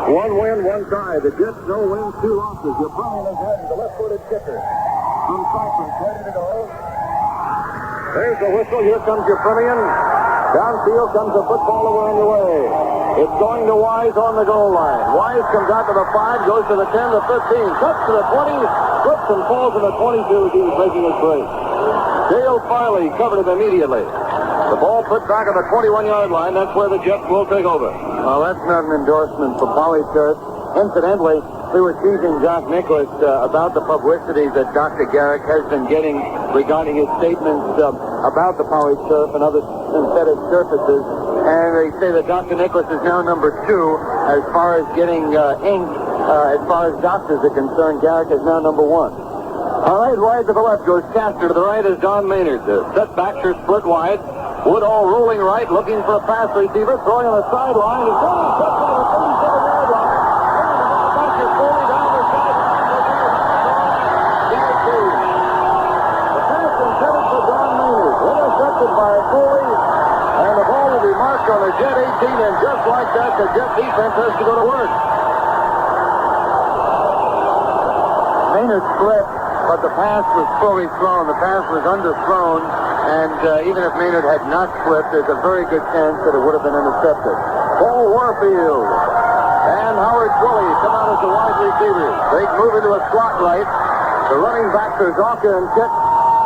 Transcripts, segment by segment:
One win, one tie. The Jets, no wins, two losses. Yepurmian is ready, the left-footed kicker. From Cyprus, ready to go. There's the whistle. Here comes Yepurmian. Downfield comes the football away on the way. It's going to Wise on the goal line. Wise comes out to the 5, goes to the 10, the 15, cuts to the 20, slips and falls to the 22. He's making his break. Dale Farley covered him immediately. The ball put back on the 21-yard line. That's where the Jets will take over. Well, that's not an endorsement for polyturf. Incidentally, we were teasing Jock Nicholas about the publicity that Dr. Garrick has been getting regarding his statements about the polyturf and other synthetic surfaces. And they say that Dr. Nicholas is now number 2 as far as getting ink. As far as doctors are concerned, Garrick is now number 1. All right, wide to the left goes Castor. To the right is Don Maynard. The setbacks are split wide. Woodall rolling right, looking for a pass receiver, throwing on the sideline. He's going to touch on the 37-yard line. Back is fully down the sideline. The pass intended for Don Maynard. Intercepted by Foley. And the ball will be marked on the Jet 18. And just like that, the Jet defense has to go to work. Maynard slipped, but the pass was fully thrown. The pass was underthrown. And even if Maynard had not slipped, there's a very good chance that it would have been intercepted. Paul Warfield and Howard Twilley come out as the wide receivers. They move into a slot right. The running backs are Zonka and Chick.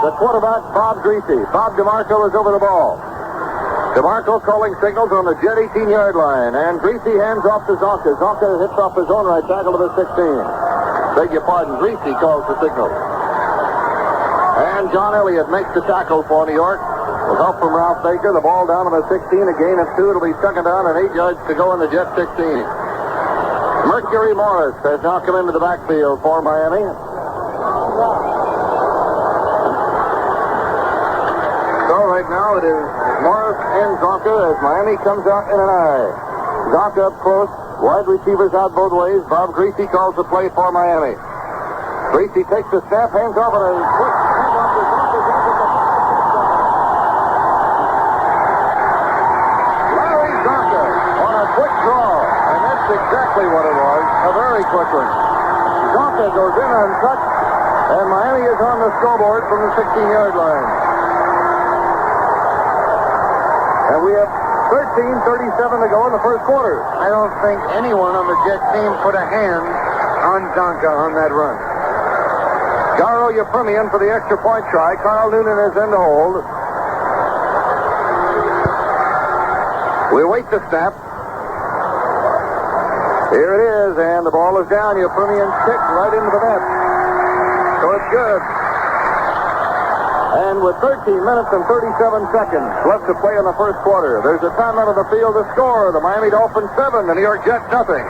The quarterback, Bob Greasy. Bob DeMarco is over the ball. DeMarco calling signals on the Jet 18-yard line. And Greasy hands off to Zonka. Zonka hits off his own right tackle to the 16. Beg your pardon, Greasy calls the signal. And John Elliott makes the tackle for New York. With help from Ralph Baker, the ball down on the 16, a gain of 2. It'll be second down and 8 yards to go in the Jet 16. Mercury Morris has now come into the backfield for Miami. So right now it is Morris and Zonka as Miami comes out in an eye. Zonka up close, wide receivers out both ways. Bob Greasy calls the play for Miami. Greasy takes the snap, hands off on a quick handoff to Zonka. Larry Zonka on a quick draw, and that's exactly what it was, a very quick one. Zonka goes in untouched, and Miami is on the scoreboard from the 16-yard line. And we have 13:37 to go in the first quarter. I don't think anyone on the Jet team put a hand on Zonka on that run. Garo Yepurmian for the extra point try. Carl Noonan is in to hold. We wait the snap. Here it is, and the ball is down. Yepurmian kicked right into the net. So it's good. And with 13 minutes and 37 seconds left to play in the first quarter, there's a timeout on the field to score. The Miami Dolphins 7, the New York Jets nothing.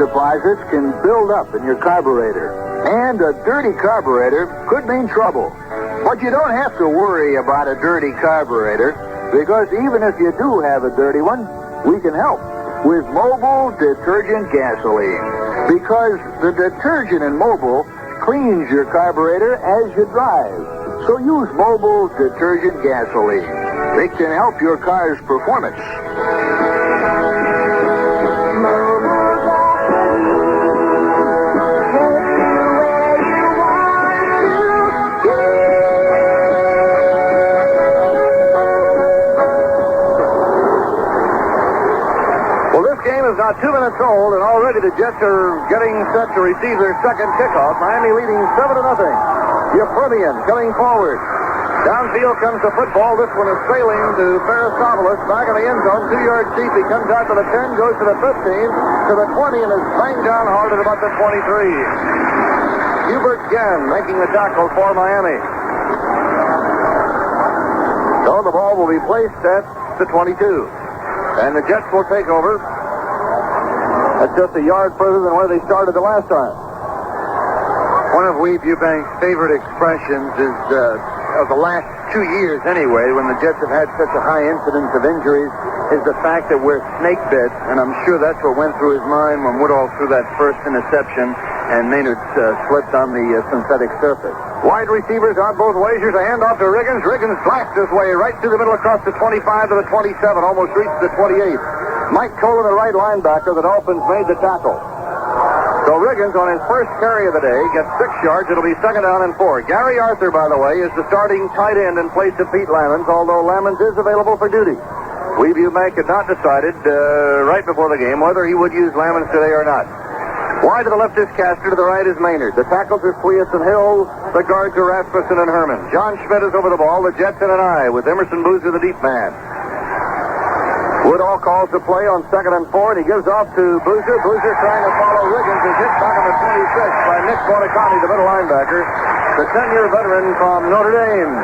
Deposits can build up in your carburetor, and a dirty carburetor could mean trouble. But you don't have to worry about a dirty carburetor, because even if you do have a dirty one, we can help with Mobile Detergent Gasoline. Because the detergent in Mobile cleans your carburetor as you drive. So use Mobile Detergent Gasoline. It can help your car's performance. Now 2 minutes old, and already the Jets are getting set to receive their second kickoff. Miami leading 7-0. Yepurmian coming forward. Downfield comes the football. This one is sailing to Farasopoulos. Back in the end zone, 2 yards deep. He comes out to the 10, goes to the 15, to the 20, and is banged down hard at about the 23. Hubert Gann making the tackle for Miami. So the ball will be placed at the 22. And the Jets will take over. That's just a yard further than where they started the last time. One of Weeb Eubank's favorite expressions is of the last 2 years anyway, when the Jets have had such a high incidence of injuries, is the fact that we're snake bit, and I'm sure that's what went through his mind when Woodall threw that first interception and Maynard slipped on the synthetic surface. Wide receivers on both ways. Here's a handoff to Riggins. Riggins blasts his way right through the middle across the 25 to the 27, almost reached the 28. Mike Colin, the right linebacker, the Dolphins made the tackle. So Riggins, on his first carry of the day, gets 6 yards. It'll be 2nd down and 4. Gary Arthur, by the way, is the starting tight end in place of Pete Lammons, although Lammons is available for duty. Weeview Bank had not decided right before the game whether he would use Lammons today or not. Wide to the left is Castor, to the right is Maynard. The tackles are Sweas and Hill. The guards are Rasmussen and Herman. John Schmidt is over the ball. The Jets in an eye with Emerson Boozer, the deep man. Woodall calls the play on 2nd and 4, and he gives off to Boozer. Boozer trying to follow Riggins is hit back on the 26 by Nick Bonacani, the middle linebacker, the 10-year veteran from Notre Dame.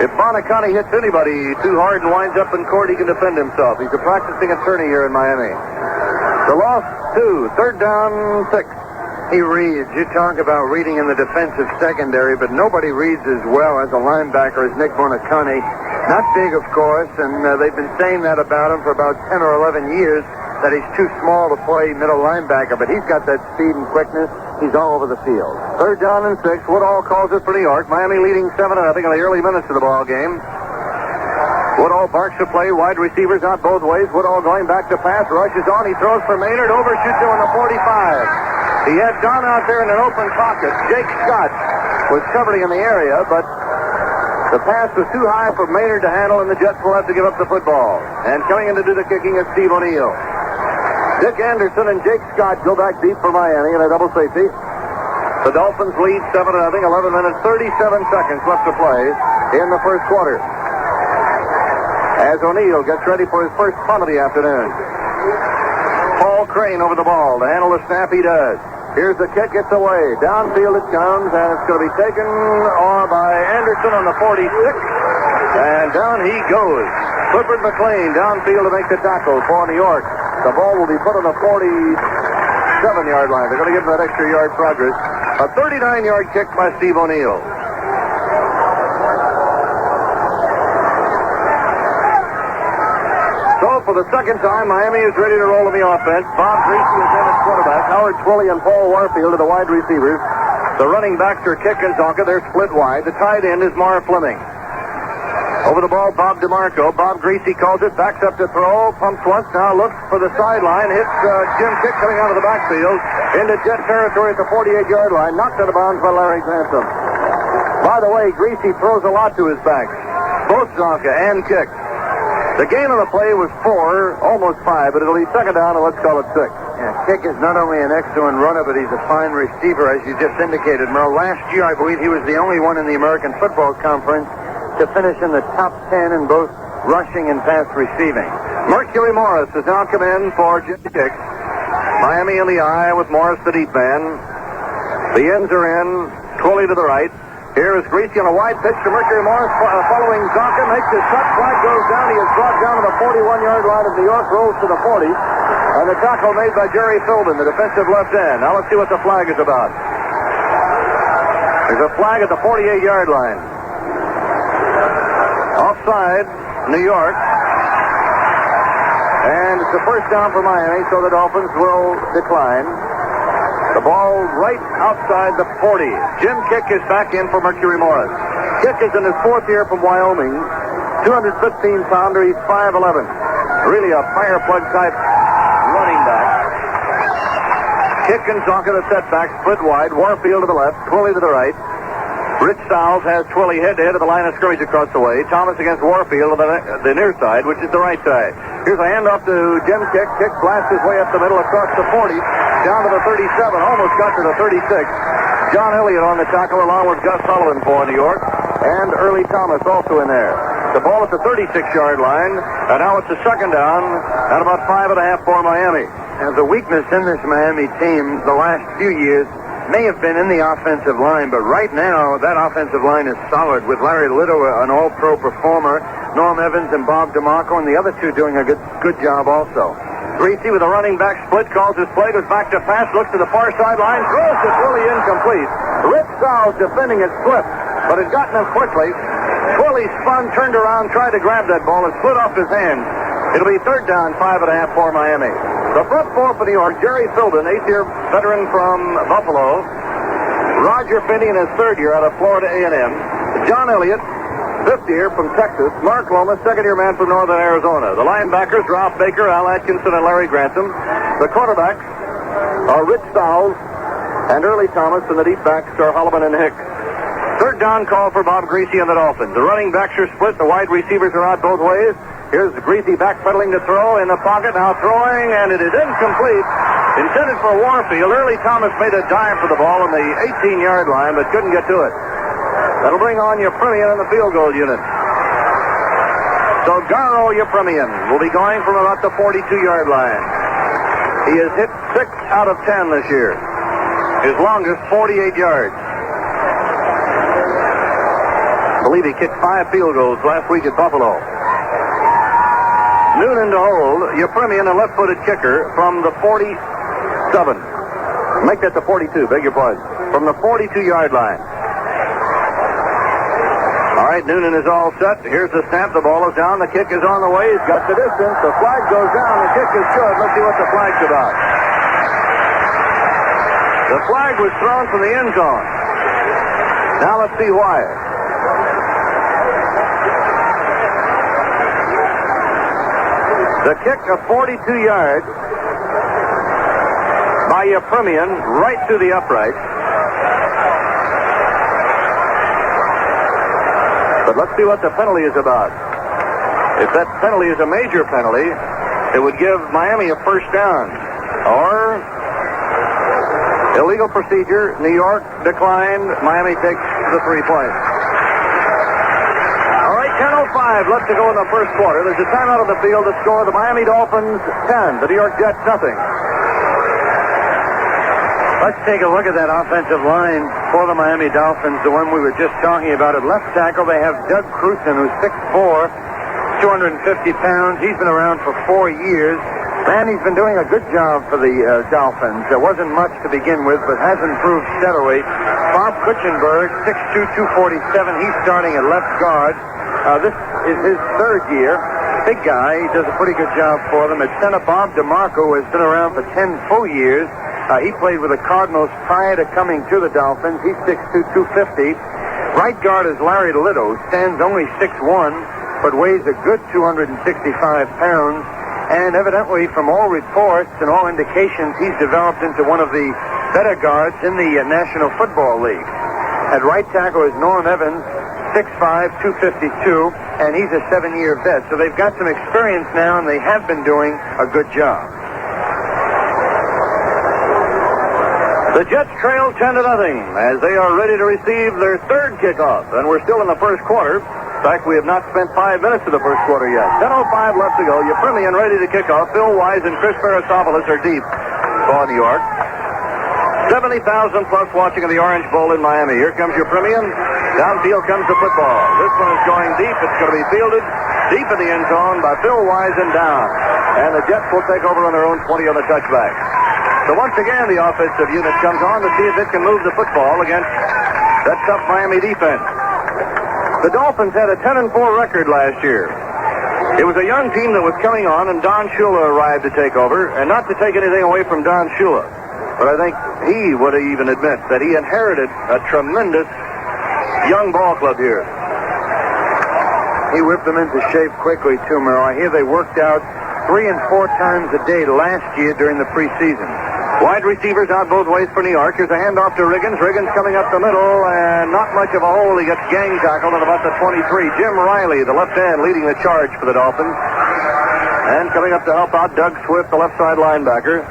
If Bonacani hits anybody too hard and winds up in court, he can defend himself. He's a practicing attorney here in Miami. The loss 2, 3rd down 6. He reads. You talk about reading in the defensive secondary, but nobody reads as well as a linebacker as Nick Bonacani. Not big, of course, and they've been saying that about him for about 10 or 11 years, that he's too small to play middle linebacker, but he's got that speed and quickness. He's all over the field. 3rd down and 6. Woodall calls it for New York. Miami leading 7-0 in the early minutes of the ball game. Woodall barks the play. Wide receivers out both ways. Woodall going back to pass. Rushes on. He throws for Maynard. Overshoots him on the 45. He had gone out there in an open pocket. Jake Scott was covering in the area, but the pass was too high for Maynard to handle, and the Jets will have to give up the football. And coming in to do the kicking is Steve O'Neill. Dick Anderson and Jake Scott go back deep for Miami in a double safety. The Dolphins lead 7-0, 11 minutes, 37 seconds left to play in the first quarter. As O'Neill gets ready for his first punt of the afternoon. Paul Crane over the ball to handle the snap. He does. Here's the kick. It's away. Downfield it comes, and it's going to be taken by Anderson on the 46. And down he goes. Clifford McLean downfield to make the tackle for New York. The ball will be put on the 47-yard line. They're going to give him that extra yard progress. A 39-yard kick by Steve O'Neill. So for the second time, Miami is ready to roll in the offense. Bob Greasy is in at quarterback. Howard Twilley and Paul Warfield are the wide receivers. The running backs are Kick and Zonka. They're split wide. The tight end is Mara Fleming. Over the ball, Bob DeMarco. Bob Greasy calls it. Backs up to throw. Pumps once. Now looks for the sideline. Hits Jim Kick coming out of the backfield. Into Jet territory at the 48-yard line. Knocked out of bounds by Larry Grantham. By the way, Greasy throws a lot to his backs. Both Zonka and Kick. The gain on the play was 4, almost 5, but it'll be 2nd down, and let's call it 6. Yeah, Kick is not only an excellent runner, but he's a fine receiver, as you just indicated, Merle. Last year, I believe he was the only one in the American Football Conference to finish in the top 10 in both rushing and pass receiving. Mercury Morris has now come in for Jim Kick. Miami in the eye with Morris, the deep man. The ends are in. Twilley to the right. Here is Greasy on a wide pitch to Mercury Morris, following Zonka, makes his shot, flag goes down. He is brought down to the 41-yard line of New York, rolls to the 40, and the tackle made by Jerry Philbin, the defensive left end. Now let's see what the flag is about. There's a flag at the 48-yard line. Offside, New York. And it's a first down for Miami, so the Dolphins will decline. The ball right outside the 40. Jim Kick is back in for Mercury Morris. Kick is in his 4th year from Wyoming. 215-pounder. He's 5'11". Really a fire plug type running back. Kick and Zonka the setback, split wide. Warfield to the left, Twilley to the right. Rich Stiles has Twilley head-to-head at the line of scrimmage across the way. Thomas against Warfield on the near side, which is the right side. Here's a handoff to Jim Kick. Kick blasts his way up the middle across the 40, down to the 37, almost got to the 36. John Elliott on the tackle along with Gus Sullivan for New York, and Early Thomas also in there. The ball at the 36-yard line, and now it's a 2nd down, and about 5.5 for Miami. And the weakness in this Miami team the last few years may have been in the offensive line, but right now that offensive line is solid with Larry Little, an all-pro performer, Norm Evans and Bob DeMarco, and the other two doing a good job also. Greasy with a running back split, calls his play, goes back to pass, looks to the far sideline, throws to Twilley incomplete. Rich Stiles defending it, slip. but had gotten him quickly. Twilly spun, turned around, tried to grab that ball, and slid off his hand. It'll be third down, 5.5 for Miami. The front four for New York: Jerry Filden, 8th-year veteran from Buffalo; Roger Finney in his 3rd year out of Florida A&M; John Elliott, 5th year from Texas; Mark Lomas, 2nd-year man from Northern Arizona. The linebackers: Ralph Baker, Al Atkinson, and Larry Grantham. The quarterbacks are Rich Fowles and Early Thomas, and the deep backs are Holloman and Hicks. Third down call for Bob Greasy and the Dolphins. The running backs are split. The wide receivers are out both ways. Here's Greasy backpedaling to throw in the pocket. Now throwing, and it is incomplete. Intended for Warfield. Early Thomas made a dive for the ball on the 18-yard line, but couldn't get to it. That'll bring on Yepremian in the field goal unit. So Garo Yepremian will be going from about the 42-yard line. He has hit 6 out of 10 this year. His longest, 48 yards. I believe he kicked 5 field goals last week at Buffalo. Noonan to hold. Yepremian, a left-footed kicker from the 47. Make that the 42, beg your pardon. From the 42-yard line. All right, Noonan is all set. Here's the snap. The ball is down. The kick is on the way. He's got the distance. The flag goes down. The kick is good. Let's see what the flag's about. The flag was thrown from the end zone. Now let's see why. The kick of 42 yards by Yepremian right through the upright. But let's see what the penalty is about. If that penalty is a major penalty, it would give Miami a first down. Or illegal procedure, New York declined, Miami takes the 3 points. 10:05 left to go in the first quarter. There's a timeout on the field to score the Miami Dolphins 10, the New York Jets nothing. Let's take a look at that offensive line for the Miami Dolphins, the one we were just talking about. At left tackle, they have Doug Cruson, who's 6'4", 250 pounds. He's been around for 4 years. And he's been doing a good job for the Dolphins. There wasn't much to begin with, but has improved steadily. Bob Kuchenberg, 6'2", 247. He's starting at left guard. This is his 3rd year. Big guy. He does a pretty good job for them. At center, Bob DeMarco has been around for 10 full years. He played with the Cardinals prior to coming to the Dolphins. He's 6'2", 250. Right guard is Larry Little, who stands only 6'1", but weighs a good 265 pounds. And evidently, from all reports and all indications, he's developed into one of the better guards in the National Football League. At right tackle is Norm Evans, 6'5", 252, and he's a 7-year vet. So they've got some experience now, and they have been doing a good job. The Jets trail 10-0 as they are ready to receive their 3rd kickoff, and we're still in the first quarter. In fact, we have not spent 5 minutes of the first quarter yet. 10:05 left to go. Yepremian ready to kick off. Phil Wise and Chris Parasopoulos are deep for New York. 70,000 plus watching in the Orange Bowl in Miami. Here comes Yepremian. Downfield comes the football. This one is going deep. It's going to be fielded deep in the end zone by Phil Wise and down. And the Jets will take over on their own 20 on the touchback. So once again, the offensive unit comes on to see if it can move the football against that tough Miami defense. The Dolphins had a 10-4 record last year. It was a young team that was coming on, and Don Shula arrived to take over. And not to take anything away from Don Shula, but I think he would even admit that he inherited a tremendous young ball club here. He whipped them into shape quickly, too, Merrill. I hear they worked out 3 and 4 times a day last year during the preseason. Wide receivers out both ways for New York. Here's a handoff to Riggins. Riggins coming up the middle, and not much of a hole. He gets gang tackled at about the 23. Jim Riley, the left end, leading the charge for the Dolphins. And coming up to help out, Doug Swift, the left side linebacker.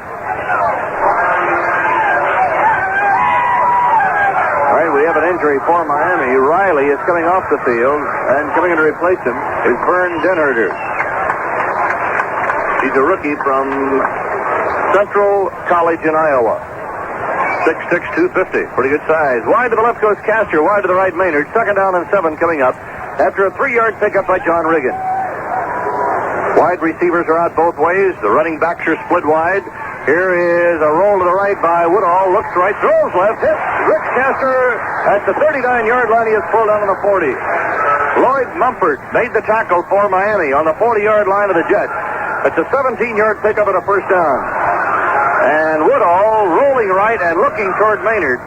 All right, we have an injury for Miami. Riley is coming off the field, and coming in to replace him is Vern Denherter. He's a rookie from Central College in Iowa. 6'6", 250. Pretty good size. Wide to the left goes Castor. Wide to the right Maynard. 2nd down and 7 coming up after a 3-yard pickup by John Riggins. Wide receivers are out both ways. The running backs are split wide. Here is a roll to the right by Woodall. Looks right, throws left, hits Rich Castor at the 39-yard line. He is pulled down to the 40. Lloyd Mumford made the tackle for Miami on the 40-yard line of the Jets. It's a 17-yard pickup and a first down. And Woodall rolling right and looking toward Maynard.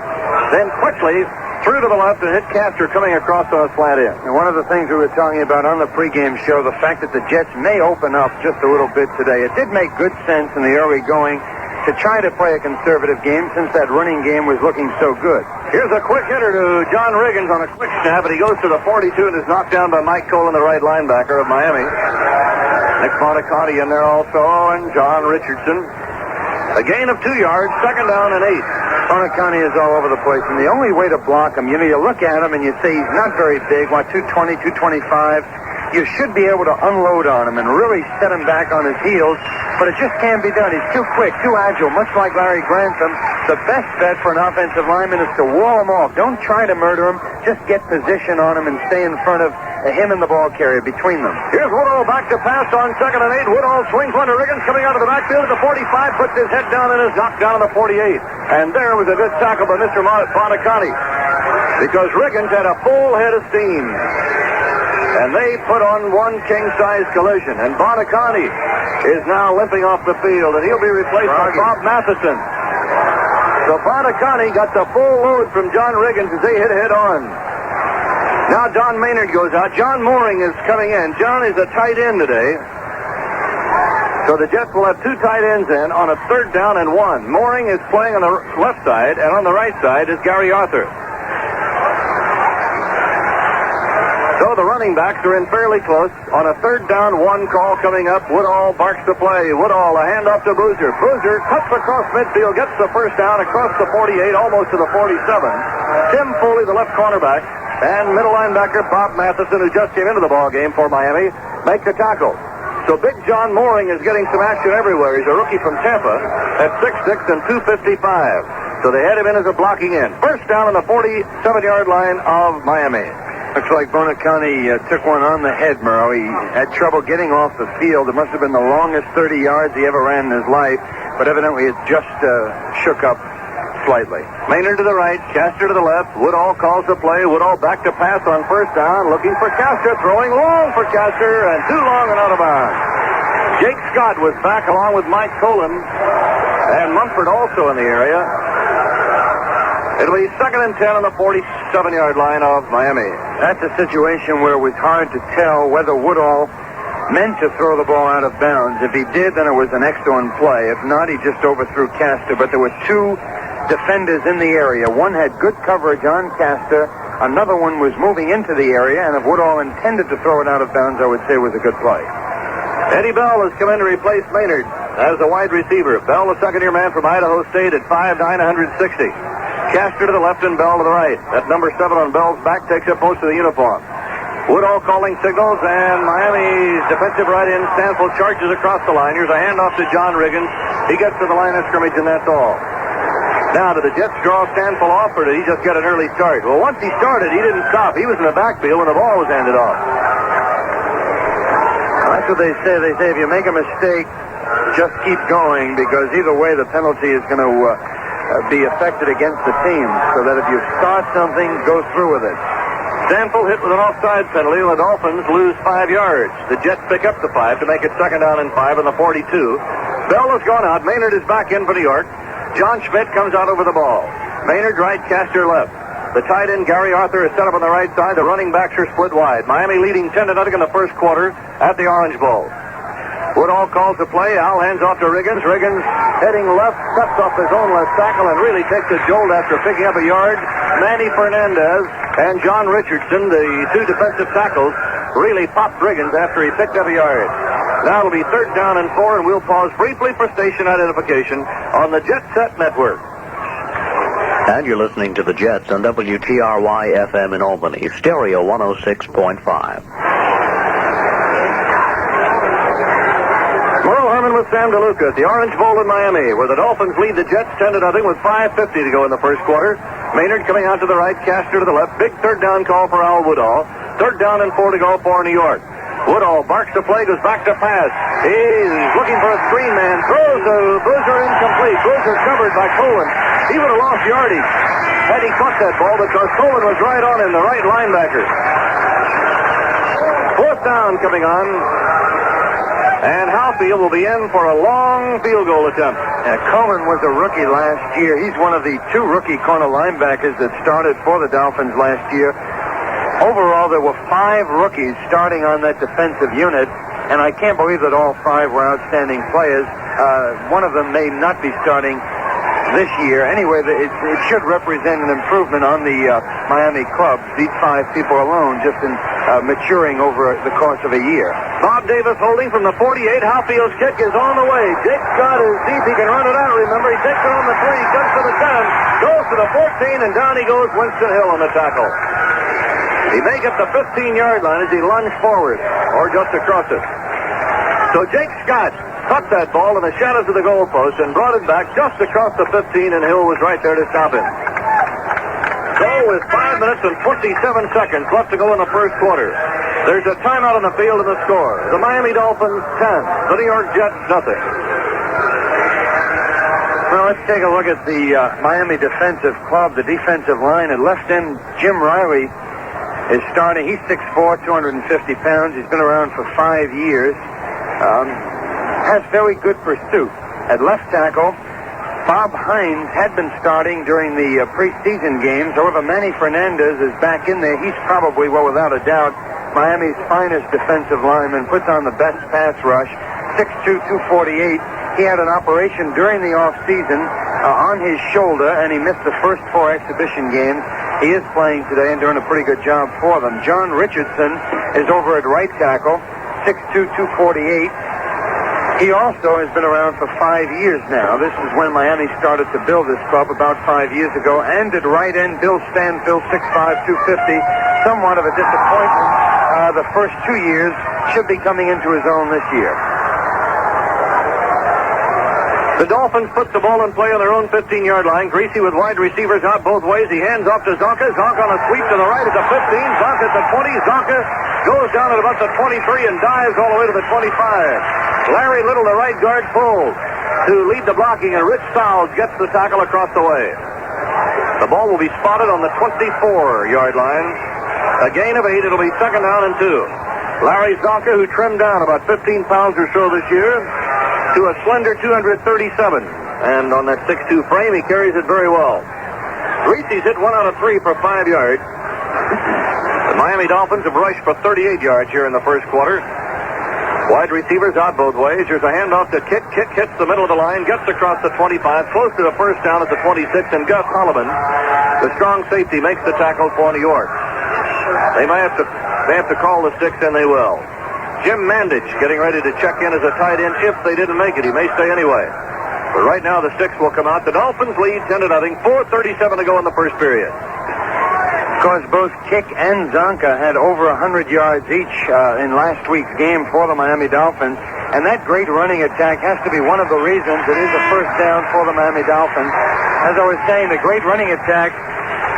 Then quickly through to the left and hit Castor coming across on a slant in. And one of the things we were talking about on the pregame show, the fact that the Jets may open up just a little bit today. It did make good sense in the early going to try to play a conservative game since that running game was looking so good. Here's a quick hitter to John Riggins on a quick snap, and he goes to the 42 and is knocked down by Mike Colin, the right linebacker of Miami. Nick Montecati in there also, and John Richardson. A gain of 2 yards, second down and 8. Montecati is all over the place, and the only way to block him, you look at him and you say he's not very big, 220, 225. You should be able to unload on him and really set him back on his heels, but it just can't be done. He's too quick, too agile, much like Larry Grantham. The best bet for an offensive lineman is to wall him off. Don't try to murder him. Just get position on him and stay in front of him and the ball carrier between them. Here's Woodall back to pass on second and 8. Woodall swings one to Riggins coming out of the backfield at the 45, puts his head down and is knocked down at the 48. And there was a good tackle by Mr. Montecati because Riggins had a full head of steam. And they put on one king-size collision. And Montecati is now limping off the field, and he'll be replaced by Bob Matheson. So Montecati got the full load from John Riggins as they hit head-on. Now Don Maynard goes out. John Mooring is coming in. John is a tight end today. So the Jets will have 2 tight ends in on a third down and 1. Mooring is playing on the left side, and on the right side is Gary Arthur. So the running backs are in fairly close. On a third down, 1 call coming up. Woodall barks the play. Woodall, a handoff to Boozer. Boozer cuts across midfield, gets the first down across the 48, almost to the 47. Tim Foley, the left cornerback, and middle linebacker Bob Matheson, who just came into the ball game for Miami, make the tackle. So Big John Mooring is getting some action everywhere. He's a rookie from Tampa at 6'6" and 255. So they had him in as a blocking end. First down on the 47-yard line of Miami. Looks like Montecati took one on the head, Merle. He had trouble getting off the field. It must have been the longest 30 yards he ever ran in his life, but evidently it just shook up slightly. Maynard to the right, Castor to the left. Woodall calls the play. Woodall back to pass on first down, looking for Castor, throwing long for Castor, and too long and out of bounds. Jake Scott was back along with Mike Colin, and Mumford also in the area. It'll be second and 10 on the 47-yard line of Miami. That's a situation where it was hard to tell whether Woodall meant to throw the ball out of bounds. If he did, then it was an excellent play. If not, he just overthrew Castor. But there were 2 defenders in the area. One had good coverage on Castor. Another one was moving into the area. And if Woodall intended to throw it out of bounds, I would say it was a good play. Eddie Bell has come in to replace Maynard as a wide receiver. Bell, the second-year man from Idaho State at 5'9", 160. Castor to the left and Bell to the right. That number 7 on Bell's back takes up most of the uniform. Woodall calling signals, and Miami's defensive right end, Stanfield, charges across the line. Here's a handoff to John Riggins. He gets to the line of scrimmage, and that's all. Now, did the Jets draw Stanfield off, or did he just get an early start? Well, once he started, he didn't stop. He was in the backfield when the ball was handed off. That's what they say. They say if you make a mistake, just keep going, because either way the penalty is going to be affected against the team, so that if you start something, go through with it. Stanfield hit with an offside penalty, and the Dolphins lose 5 yards. The Jets pick up the 5 to make it second down and 5 on the 42. Bell has gone out. Maynard is back in for New York. John Schmidt comes out over the ball. Maynard right, Castor left. The tight end, Gary Arthur, is set up on the right side. The running backs are split wide. Miami leading 10-0 in the first quarter at the Orange Bowl. Woodall calls the play. Al hands off to Riggins. Riggins heading left, steps off his own left tackle and really takes a jolt after picking up a yard. Manny Fernandez and John Richardson, the 2 defensive tackles, really popped Riggins after he picked up a yard. Now it'll be third down and 4, and we'll pause briefly for station identification on the Jet Set Network. And you're listening to the Jets on WTRY FM in Albany, Stereo 106.5. Merle Herman with Sam DeLuca at the Orange Bowl in Miami, where the Dolphins lead the Jets 10-0 with 5:50 to go in the first quarter. Maynard coming out to the right, Castor to the left. Big third down call for Al Woodall. Third down and 4 to go for New York. Woodall barks the play, goes back to pass. He's looking for a screen man. Throws to Boozer, incomplete. Boozer covered by Cohen. He would have lost yardage had he caught that ball because Cohen was right on him, the right linebacker. Fourth down coming on. And Halfield will be in for a long field goal attempt. Cohen was a rookie last year. He's one of the 2 rookie corner linebackers that started for the Dolphins last year. Overall, there were 5 rookies starting on that defensive unit, and I can't believe that all 5 were outstanding players. One of them may not be starting this year. Anyway, it should represent an improvement on the Miami club. These 5 people alone just in maturing over the course of a year. Bob Davis holding from the 48. Halfield's kick is on the way. Jake Scott is deep. He can run it out, remember. He takes it on the 3, comes to the 10, goes to the 14, and down he goes. Winston Hill on the tackle. He may get the 15-yard line as he lunged forward, or just across it. So Jake Scott caught that ball in the shadows of the goalpost and brought it back just across the 15, and Hill was right there to stop him. So with 5 minutes and 27 seconds left to go in the first quarter, there's a timeout on the field and the score. The Miami Dolphins 10, the New York Jets nothing. Well, let's take a look at the Miami defensive club, the defensive line. At left end, Jim Riley is starting. He's 6'4", 250 pounds. He's been around for 5 years. Has very good pursuit. At left tackle, Bob Hines had been starting during the preseason games. However, Manny Fernandez is back in there. He's probably, well, without a doubt, Miami's finest defensive lineman. Puts on the best pass rush. 6'2", 248. He had an operation during the offseason on his shoulder, and he missed the first 4 exhibition games. He is playing today and doing a pretty good job for them. John Richardson is over at right tackle, 6'2", 248. He also has been around for 5 years now. This is when Miami started to build this club about 5 years ago. And at right end, Bill Stanfield, 6'5", 250. Somewhat of a disappointment. The first 2 years should be coming into his own this year. The Dolphins put the ball in play on their own 15-yard line. Greasy with wide receivers out both ways. He hands off to Zonka. Zonka on a sweep to the right at the 15. Zonka at the 20. Zonka goes down at about the 23 and dives all the way to the 25. Larry Little, the right guard, pulls to lead the blocking, and Rich Fowles gets the tackle across the way. The ball will be spotted on the 24-yard line. A gain of 8. It'll be second down and 2. Larry Zonka, who trimmed down about 15 pounds or so this year, to a slender 237. And on that 6'2 frame, he carries it very well. Greasy's hit 1 out of 3 for 5 yards. The Miami Dolphins have rushed for 38 yards here in the first quarter. Wide receivers out both ways. There's a handoff to Kick. Kick hits the middle of the line, gets across the 25, close to the first down at the 26, and Gus Holloman, the strong safety, makes the tackle for New York. They have to call the sticks, and they will. Jim Mandich getting ready to check in as a tight end if they didn't make it. He may stay anyway. But right now the sticks will come out. The Dolphins lead 10-0. 4:37 to go in the first period. Of course, both Kick and Zonka had over 100 yards each in last week's game for the Miami Dolphins. And that great running attack has to be one of the reasons it is a first down for the Miami Dolphins. As I was saying, the great running attack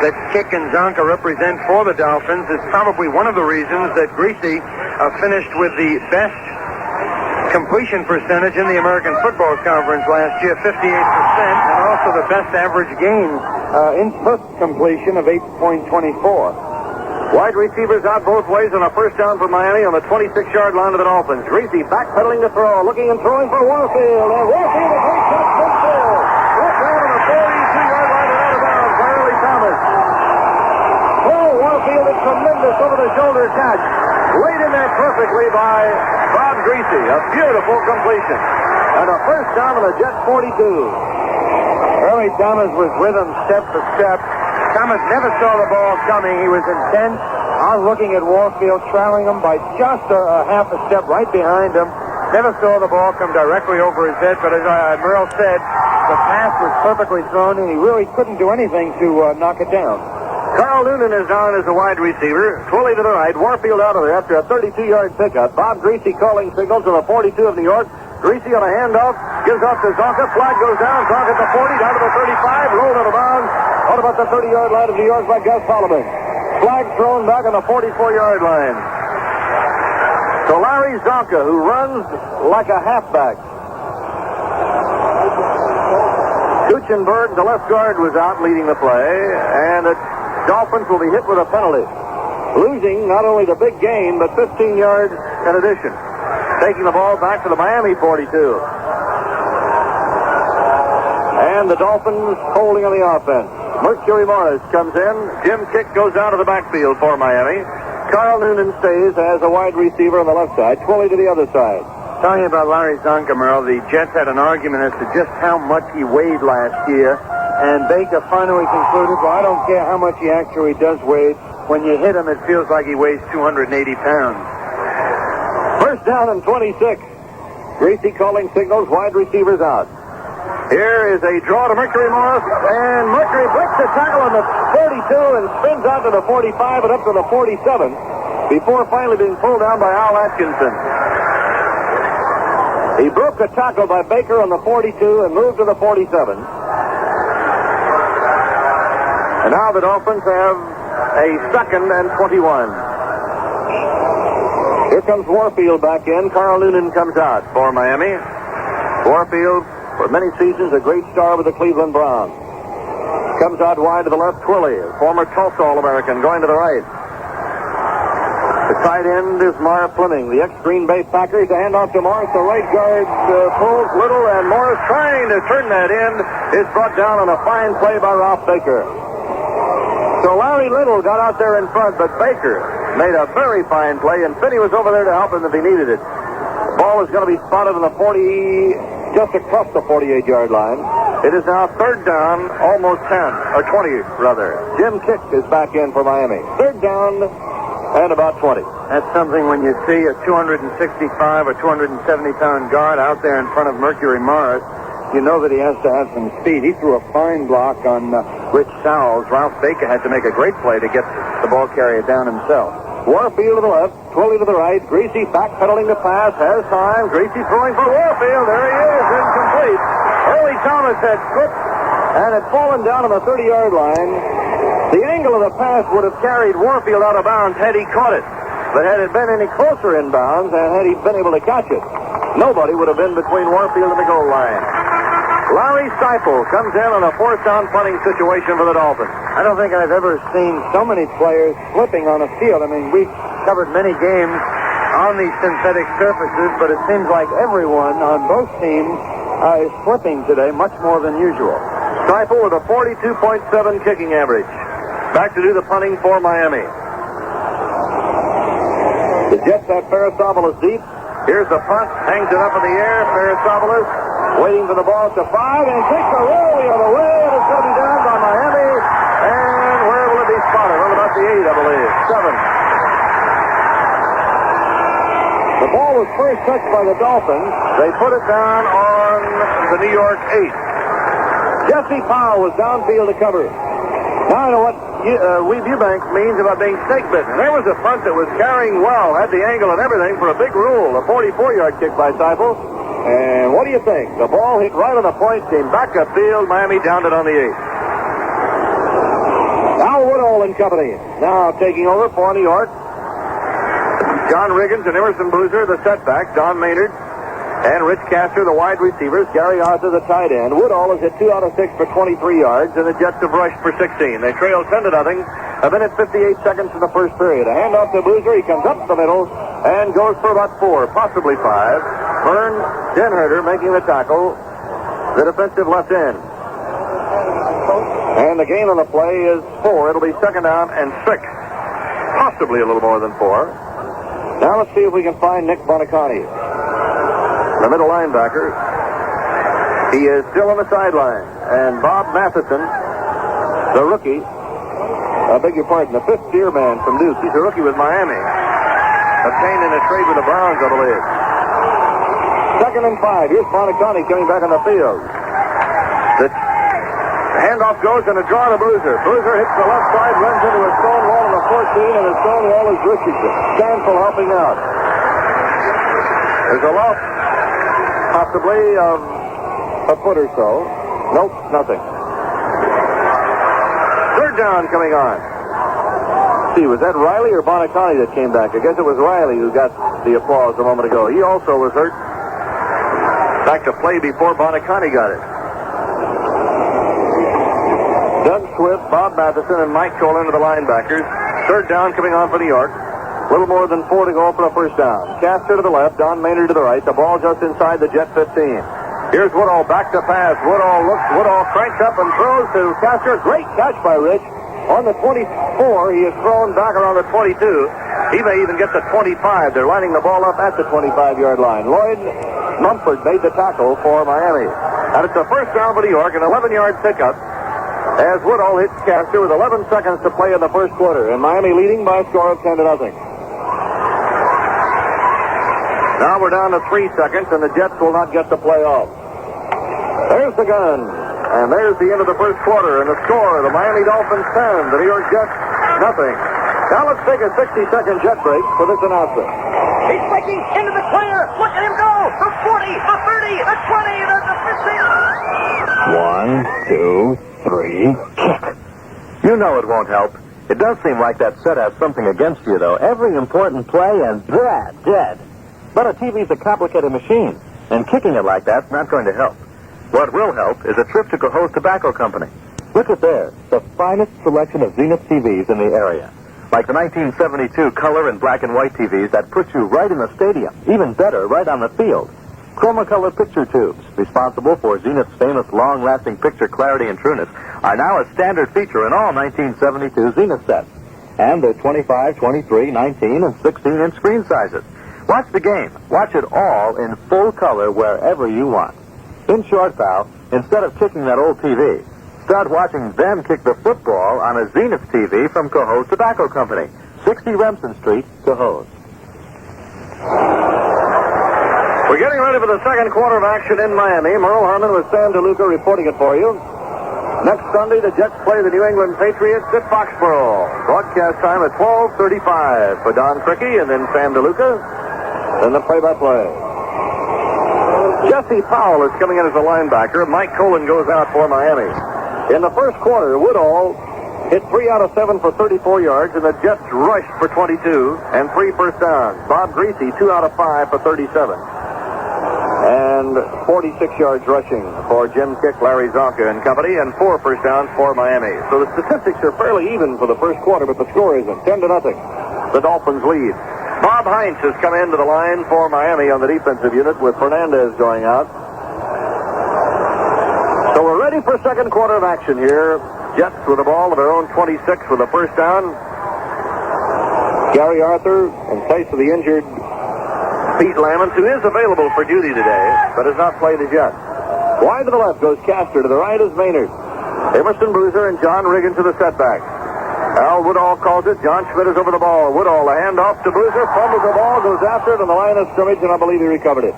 that Kick and Zonka represent for the Dolphins is probably one of the reasons that Greasy finished with the best completion percentage in the American Football Conference last year, 58%, and also the best average gain in first completion of 8.24. Wide receivers out both ways on a first down for Miami on the 26-yard line of the Dolphins. Greasy backpedaling to throw, looking and throwing for Warfield. And Warfield, a great shot, football. Left down on the 42-yard line and out of bounds by Early Thomas. Oh, Warfield, a tremendous over-the-shoulder catch. Laid in there perfectly by Bob Greasy. A beautiful completion. And a first down on the Jets 42. Early Thomas was with him step for step. Thomas never saw the ball coming. He was intent on looking at Warfield, trailing him by just a half a step right behind him. Never saw the ball come directly over his head, but as Merrill said, the pass was perfectly thrown, and he really couldn't do anything to knock it down. Carl Noonan is down as a wide receiver. Fully to the right. Warfield out of there after a 32-yard pickup. Bob Greasy calling signal to the 42 of New York. Greasy on a handoff. Gives off to Zonka. Flag goes down. Zonka at the 40. Down to the 35. Rolled out of bounds. Out about the 30-yard line of New York by Gus Holloman. Flag thrown back on the 44-yard line. to Larry Zonka, who runs like a halfback. Kuchenberg, the left guard, was out leading the play, and the Dolphins will be hit with a penalty, losing not only the big gain, but 15 yards in addition, taking the ball back to the Miami 42. And the Dolphins holding on the offense. Mercury Morris comes in. Jim Kick goes out of the backfield for Miami. Carl Noonan stays as a wide receiver on the left side. Twilly to the other side. Talking about Larry Zonka, Merle, the Jets had an argument as to just how much he weighed last year, and Baker finally concluded, well, I don't care how much he actually does weigh. When you hit him, it feels like he weighs 280 pounds. First down and 26. Greasy calling signals, wide receivers out. Here is a draw to Mercury Morris, and Mercury breaks the tackle on the 42 and spins out to the 45 and up to the 47 before finally being pulled down by Al Atkinson. He broke the tackle by Baker on the 42 and moved to the 47. And now the Dolphins have a 2nd and 21. Here comes Warfield back in. Carl Noonan comes out for Miami. Warfield, for many seasons, a great star with the Cleveland Browns. Comes out wide to the left, Twilly, former Tulsa All-American, going to the right. The tight end is Marv Fleming, the ex-Green Bay Packers. The handoff to Morris. The right guard pulls Little, and Morris trying to turn that in is brought down on a fine play by Ralph Baker. So Larry Little got out there in front, but Baker made a very fine play, and Finney was over there to help him if he needed it. The ball is going to be spotted on the 40, just across the 48-yard line. It is now 3rd down, almost 10, or 20, rather. Jim Kick is back in for Miami. 3rd down and about 20. That's something when you see a 265 or 270-pound guard out there in front of Mercury Morris, you know that he has to have some speed. He threw a fine block on Rich Sowles. Ralph Baker had to make a great play to get the ball carrier down himself. Warfield to the left, Twilly to the right. Greasy backpedaling the pass, has time. Greasy throwing for Warfield. There he is, incomplete. Early Thomas had slipped and had fallen down on the 30-yard line. The angle of the pass would have carried Warfield out of bounds had he caught it. But had it been any closer in bounds and had he been able to catch it, nobody would have been between Warfield and the goal line. Larry Seifel comes in on a 4th down punting situation for the Dolphins. I don't think I've ever seen so many players flipping on a field. I mean, we've covered many games on these synthetic surfaces, but it seems like everyone on both teams is flipping today much more than usual. Seifel with a 42.7 kicking average. Back to do the punting for Miami. The Jets have Ferrisopoulos deep. Here's the punt. Hangs it up in the air. Ferrisopoulos waiting for the ball to 5 and takes a roll the other way. And it's going to be down by Miami. And where will it be spotted? Well, about the 8, I believe. 7. The ball was first touched by the Dolphins. They put it down on the New York 8. Jesse Powell was downfield to cover. Now I know what Weeb Eubanks means about being snake bitten. There was a punt that was carrying well, had the angle and everything for a big rule. A 44-yard kick by Seifel. And what do you think? The ball hit right on the point, came back upfield. Miami downed it on the 8. Al Woodall and company now taking over for New York. John Riggins and Emerson Boozer, the setback. Don Maynard and Rich Castor, the wide receivers. Gary Arthur, the tight end. Woodall has hit 2 out of 6 for 23 yards, and the Jets have rushed for 16. They trail 10-0. A minute 58 seconds in the first period. A handoff to Boozer. He comes up the middle and goes for about 4, possibly 5. Vern Denherter making the tackle. The defensive left end. And the gain on the play is 4. It'll be 2nd down and 6. Possibly a little more than 4. Now let's see if we can find Nick Bonicani, the middle linebacker. He is still on the sideline. And Bob Matheson, the rookie, I beg your pardon, the 5th-year man from Duke. He's a rookie with Miami. Obtained in a trade with the Browns, I believe. 2nd and 5. Here's Bonicani coming back on the field. The handoff goes and a draw to Boozer. Boozer hits the left side, runs into a stone wall on the 14, and the stone wall is Richardson. Stanfield helping out. There's a loss, possibly, of a foot or so. Nope, nothing. 3rd down coming on. see, was that Riley or Bonicani that came back? I guess it was Riley who got the applause a moment ago. He also was hurt. Back to play before Bonicani got it. Doug Swift, Bob Matheson, and Mike Colin are the linebackers. Third down coming on for New York. A little more than 4 to go for a first down. Castor to the left, Don Maynard to the right. The ball just inside the Jet 15. Here's Woodall back to pass. Woodall cranks up and throws to Castor. Great catch by Rich. On the 24, he is thrown back around the 22. He may even get the 25. They're lining the ball up at the 25-yard line. Lloyd Mumford made the tackle for Miami. And it's a first down for New York, an 11-yard pickup. As Woodall hits Castor with 11 seconds to play in the first quarter. And Miami leading by a score of 10-0. Now we're down to 3 seconds, and the Jets will not get the play off. There's the gun. And there's the end of the first quarter, and the score, the Miami Dolphins 10, the New York Jets nothing. Now let's take a 60-second jet break for this announcement. He's breaking into the clear. Look at him go. The 40, the 30, the 20, the 1, 2, 3, kick. You know it won't help. It does seem like that set has something against you, though. Every important play and dead. But a TV's a complicated machine, and kicking it like that's not going to help. What will help is a trip to Cohoes Tobacco Company. Look at there, the finest selection of Zenith TVs in the area. Like the 1972 color and black and white TVs that put you right in the stadium. Even better, right on the field. Chroma-color picture tubes, responsible for Zenith's famous long-lasting picture clarity and trueness, are now a standard feature in all 1972 Zenith sets. And they're 25, 23, 19, and 16-inch screen sizes. Watch the game. Watch it all in full color wherever you want. In short, pal, instead of kicking that old TV, start watching them kick the football on a Zenith TV from Cohoes Tobacco Company, 60 Remsen Street, Cohoes. We're getting ready for the second quarter of action in Miami. Merle Harmon with Sam DeLuca reporting it for you. Next Sunday, the Jets play the New England Patriots at Foxborough. Broadcast time at 12:35 for Don Crickey and then Sam DeLuca. Then the play-by-play. Jesse Powell is coming in as a linebacker. Mike Colin goes out for Miami. In the first quarter, Woodall hit 3 out of 7 for 34 yards, and the Jets rushed for 22 and 3 first downs. Bob Greasy, 2 out of 5 for 37. And 46 yards rushing for Jim Kick, Larry Zonka and company, and 4 first downs for Miami. So the statistics are fairly even for the first quarter, but the score isn't. 10-0. The Dolphins lead. Bob Heinz has come into the line for Miami on the defensive unit with Fernandez going out. So we're ready for second quarter of action here. Jets with the ball of their own 26 with a first down. Gary Arthur in place of the injured Pete Lamont, who is available for duty today, but has not played as yet. Wide to the left goes Castor. To the right is Maynard. Emerson Bruiser and John Riggin to the setback. Al Woodall calls it. John Schmidt is over the ball. Woodall, the handoff to Bruiser, fumbles the ball, goes after it on the line of scrimmage, and I believe he recovered it.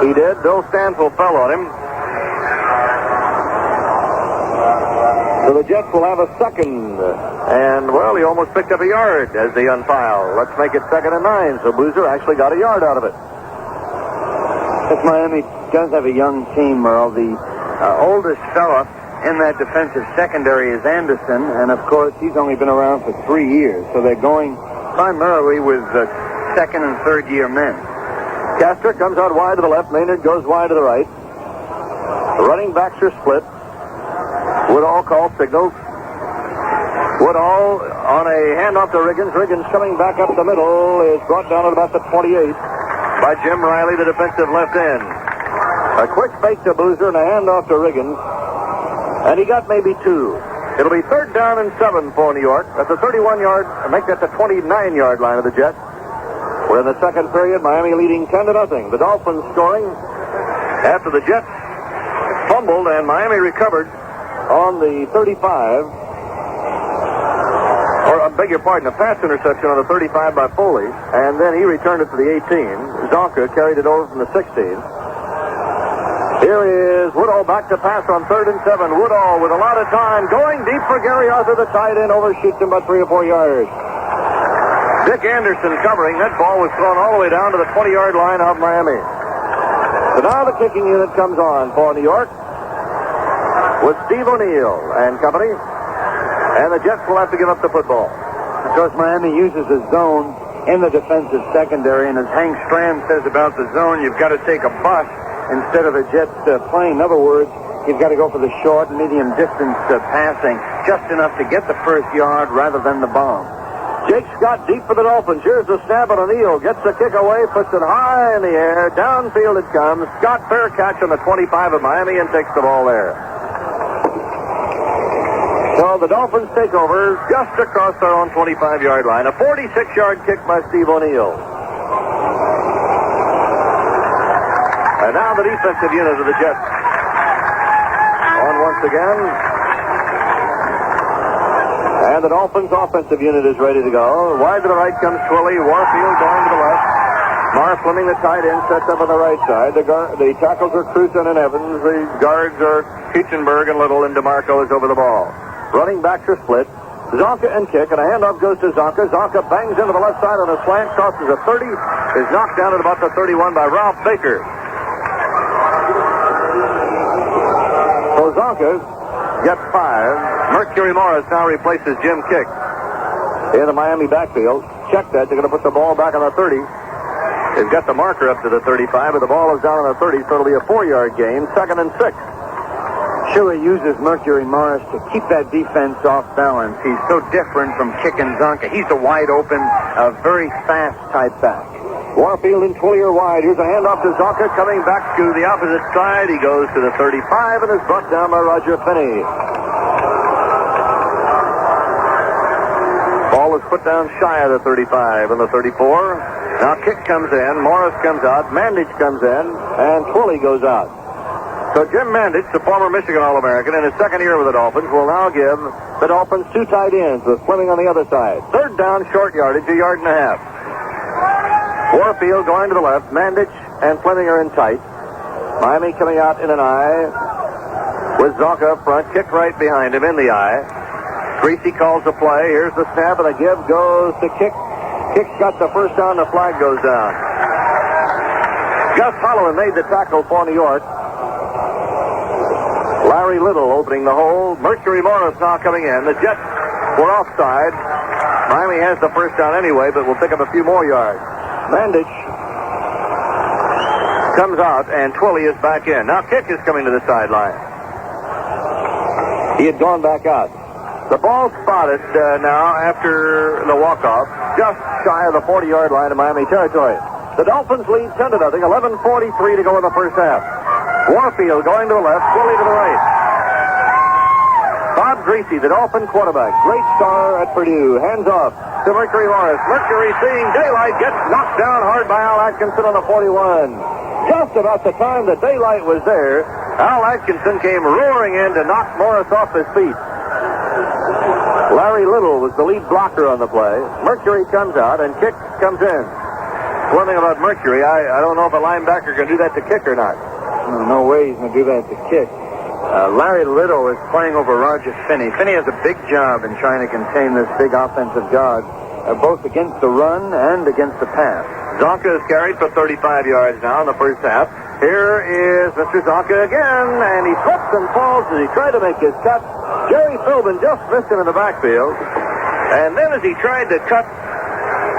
He did. Bill Stanfield fell on him. So the Jets will have a second. And, well, he almost picked up a yard as they unfile. Let's make it 2nd and 9. So Bruiser actually got a yard out of it. If Miami does have a young team, Merle, the oldest fella in that defensive secondary is Anderson, and of course he's only been around for 3 years, so they're going primarily with second and third year men. Castor comes out wide to the left. Maynard goes wide to the right. The running backs are split. Woodall calls signals. Woodall on a handoff to Riggins. Riggins coming back up the middle is brought down at about the 28 by Jim Riley, the defensive left end. A quick fake to Boozer and a handoff to Riggins. And he got maybe 2. It'll be 3rd down and 7 for New York. That's a 31-yard, make that the 29-yard line of the Jets. We're in the second period, Miami leading 10-0. The Dolphins scoring after the Jets fumbled and Miami recovered on the 35. Or, I beg your pardon, a pass interception on the 35 by Foley. And then he returned it to the 18. Zonka carried it over from the 16. Here is Woodall back to pass on 3rd and 7. Woodall with a lot of time going deep for Gary Arthur. The tight end overshoots him by 3 or 4 yards. Dick Anderson covering. That ball was thrown all the way down to the 20-yard line of Miami. So now the kicking unit comes on for New York with Steve O'Neill and company. And the Jets will have to give up the football. because Miami uses a zone in the defensive secondary, and as Hank Stram says about the zone, you've got to take a bus instead of a jet plane. In other words, you've got to go for the short, medium distance passing, just enough to get the first yard rather than the bomb. Jake Scott deep for the Dolphins. Here's the snap on O'Neal. Gets the kick away, puts it high in the air. Downfield it comes. Scott, fair catch on the 25 of Miami and takes the ball there. So the Dolphins take over just across their own 25-yard line. A 46-yard kick by Steve O'Neal. And now the defensive unit of the Jets. On once again. And the Dolphins' offensive unit is ready to go. Wide to the right comes Twilly. Warfield going to the left. Marr Fleming, the tight end, sets up on the right side. The tackles are Cruzen and Evans. The guards are Kitchenberg and Little, and DeMarco is over the ball. Running backs are split. Zonka and kick, and a handoff goes to Zonka. Zonka bangs into the left side on a slant, crosses a 30, is knocked down at about the 31 by Ralph Baker. So Zonka gets 5. Mercury Morris now replaces Jim Kick in the Miami backfield. Check that. They're going to put the ball back on the 30. They've got the marker up to the 35, but the ball is down on the 30, so it'll be a 4-yard gain, 2nd and 6. Schuler uses Mercury Morris to keep that defense off balance. He's so different from Kick and Zonka. He's a wide open, very fast type back. Warfield and Twilly are wide. Here's a handoff to Zonka coming back to the opposite side. He goes to the 35 and is brought down by Roger Finney. Ball is put down shy of the 35 and the 34. Now Kick comes in, Morris comes out, Mandich comes in, and Twilly goes out. So Jim Mandich, the former Michigan All-American, in his second year with the Dolphins, will now give the Dolphins 2 tight ends with Fleming on the other side. 3rd down, short yardage, 1.5 yards. Warfield going to the left. Mandich and Fleming are in tight. Miami coming out in an eye with Zonka up front. Kick right behind him in the eye. Greasy calls the play. Here's the snap, and the give goes to Kick. Kick's got the first down. The flag goes down. Gus Holloman made the tackle for New York. Larry Little opening the hole. Mercury Morris now coming in. The Jets were offside. Miami has the first down anyway, but will pick up a few more yards. Mandich comes out, and Twilly is back in. Now Kick is coming to the sideline. He had gone back out. The ball spotted now after the walk-off, just shy of the 40-yard line of Miami territory. The Dolphins lead 10-0. 11:43 to go in the first half. Warfield going to the left, Twilly to the right. Bob Greasy, the Dolphin quarterback, great star at Purdue, hands off to Mercury Morris. Mercury, seeing daylight, gets knocked down hard by Al Atkinson on the 41. Just about the time that daylight was there, Al Atkinson came roaring in to knock Morris off his feet. Larry Little was the lead blocker on the play. Mercury comes out, and Kick comes in. One thing about Mercury, I don't know if a linebacker can do that to Kick or not. No way he's going to do that to Kick. Larry Little is playing over Roger Finney. Finney has a big job in trying to contain this big offensive guard, both against the run and against the pass. Zonka is carried for 35 yards now in the first half. Here is Mr. Zonka again, and he slips and falls as he tried to make his cut. Jerry Philbin just missed him in the backfield. And then as he tried to cut,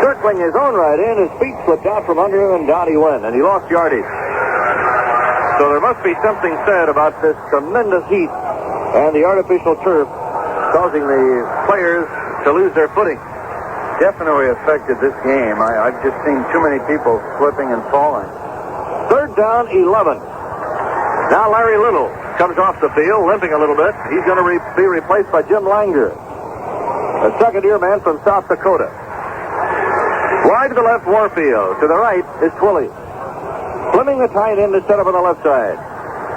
circling his own right in, his feet slipped out from under him, and down he went, and he lost yardage. So there must be something said about this tremendous heat and the artificial turf causing the players to lose their footing. Definitely affected this game. I've just seen too many people slipping and falling. 3rd down, 11. Now Larry Little comes off the field, limping a little bit. He's going to be replaced by Jim Langer, a second-year man from South Dakota. Wide to the left, Warfield. To the right is Twilly. Fleming, the tight end, is set up on the left side.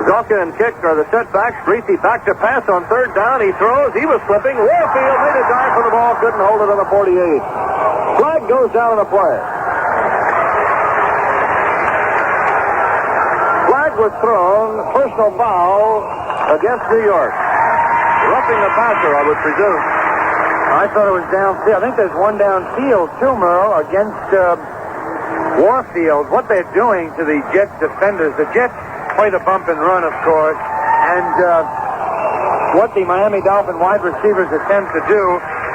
Zonka and Kick are the setbacks. Greasy back to pass on 3rd down. He throws. He was slipping. Warfield made a dive for the ball. Couldn't hold it on the 48. Flag goes down on the play. Flag was thrown. Personal foul against New York. Roughing the passer, I would presume. I thought it was downfield. I think there's one downfield, too, Merle, against Warfield. What they're doing to the Jets defenders, the Jets play the bump and run, of course, and what the Miami Dolphin wide receivers attempt to do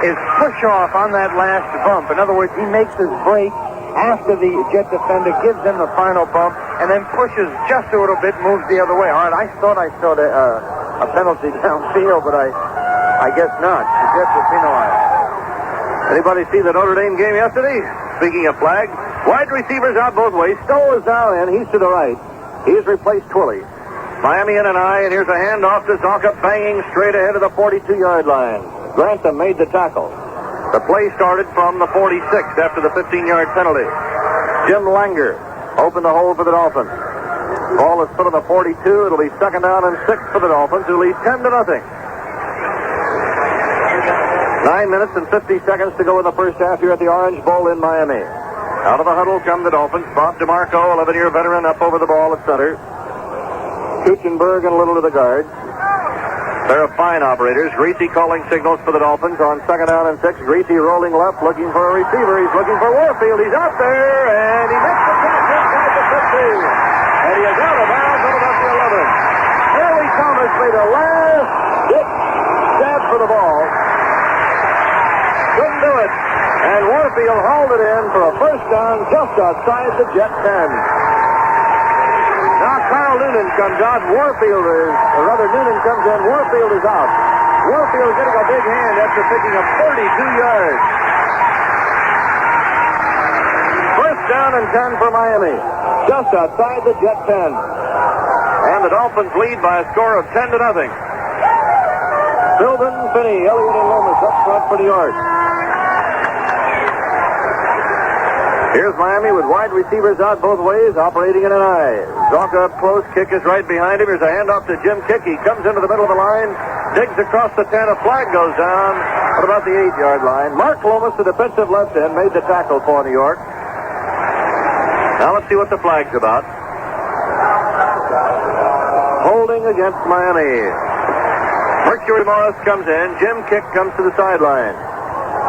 is push-off on that last bump. In other words, he makes his break after the Jet defender gives him the final bump and then pushes just a little bit, moves the other way. All right, I thought I saw a penalty downfield, but I guess not. The Jets were penalized. Anybody see the Notre Dame game yesterday? Speaking of flags, wide receivers out both ways. Stoll is now in. He's to the right. He's replaced Twilley. Miami in an eye, and here's a handoff to Zonka, banging straight ahead of the 42-yard line. Grantham made the tackle. The play started from the 46 after the 15-yard penalty. Jim Langer opened the hole for the Dolphins. Ball is put on the 42. It'll be second down and 6 for the Dolphins, who lead 10-0. 9 minutes and 50 seconds to go in the first half here at the Orange Bowl in Miami. Out of the huddle come the Dolphins. Bob DeMarco, 11-year veteran, up over the ball at center. Kuchenberg and Little to the guards. They're fine operators. Greasy calling signals for the Dolphins on second down and 6. Greasy rolling left, looking for a receiver. He's looking for Warfield. He's out there, and he makes the catch inside the 50. And he is out of bounds at about the 11. Early Thomas made a last-ditch stab for the ball. Couldn't do it. And Warfield hauled it in for a first down just outside the Jet 10. Now Carl Noonan comes out. Noonan comes in. Warfield is out. Warfield getting a big hand after picking up 32 yards. First down and 10 for Miami. Just outside the Jet 10. And the Dolphins lead by a score of 10-0. Philbin, Finney, Elliott, and Lomas up front for New York. Here's Miami with wide receivers out both ways, operating in an eye. Zonka up close, Kick is right behind him. Here's a handoff to Jim Kick. He comes into the middle of the line, digs across the 10. A flag goes down at about the 8-yard line. Mark Lomas, the defensive left end, made the tackle for New York. Now let's see what the flag's about. Holding against Miami. Mercury Morris comes in. Jim Kick comes to the sideline.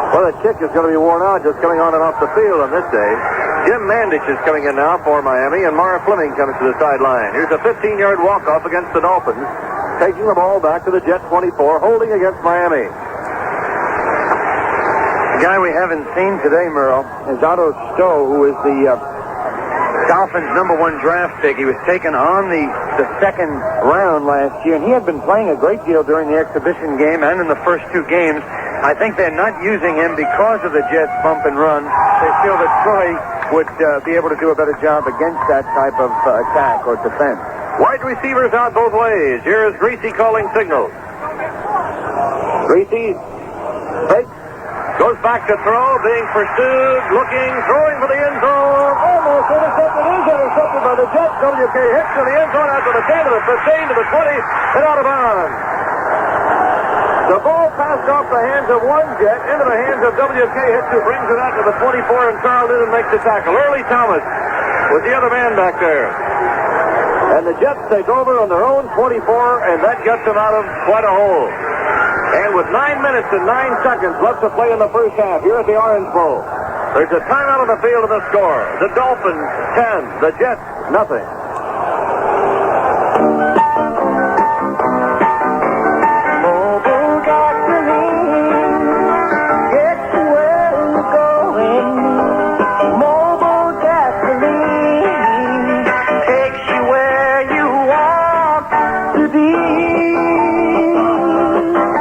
Well, the kick is going to be worn out just coming on and off the field on this day. Jim Mandich is coming in now for Miami, and Mara Fleming comes to the sideline. Here's a 15-yard walk-off against the Dolphins, taking the ball back to the Jet 24, holding against Miami. The guy we haven't seen today, Merle, is Otto Stowe, who is the Dolphins' #1 draft pick. He was taken on the second round last year, and he had been playing a great deal during the exhibition game and in the first 2 games. I think they're not using him because of the Jets' bump and run. They feel that Troy would be able to do a better job against that type of attack or defense. Wide receivers out both ways. Here is Greasy calling signals. Greasy fakes, goes back to throw, being pursued, looking, throwing for the end zone. Almost intercepted. Is intercepted by the Jets. W.K. Hicks in the end zone after the 10 to the 15 to the 20 and out of bounds. The ball passed off the hands of one Jet into the hands of W.K. Hicks, who brings it out to the 24, and Carl Noonan makes the tackle. Early Thomas with the other man back there. And the Jets take over on their own 24, and that gets them out of quite a hole. And with 9 minutes and 9 seconds left to play in the first half here at the Orange Bowl, there's a timeout on the field of the score. The Dolphins 10, the Jets nothing.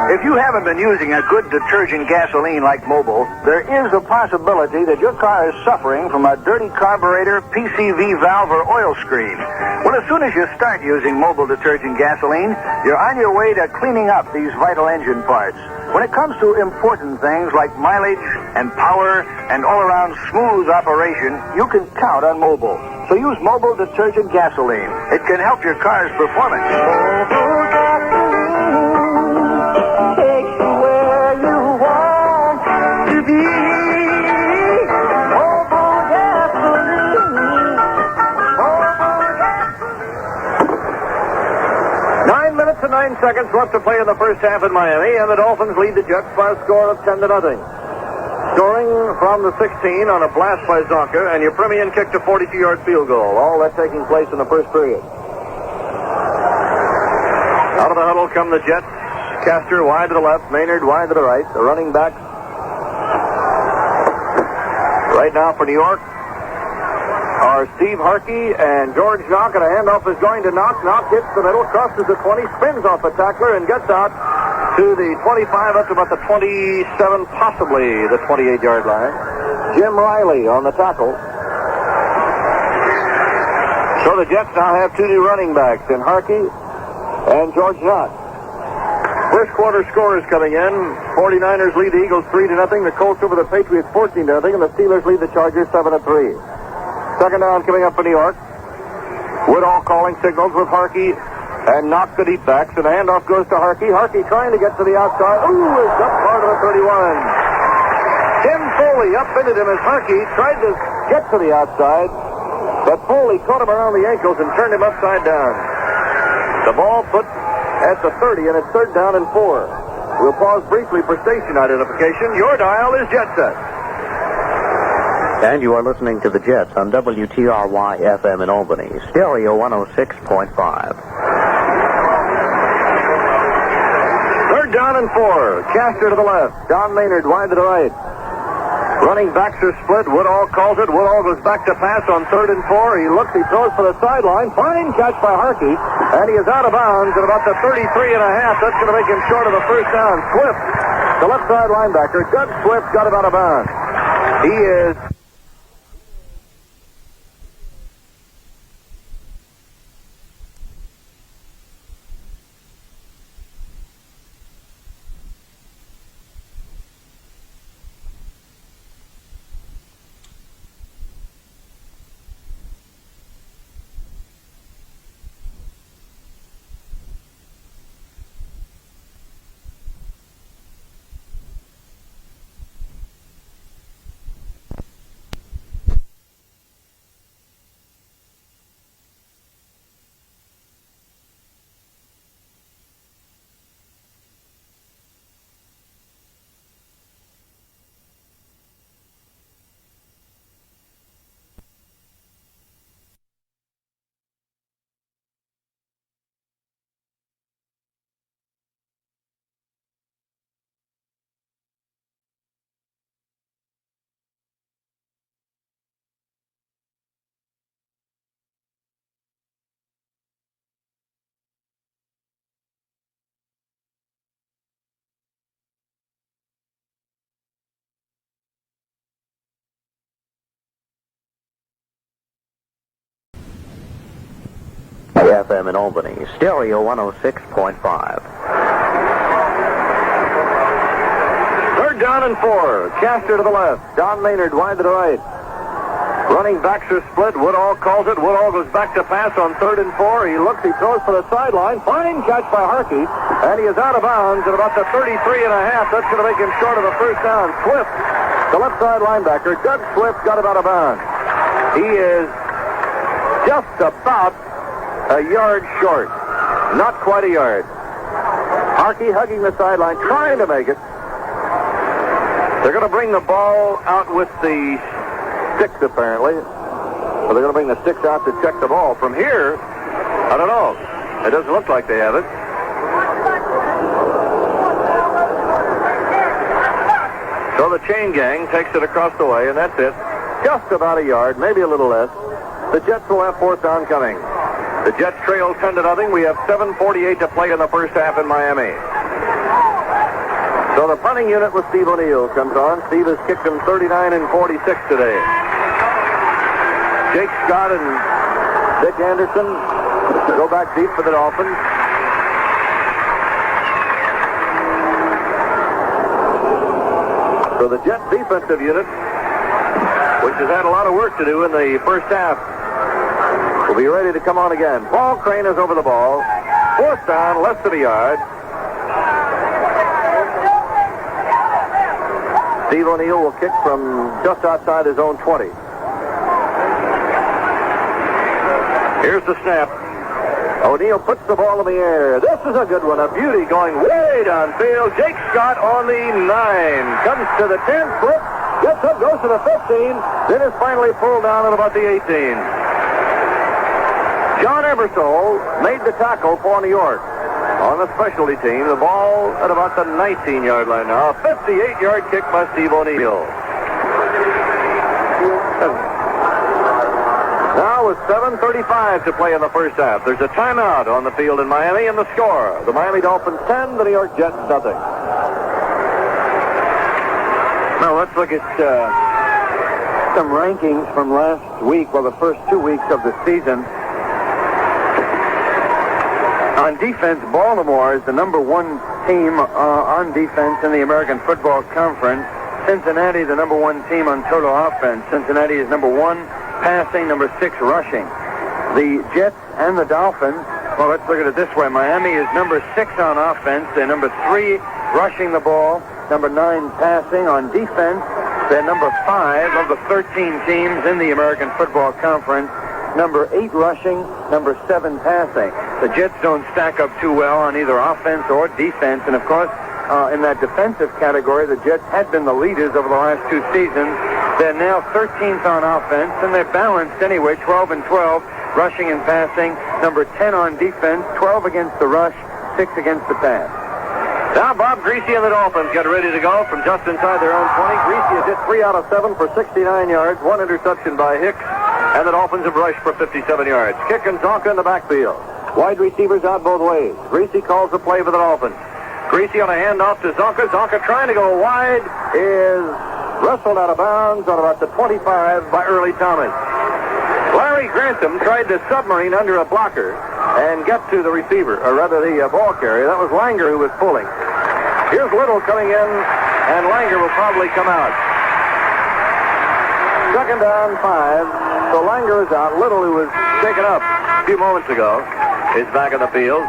If you haven't been using a good detergent gasoline like Mobil, there is a possibility that your car is suffering from a dirty carburetor, PCV valve, or oil screen. Well, as soon as you start using Mobil detergent gasoline, you're on your way to cleaning up these vital engine parts. When it comes to important things like mileage and power and all-around smooth operation, you can count on Mobil. So use Mobil detergent gasoline. It can help your car's performance. Mobil gasoline. And 9 seconds left to play in the first half in Miami, and the Dolphins lead the Jets by a score of 10-0. Scoring from the 16 on a blast by Zonka, and Yepremian kicked a 42-yard field goal. All that taking place in the first period. Out of the huddle come the Jets. Castor wide to the left, Maynard wide to the right. The running back Right now for New York are Steve Harkey and George Knock, and a handoff is going to Knock. Knock hits the middle, crosses the 20, spins off the tackler, and gets out to the 25, up to about the 27, possibly the 28-yard line. Jim Riley on the tackle. So the Jets now have two new running backs in Harkey and George Knock. First quarter scores coming in. 49ers lead the Eagles 3-0. The Colts over the Patriots 14-0. And the Steelers lead the Chargers 7-3. Second down coming up for New York. Woodall calling signals with Harkey and Knock the deep backs. And the handoff goes to Harkey. Harkey trying to get to the outside. Ooh, it's up part of the 31. Tim Foley upended him as Harkey tried to get to the outside. But Foley caught him around the ankles and turned him upside down. The ball put at the 30, and it's third down and 4. We'll pause briefly for station identification. Your dial is JetSet. And you are listening to the Jets on WTRY FM in Albany, stereo 106.5. Third down and 4. Caster to the left. Don Maynard wide to the right. Running backs are split. Woodall calls it. Woodall goes back to pass on 3rd and 4. He looks. He throws for the sideline. Fine catch by Harkey. And he is out of bounds at about the 33 and a half. That's going to make him short of the first down. Swift, the left side linebacker. Doug Swift got him out of bounds. He is... FM in Albany, stereo 106.5. Third down and 4. Caster to the left. Don Maynard wide to the right. Running backs are split. Woodall calls it. Woodall goes back to pass on 3rd and 4. He looks. He throws for the sideline. Fine catch by Harkey. And he is out of bounds at about the 33 and a half. That's going to make him short of the first down. Swift, the left side linebacker. Doug Swift got him out of bounds. He is just about a yard short. Not quite a yard. Harkey hugging the sideline, trying to make it. They're going to bring the ball out with the sticks, apparently. Or they're going to bring the sticks out to check the ball. From here, I don't know. It doesn't look like they have it. So the chain gang takes it across the way, and that's it. Just about a yard, maybe a little less. The Jets will have fourth down coming. The Jets trail 10-0. We have 7:48 to play in the first half in Miami. So the punting unit with Steve O'Neill comes on. Steve has kicked them 39 and 46 today. Jake Scott and Dick Anderson go back deep for the Dolphins. So the Jets defensive unit, which has had a lot of work to do in the first half, will be ready to come on again. Paul Crane is over the ball. Fourth down, less than a yard. Steve O'Neill will kick from just outside his own 20. Here's the snap. O'Neill puts the ball in the air. This is a good one. A beauty going way downfield. Jake Scott on the 9. Comes to the 10, flips, gets up, goes to the 15, then is finally pulled down at about the 18. John Ebersol made the tackle for New York on the specialty team. The ball at about the 19-yard line now. A 58-yard kick by Steve O'Neill. Now with 7:35 to play in the first half. There's a timeout on the field in Miami, and the score: the Miami Dolphins 10, the New York Jets nothing. Now let's look at some rankings from last week, the first 2 weeks of the season. On defense, Baltimore is the number one team on defense in the American Football Conference. Cincinnati, the number one team on total offense. Cincinnati is number one passing, number 6 rushing. The Jets and the Dolphins, let's look at it this way. Miami is number 6 on offense. They're number 3 rushing the ball, number 9 passing. On defense, they're number 5 of the 13 teams in the American Football Conference. Number 8 rushing, number 7 passing. The Jets don't stack up too well on either offense or defense. And, of course, in that defensive category, the Jets had been the leaders over the last 2 seasons. They're now 13th on offense, and they're balanced anyway, 12 and 12, rushing and passing. Number 10 on defense, 12 against the rush, 6 against the pass. Now Bob Greasy and the Dolphins get ready to go from just inside their own 20. Greasy has hit 3 out of 7 for 69 yards, 1 interception by Hicks, and the Dolphins have rushed for 57 yards. Kick and Zonka in the backfield. Wide receivers out both ways. Greasy calls the play for the Dolphins. Greasy on a handoff to Zonka. Zonka trying to go wide is wrestled out of bounds on about the 25 by Early Thomas. Larry Grantham tried to submarine under a blocker and get to the receiver, or rather the ball carrier. That was Langer who was pulling. Here's Little coming in, and Langer will probably come out. Second down, 5. So Langer is out. Little, who was taken up a few moments ago, is back in the field.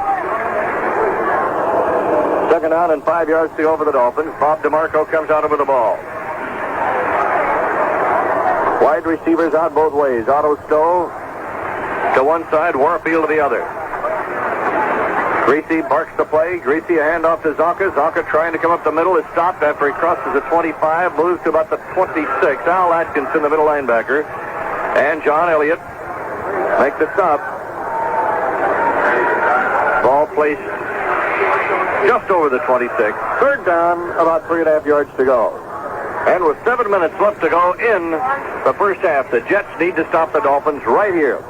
Second down and 5 yards to go for the Dolphins. Bob DeMarco comes out with the ball. Wide receivers out both ways. Otto Stowe to one side, Warfield to the other. Greasy barks the play. Greasy a handoff to Zonka. Zonka trying to come up the middle is stopped after he crosses the 25, moves to about the 26. Al Atkinson, the middle linebacker, and John Elliott make the stop. Ball placed just over the 26. Third down, about 3.5 yards to go. And with 7 minutes left to go in the first half, the Jets need to stop the Dolphins right here.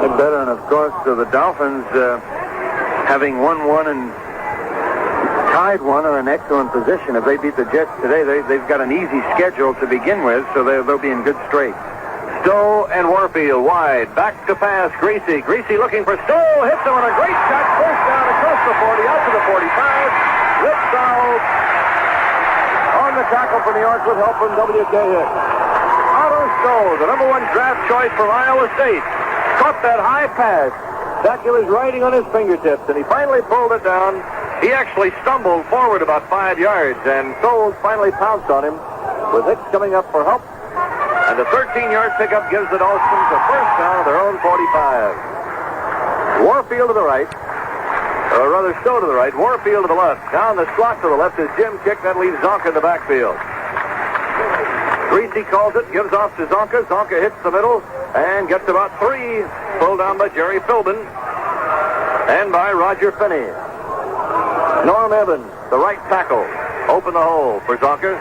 They better, and of course, the Dolphins, having won one and tied one, are in excellent position. If they beat the Jets today, they've got an easy schedule to begin with, so they'll be in good straits. Stowe and Warfield wide. Back to pass, Greasy. Greasy looking for Stowe. Hits him on a great shot. First down across the 40, out to the 45. Rip Stowe on the tackle for New York with help from W.K. Hicks. Otto Stowe, the number 1 draft choice from Iowa State, caught that high pass. That he was riding on his fingertips, and he finally pulled it down. He actually stumbled forward about 5 yards, and Stowe finally pounced on him with Hicks coming up for help. And the 13-yard pickup gives the Dolphins a first down of their own 45. Warfield to the right, or rather Stowe to the right, Warfield to the left. Down the slot to the left is Jim Kick. That leaves Zonka in the backfield. Greasy calls it, gives off to Zonka. Zonka hits the middle and gets about 3. Pulled down by Jerry Philbin and by Roger Finney. Norm Evans, the right tackle, open the hole for Zonka.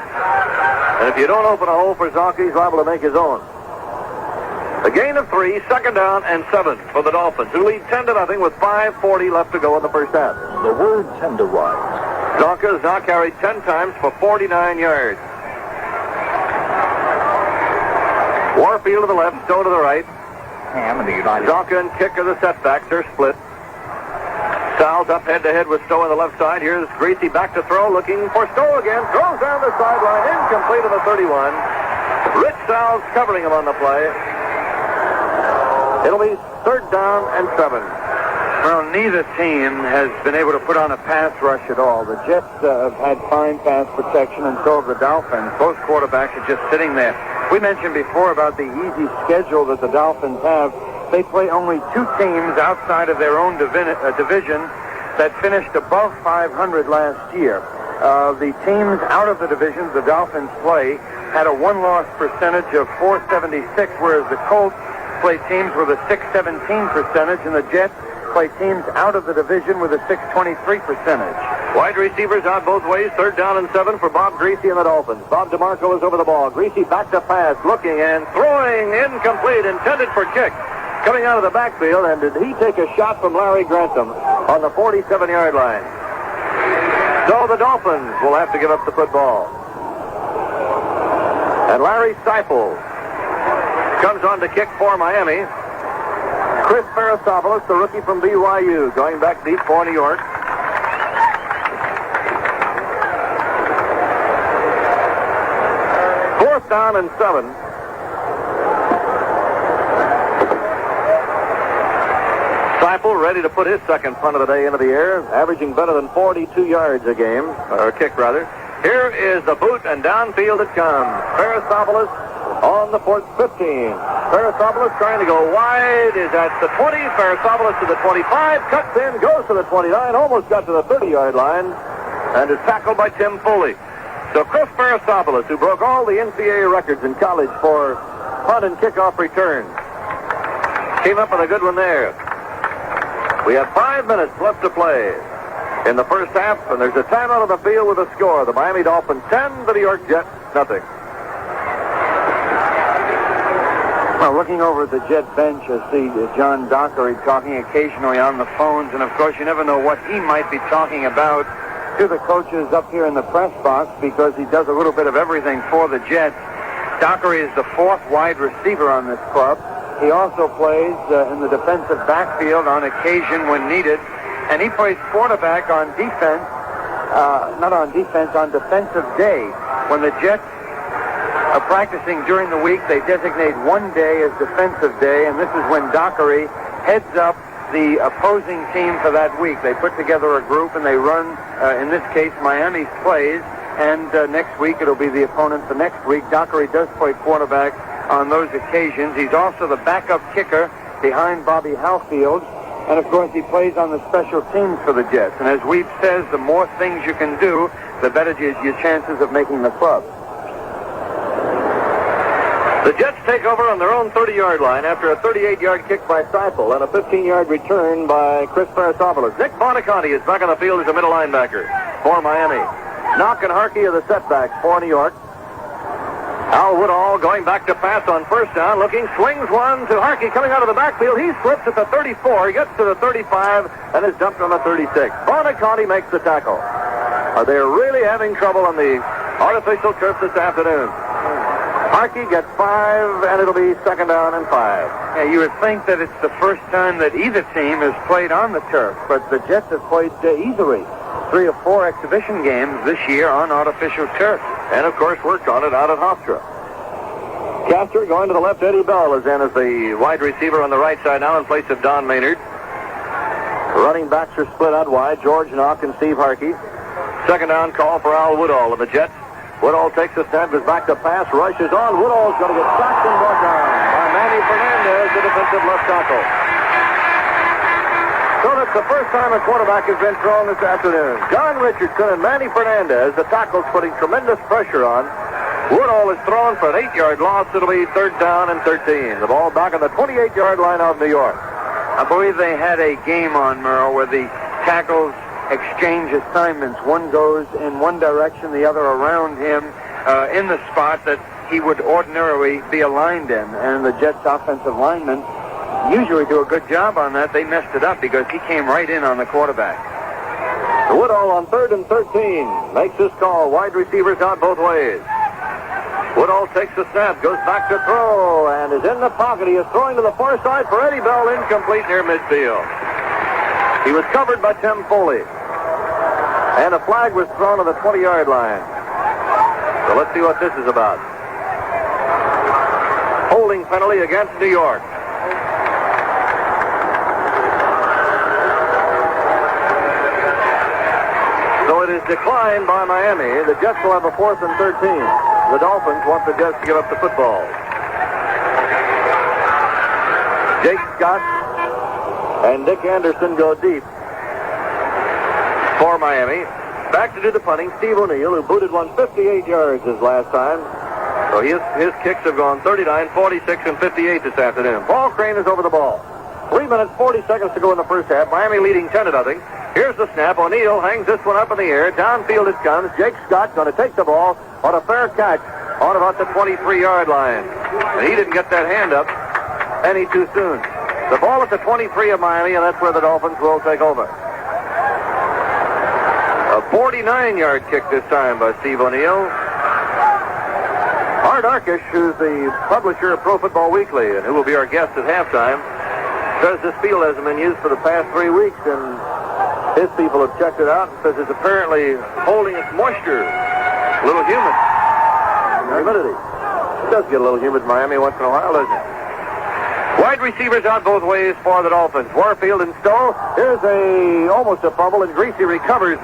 And if you don't open a hole for Zonka, he's liable to make his own. A gain of 3, second down and 7 for the Dolphins, who lead 10-0 with 5:40 left to go in the first half. The word tender-wise. Zonka has now carried 10 times for 49 yards. Warfield to the left, Stowe to the right. Zonka and Kick are the setbacks. They're split. Sal's up head-to-head with Stowe on the left side. Here's Greasy back to throw, looking for Stowe again. Throws down the sideline, incomplete to the 31. Rich Sal's covering him on the play. It'll be third down and 7. Well, neither team has been able to put on a pass rush at all. The Jets have had fine pass protection, and so have the Dolphins. Both quarterbacks are just sitting there. We mentioned before about the easy schedule that the Dolphins have. They play only 2 teams outside of their own division that finished above 500 last year. The teams out of the divisions the Dolphins play had a one-loss percentage of .476, whereas the Colts play teams with a .617 percentage, and the Jets play teams out of the division with a .623 percentage. Wide receivers out both ways. 3rd down and 7 for Bob Greasy and the Dolphins. Bob DeMarco is over the ball. Greasy back to pass, looking and throwing, incomplete, intended for kick. Coming out of the backfield, and did he take a shot from Larry Grantham on the 47-yard line? So the Dolphins will have to give up the football. And Larry Seifel comes on to kick for Miami. Chris Farasopoulos, the rookie from BYU, going back deep for New York. Fourth down and 7. Seifel ready to put his second punt of the day into the air, averaging better than 42 yards a game, or a kick rather. Here is the boot, and downfield it comes. Farasopoulos on the 15. Farasopoulos trying to go wide, is at the 20. Farasopoulos to the 25, cuts in, goes to the 29, almost got to the 30-yard line, and is tackled by Tim Foley. So Chris Farasopoulos, who broke all the NCAA records in college for punt and kickoff returns, came up with a good one there. We have 5 minutes left to play in the first half, and there's a timeout on the field with a score. The Miami Dolphins 10, the New York Jets nothing. Well, looking over at the Jet bench, I see John Dockery talking occasionally on the phones, and of course you never know what he might be talking about to the coaches up here in the press box, because he does a little bit of everything for the Jets. Dockery is the 4th wide receiver on this club. He also plays in the defensive backfield on occasion when needed, and he plays quarterback on defense, on defensive day. When the Jets are practicing during the week, they designate one day as defensive day, and this is when Dockery heads up the opposing team for that week. They put together a group and they run, in this case, Miami's plays, and next week it'll be the opponent for next week. Dockery does play quarterback on those occasions. He's also the backup kicker behind Bobby Halfield, and of course he plays on the special teams for the Jets. And as Weep says, the more things you can do, the better your chances of making the club. The Jets take over on their own 30-yard line after a 38-yard kick by Seifel and a 15-yard return by Chris Farasopoulos. Nick Bonaconti is back on the field as a middle linebacker for Miami. Knock and Harkey are the setbacks for New York. Al Woodall going back to pass on first down, looking, swings one to Harkey coming out of the backfield. He slips at the 34, gets to the 35, and is dumped on the 36. Bonaconti makes the tackle. Are they really having trouble on the artificial turf this afternoon? Harkey gets 5, and it'll be 2nd down and 5. Yeah, you would think that it's the first time that either team has played on the turf, but the Jets have played easily 3 or 4 exhibition games this year on artificial turf. And, of course, worked on it out at Hofstra. Castor going to the left. Eddie Bell is in as the wide receiver on the right side now in place of Don Maynard. Running backs are split out wide. George Knock and Steve Harkey. 2nd down call for Al Woodall of the Jets. Woodall takes a snap, goes back to pass, rushes on. Woodall's going to get sacked and brought down by Manny Fernandez, the defensive left tackle. So that's the first time a quarterback has been thrown this afternoon. John Richardson and Manny Fernandez, the tackles putting tremendous pressure on. Woodall is thrown for an 8-yard loss. It'll be 3rd down and 13. The ball back on the 28-yard line of New York. I believe they had a game on, Merle, where the tackles exchange assignments. One goes in one direction, the other around him in the spot that he would ordinarily be aligned in. And the Jets offensive linemen usually do a good job on that. They messed it up because he came right in on the quarterback. Woodall on 3rd and 13 makes this call. Wide receivers out both ways. Woodall takes the snap, goes back to throw, and is in the pocket. He is throwing to the far side for Eddie Bell, incomplete near midfield. He was covered by Tim Foley. And a flag was thrown on the 20-yard line. So let's see what this is about. Holding penalty against New York. So it is declined by Miami. The Jets will have a 4th and 13. The Dolphins want the Jets to give up the football. Jake Scott and Dick Anderson go deep for Miami. Back to do the punting, Steve O'Neill, who booted one 58 yards his last time. So his kicks have gone 39, 46, and 58 this afternoon. Paul Crane is over the ball. 3 minutes, 40 seconds to go in the first half. Miami leading 10-0. Here's the snap. O'Neill hangs this one up in the air. Downfield it comes. Jake Scott going to take the ball on a fair catch on about the 23-yard line. And he didn't get that hand up any too soon. The ball at the 23 of Miami, and that's where the Dolphins will take over. A 49-yard kick this time by Steve O'Neill. Art Arkish, who's the publisher of Pro Football Weekly and who will be our guest at halftime, says this field hasn't been used for the past 3 weeks, and his people have checked it out and says it's apparently holding its moisture. A little humid. Humidity. It does get a little humid in Miami once in a while, doesn't it? Wide receivers out both ways for the Dolphins. Warfield and Stowe. Here's almost a fumble, and Greasy recovers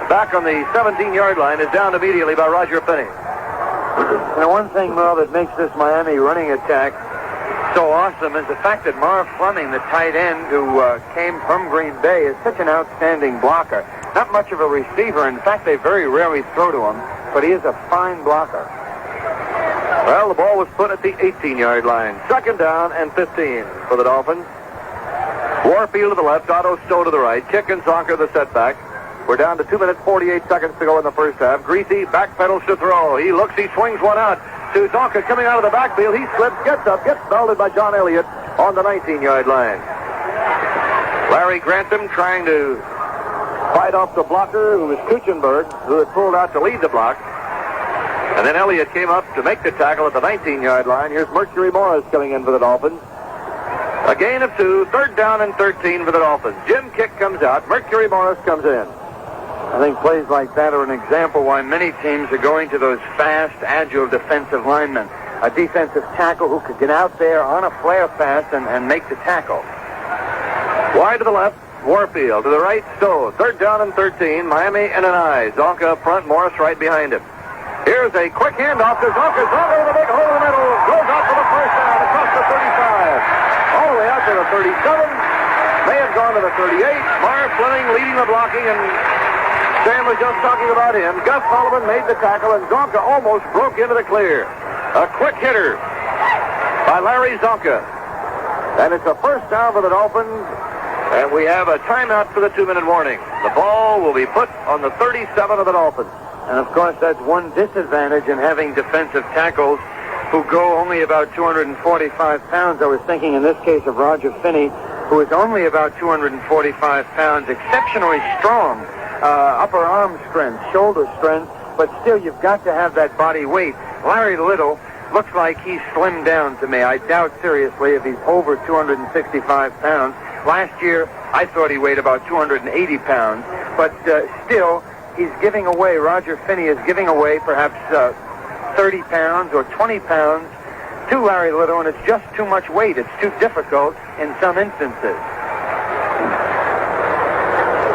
back on the 17-yard line. Is down immediately by Roger Finney. Now, one thing, Merle, that makes this Miami running attack so awesome is the fact that Marv Fleming, the tight end who came from Green Bay, is such an outstanding blocker. Not much of a receiver. In fact, they very rarely throw to him, but he is a fine blocker. Well, the ball was put at the 18-yard line. 2nd down and 15 for the Dolphins. Warfield to the left, Otto Stowe to the right. Chick and Zonker the setback. We're down to 2 minutes, 48 seconds to go in the first half. Greasy backpedals to throw. He looks, he swings one out to Zonker coming out of the backfield. He slips, gets up, gets belted by John Elliott on the 19-yard line. Larry Grantham trying to fight off the blocker, who was Kuchenberg, who had pulled out to lead the block. And then Elliott came up to make the tackle at the 19-yard line. Here's Mercury Morris coming in for the Dolphins. A gain of 2, 3rd down and 13 for the Dolphins. Jim Kick comes out. Mercury Morris comes in. I think plays like that are an example why many teams are going to those fast, agile defensive linemen. A defensive tackle who could get out there on a flare pass and make the tackle. Wide to the left, Warfield. To the right, Stowe. 3rd down and 13. Miami and an eye. Zonka up front, Morris right behind him. Here's a quick handoff to Zonka. Zonka with a big hole in the middle. Goes out for the first down across the 35. All the way out to the 37. May have gone to the 38. Marv Fleming leading the blocking, and Sam was just talking about him. Gus Sullivan made the tackle, and Zonka almost broke into the clear. A quick hitter by Larry Zonka. And it's a first down for the Dolphins, and we have a timeout for the 2-minute warning. The ball will be put on the 37 of the Dolphins. And, of course, that's one disadvantage in having defensive tackles who go only about 245 pounds. I was thinking in this case of Roger Finney, who is only about 245 pounds, exceptionally strong. Upper arm strength, shoulder strength, but still you've got to have that body weight. Larry Little looks like he's slimmed down to me. I doubt seriously if he's over 265 pounds. Last year, I thought he weighed about 280 pounds, but still, he's giving away, Roger Finney is giving away perhaps 30 pounds or 20 pounds to Larry Little, and it's just too much weight. It's too difficult in some instances.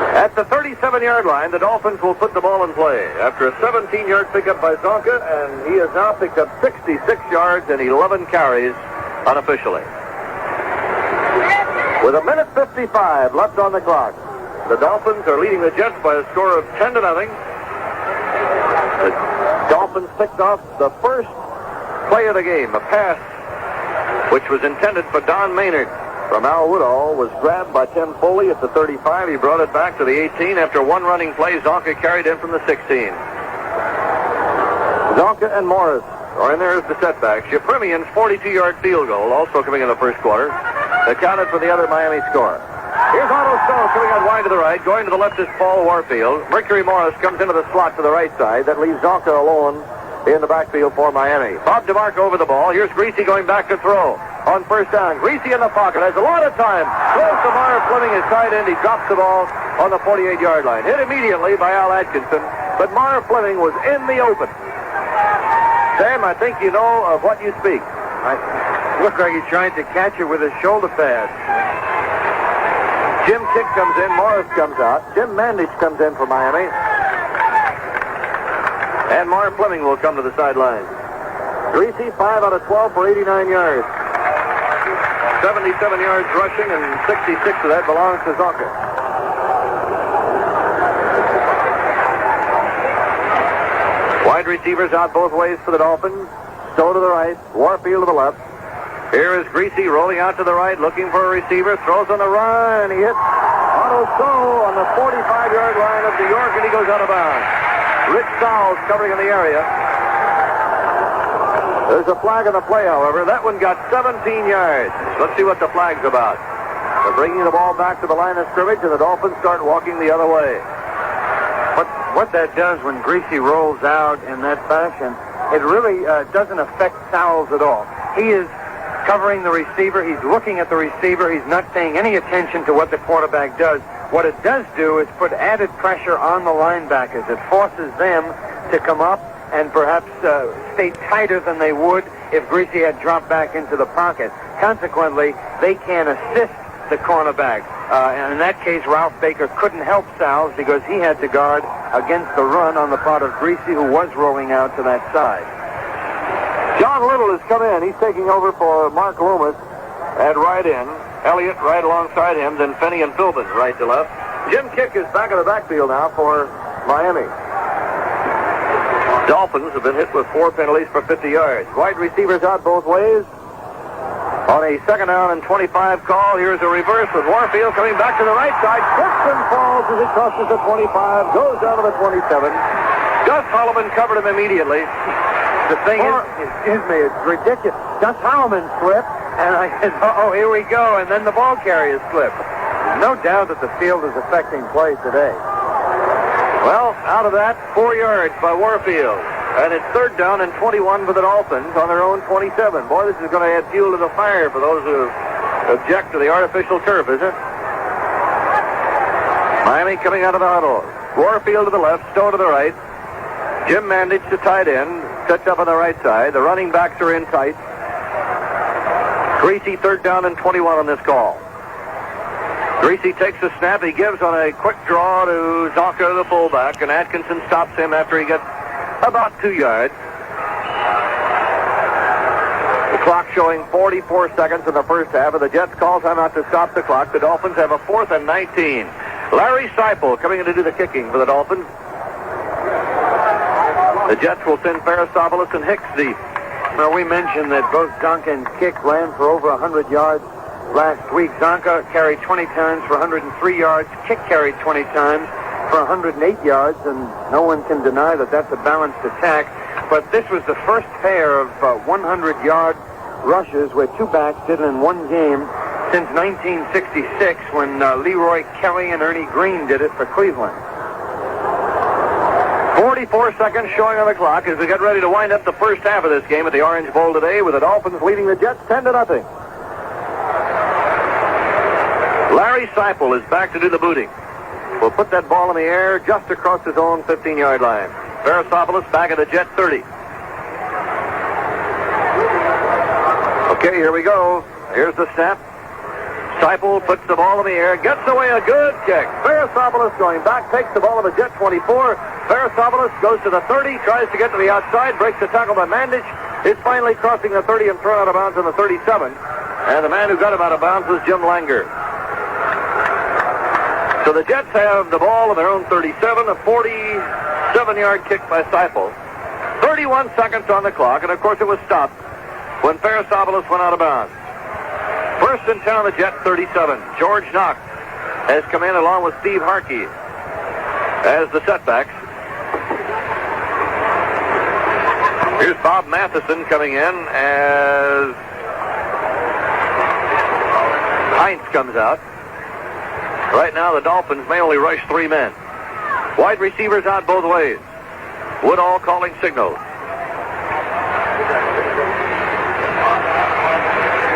At the 37-yard line, the Dolphins will put the ball in play after a 17-yard pickup by Zonka, and he has now picked up 66 yards and 11 carries unofficially. With 1:55 left on the clock, the Dolphins are leading the Jets by a score of 10-0. The Dolphins picked off the first play of the game, a pass which was intended for Don Maynard from Al Woodall, was grabbed by Tim Foley at the 35. He brought it back to the 18. After one running play, Zonka carried in from the 16. Zonka and Morris are in there as the setbacks. Yepremian's 42-yard field goal, also coming in the first quarter, accounted for the other Miami score. Here's Otto Stowe coming out wide to the right. Going to the left is Paul Warfield. Mercury Morris comes into the slot to the right side. That leaves Zonka alone in the backfield for Miami. Bob DeMarco over the ball. Here's Greasy going back to throw on first down. Greasy in the pocket. Has a lot of time. Throws to Marv Fleming, his tight end. He drops the ball on the 48-yard line. Hit immediately by Al Atkinson, but Marv Fleming was in the open. Sam, I think you know of what you speak. Looked like he tried to catch it with his shoulder pad. Jim Kick comes in. Morris comes out. Jim Mandich comes in for Miami. And Marv Fleming will come to the sideline. Greasy, 5 out of 12 for 89 yards. 77 yards rushing, and 66 of that belongs to Zonka. Wide receivers out both ways for the Dolphins. Stowe to the right, Warfield to the left. Here is Greasy rolling out to the right, looking for a receiver. Throws on the run. He hits auto throw on the 45-yard line of New York, and he goes out of bounds. Rich Sowles covering in the area. There's a flag on the play, however. That one got 17 yards. Let's see what the flag's about. They're bringing the ball back to the line of scrimmage, and the Dolphins start walking the other way. What that does when Greasy rolls out in that fashion, it really doesn't affect Sowles at all. He is covering the receiver. He's looking at the receiver. He's not paying any attention to what the quarterback does. What it does do is put added pressure on the linebackers. It forces them to come up and perhaps stay tighter than they would if Greasy had dropped back into the pocket. Consequently, they can assist the cornerback. And in that case, Ralph Baker couldn't help Sowles because he had to guard against the run on the part of Greasy, who was rolling out to that side. John Little has come in. He's taking over for Mark Loomis at right end. Elliott right alongside him, then Finney and Philbin right to left. Jim Kick is back in the backfield now for Miami. Dolphins have been hit with 4 penalties for 50 yards. Wide receivers out both ways. On a 2nd down and 25 call, here's a reverse with Warfield coming back to the right side. Clifton falls as he crosses the 25, goes down to the 27. Gus Holloman covered him immediately. The thing is, Excuse me, it's ridiculous. Gus Holloman slipped, and I said, oh, here we go, and then the ball carrier slipped. No doubt that the field is affecting play today. well, out of that, 4 yards by Warfield. And it's 3rd down and 21 for the Dolphins on their own 27. Boy, this is going to add fuel to the fire for those who object to the artificial turf, isn't it? Miami coming out of the huddle. Warfield to the left, Stowe to the right. Jim Mandich to tight end, sets up on the right side. The running backs are in tight. Greasy 3rd down and 21 on this call. Greasy takes the snap. He gives on a quick draw to Zonka, the fullback, and Atkinson stops him after he gets about 2 yards. The clock showing 44 seconds in the first half, and the Jets call timeout to stop the clock. The Dolphins have a 4th and 19. Larry Seipel coming in to do the kicking for the Dolphins. The Jets will send Farasopoulos and Hicks deep. Well, we mentioned that both Zonka and Kick ran for over 100 yards last week. Zonka carried 20 times for 103 yards. Kick carried 20 times for 108 yards, and no one can deny that that's a balanced attack. But this was the first pair of 100-yard rushes where two backs did it in one game since 1966 when Leroy Kelly and Ernie Green did it for Cleveland. 44 seconds showing on the clock as we get ready to wind up the first half of this game at the Orange Bowl today, with the Dolphins leading the Jets 10-0. Larry Seipel is back to do the booting. Will put that ball in the air just across his own 15-yard line. Farasopoulos back at the Jet 30. Okay, here we go. Here's the snap. Seipel puts the ball in the air, gets away a good kick. Farasopoulos going back, takes the ball to the Jet 24. Farasopoulos goes to the 30, tries to get to the outside, breaks the tackle by Mandich, is finally crossing the 30 and thrown out of bounds on the 37. And the man who got him out of bounds was Jim Langer. So the Jets have the ball on their own 37, a 47-yard kick by Seipel. 31 seconds on the clock, and of course it was stopped when Farasopoulos went out of bounds. 1st and 10 on the Jet 37. George Knox has come in along with Steve Harkey as the setbacks. Here's Bob Matheson coming in as Heinz comes out. Right now, the Dolphins may only rush 3 men. Wide receivers out both ways. Woodall calling signals.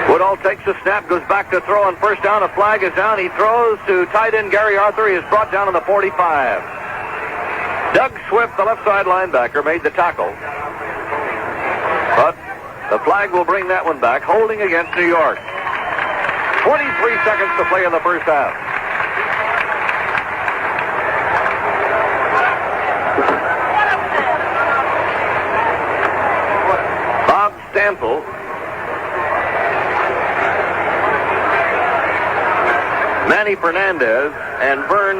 Woodall takes the snap, goes back to throw on 1st down. A flag is down. He throws to tight end Gary Arthur. He is brought down on the 45. Doug Swift, the left side linebacker, made the tackle. But the flag will bring that one back, holding against New York. 23 seconds to play in the first half. Bob Stample Manny Fernandez and Vern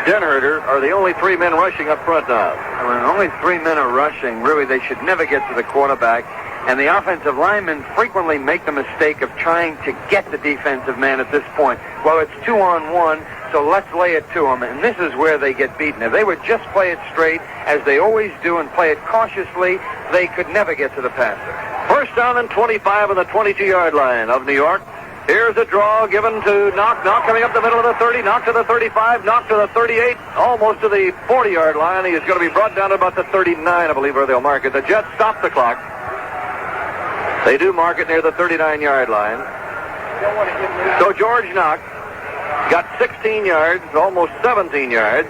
Denherter are the only 3 men rushing up front now. When only 3 men are rushing, really they should never get to the quarterback. and the offensive linemen frequently make the mistake of trying to get the defensive man at this point. Well, it's 2-on-1, so let's lay it to them, and this is where they get beaten. If they would just play it straight, as they always do, and play it cautiously, they could never get to the passer. First down and 25 on the 22-yard line of New York. Here's a draw given to Knock. Knock coming up the middle of the 30. Knock to the 35. Knock to the 38. Almost to the 40-yard line. He is going to be brought down to about the 39, I believe, where they'll mark it. The Jets stop the clock. They do mark it near the 39-yard line. So George Knock got 16 yards, almost 17 yards.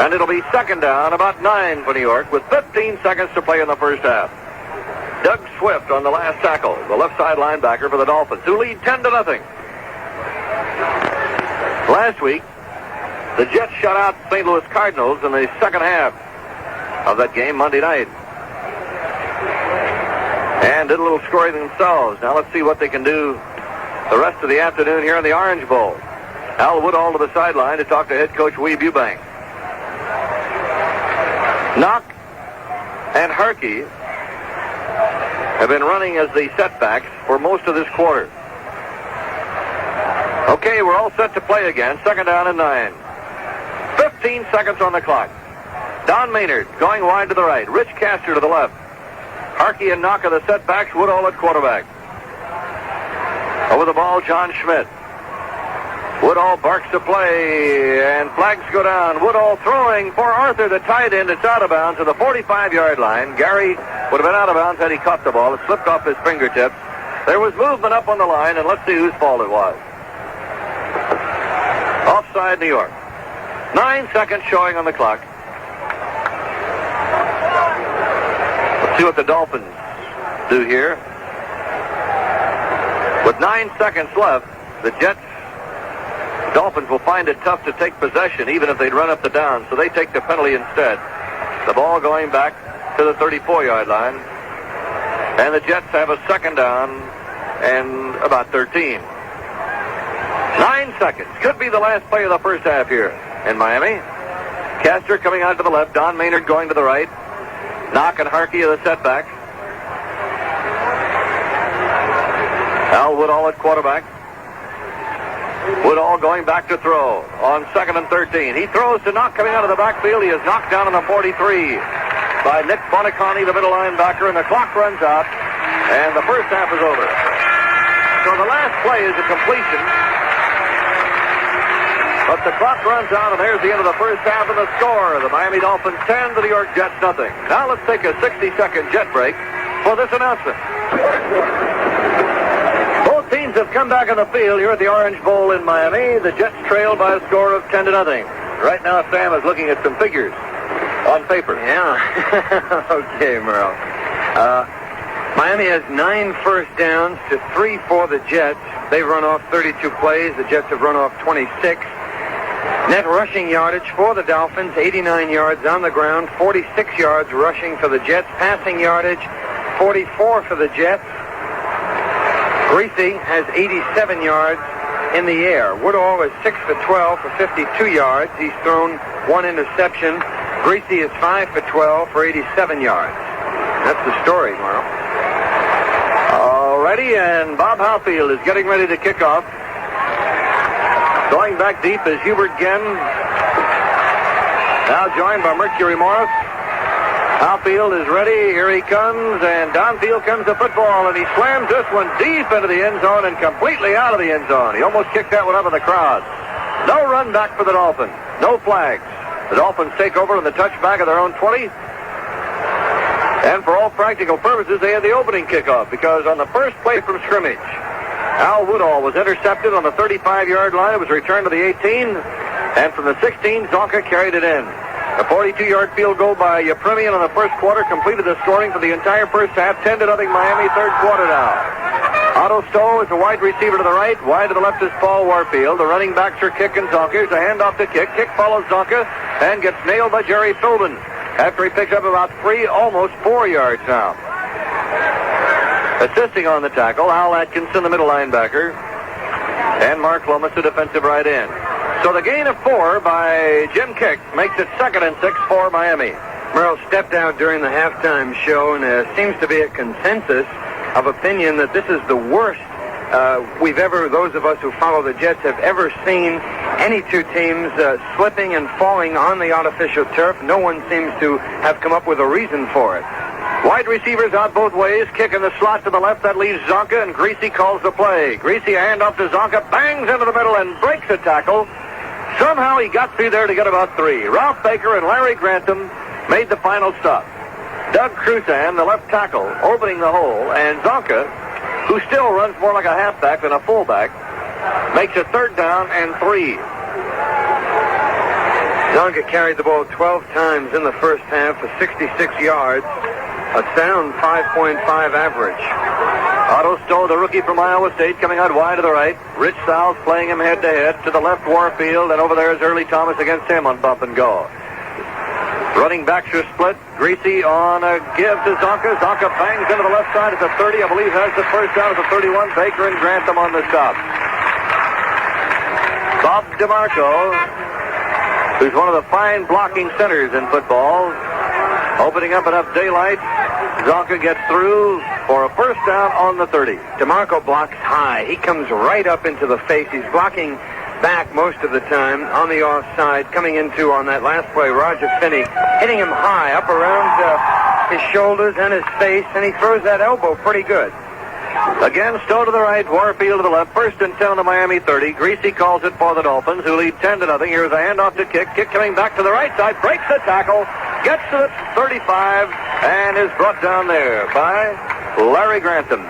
And it'll be second down, about 9 for New York, with 15 seconds to play in the first half. Doug Swift on the last tackle, the left side linebacker for the Dolphins, who lead 10-0. Last week, the Jets shut out St. Louis Cardinals in the second half of that game Monday night. And did a little scoring themselves. Now let's see what they can do the rest of the afternoon here in the Orange Bowl. Al Woodall to the sideline to talk to head coach Wee Bubank. Knock and Harkey have been running as the setbacks for most of this quarter. Okay, we're all set to play again. Second down and 9. 15 seconds on the clock. Don Maynard going wide to the right. Rich Castor to the left. Harkey and Knock are the setbacks. Woodall at quarterback. Over the ball, John Schmidt. Woodall barks to play, and flags go down. Woodall throwing for Arthur, the tight end. It's out of bounds to the 45-yard line. Gary would have been out of bounds had he caught the ball. It slipped off his fingertips. There was movement up on the line, and let's see whose fault it was. Offside, New York. 9 seconds showing on the clock. Let's see what the Dolphins do here. With 9 seconds left, the Dolphins will find it tough to take possession, even if they'd run up the down, so they take the penalty instead. The ball going back to the 34-yard line, and the Jets have a second down and about 13. 9 seconds. Could be the last play of the first half here in Miami. Castor coming out to the left, Don Maynard going to the right. Knock and Harkey are the setbacks. Al Woodall at quarterback. Woodall going back to throw on 2nd and 13. He throws to Knock coming out of the backfield. He is knocked down on the 43 by Nick Bonacani, the middle linebacker, and the clock runs out, and the first half is over. So the last play is a completion, but the clock runs out, and there's the end of the first half and the score. The Miami Dolphins 10, the New York Jets nothing. Now let's take a 60-second jet break for this announcement. Both teams have come back on the field here at the Orange Bowl in Miami. The Jets trail by a score of 10-0. Right now, Sam is looking at some figures on paper. Yeah. Okay, Merle. Miami has 9 first downs to 3 for the Jets. They've run off 32 plays. The Jets have run off 26. Net rushing yardage for the Dolphins, 89 yards on the ground, 46 yards rushing for the Jets. Passing yardage, 44 for the Jets. Greasy has 87 yards in the air. Woodall is 6 for 12 for 52 yards. He's thrown 1 interception. Greasy is 5 for 12 for 87 yards. That's the story, Merle. Alrighty, and Bob Halfield is getting ready to kick off. Going back deep is Hubert Genn. Now joined by Mercury Morris. Halfield is ready. Here he comes, and downfield comes the football, and he slams this one deep into the end zone and completely out of the end zone. He almost kicked that one up in the crowd. No run back for the Dolphins. No flags. The Dolphins take over in the touchback of their own 20. And for all practical purposes, they had the opening kickoff, because on the first play from scrimmage, Al Woodall was intercepted on the 35-yard line. It was returned to the 18, and from the 16, Zonka carried it in. A 42-yard field goal by Yepremian in the first quarter completed the scoring for the entire first half. 10-0 Miami, third quarter now. Otto Stowe is a wide receiver to the right. Wide to the left is Paul Warfield. The running backs are Kick and Zonka. Here's a handoff to Kick. Kick follows Zonka and gets nailed by Jerry Philbin after he picks up about 3, almost 4 yards now. Assisting on the tackle, Al Atkinson, the middle linebacker, and Mark Lomas, the defensive right end. So the gain of 4 by Jim Kick makes it 2nd and 6 for Miami. Merle stepped out during the halftime show, and there seems to be a consensus of opinion that this is the worst those of us who follow the Jets have ever seen any two teams slipping and falling on the artificial turf. No one seems to have come up with a reason for it. Wide receivers out both ways, kick in the slot to the left. That leaves Zonka, and Greasy calls the play. Greasy, a handoff to Zonka, bangs into the middle and breaks a tackle. Somehow he got through there to get about 3. Ralph Baker and Larry Grantham made the final stop. Doug Cruzan, the left tackle, opening the hole, and Zonka, who still runs more like a halfback than a fullback, makes a 3rd down and 3. Zonka carried the ball 12 times in the first half for 66 yards, a sound 5.5 average. Otto Stowe, the rookie from Iowa State, coming out wide to the right. Rich South playing him head-to-head. To the left, Warfield, and over there is Early Thomas against him on bump and go. Running backs are split. Greasy on a give to Zonka. Zonka bangs into the left side at the 30. I believe that's the first down at the 31. Baker and Grantham on the stop. Bob DeMarco, who's one of the fine blocking centers in football, opening up enough daylight. Zonka gets through for a first down on the 30. DeMarco blocks high. He comes right up into the face. He's blocking back most of the time on the offside, coming into on that last play Roger Finney, hitting him high up around his shoulders and his face, and he throws that elbow pretty good. Again, Stowe to the right, Warfield to the left. 1st and 10 on the Miami 30. Greasy calls it for the Dolphins, who lead 10-0. Here's a handoff to Kick. Kick coming back to the right side, breaks the tackle, gets to the 35, and is brought down there by Larry Grantham.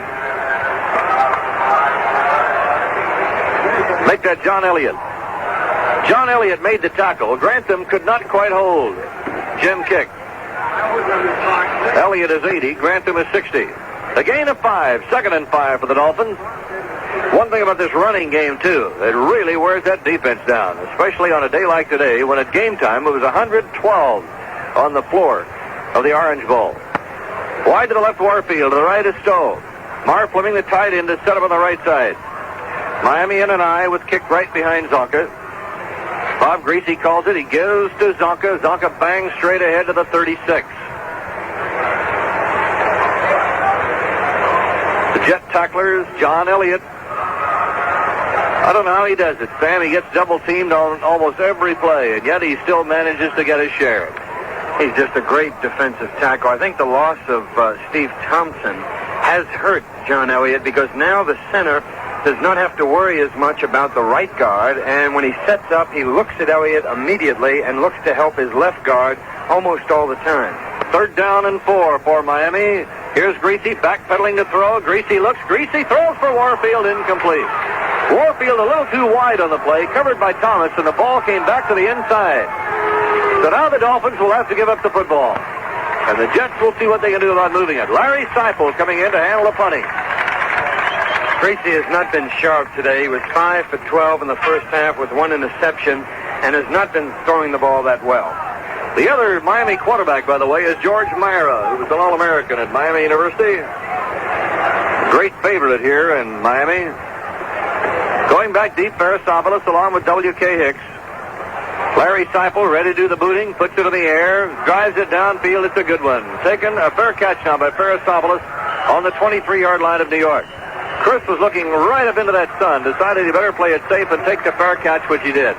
Make that John Elliott. John Elliott made the tackle. Grantham could not quite hold Jim Kick. Elliott is 80. Grantham is 60. A gain of 5. 2nd and 5 for the Dolphins. One thing about this running game, too, it really wears that defense down, especially on a day like today when at game time it was 112 on the floor of the Orange Bowl. Wide to the left, Warfield. To the right is Stowe. Mar Fleming, the tight end, is set up on the right side. Miami in an eye with Kick right behind Zonka. Bob Greasy calls it. He gives to Zonka. Zonka bangs straight ahead to the 36. The Jet tacklers, John Elliott. I don't know how he does it, Sam. He gets double-teamed on almost every play, and yet he still manages to get his share. He's just a great defensive tackle. I think the loss of Steve Thompson has hurt John Elliott because now the center does not have to worry as much about the right guard, and when he sets up, he looks at Elliott immediately and looks to help his left guard almost all the time. 3rd down and 4 for Miami. Here's Greasy backpedaling to throw. Greasy looks. Greasy throws for Warfield, incomplete. Warfield a little too wide on the play, covered by Thomas, and the ball came back to the inside. So now the Dolphins will have to give up the football, and the Jets will see what they can do about moving it. Larry Seipel coming in to handle the punting. Greasy has not been sharp today. He was 5 for 12 in the first half with 1 interception and has not been throwing the ball that well. The other Miami quarterback, by the way, is George Myra, who was an All-American at Miami University. Great favorite here in Miami. Going back deep, Farasopoulos along with W.K. Hicks. Larry Seipel ready to do the booting, puts it in the air, drives it downfield. It's a good one. Taken a fair catch now by Farasopoulos on the 23-yard line of New York. Chris was looking right up into that sun, decided he better play it safe and take the fair catch, which he did.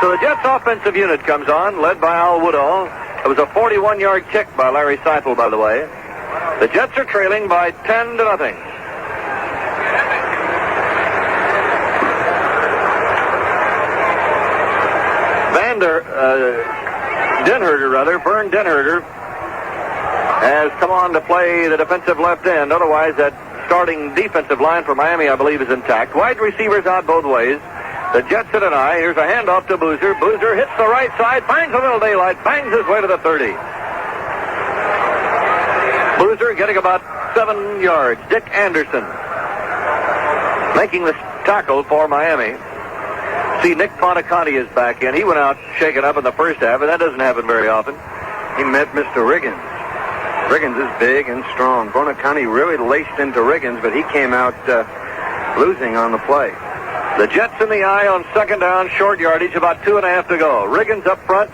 So the Jets offensive unit comes on, led by Al Woodall. It was a 41-yard kick by Larry Seipel, by the way. The Jets are trailing by 10-0. Vern Denherter has come on to play the defensive left end. Otherwise, that starting defensive line for Miami, I believe, is intact. Wide receivers out both ways. The Jets in an eye. Here's a handoff to Boozer. Boozer hits the right side, finds a little daylight, bangs his way to the 30. Boozer getting about 7 yards. Dick Anderson making the tackle for Miami. See, Nick Fonteconti is back in. He went out shaken up in the first half, and that doesn't happen very often. He met Mr. Riggins. Riggins is big and strong. Fonteconti really laced into Riggins, but he came out losing on the play. The Jets in the eye on 2nd down, short yardage, about 2.5 to go. Riggins up front,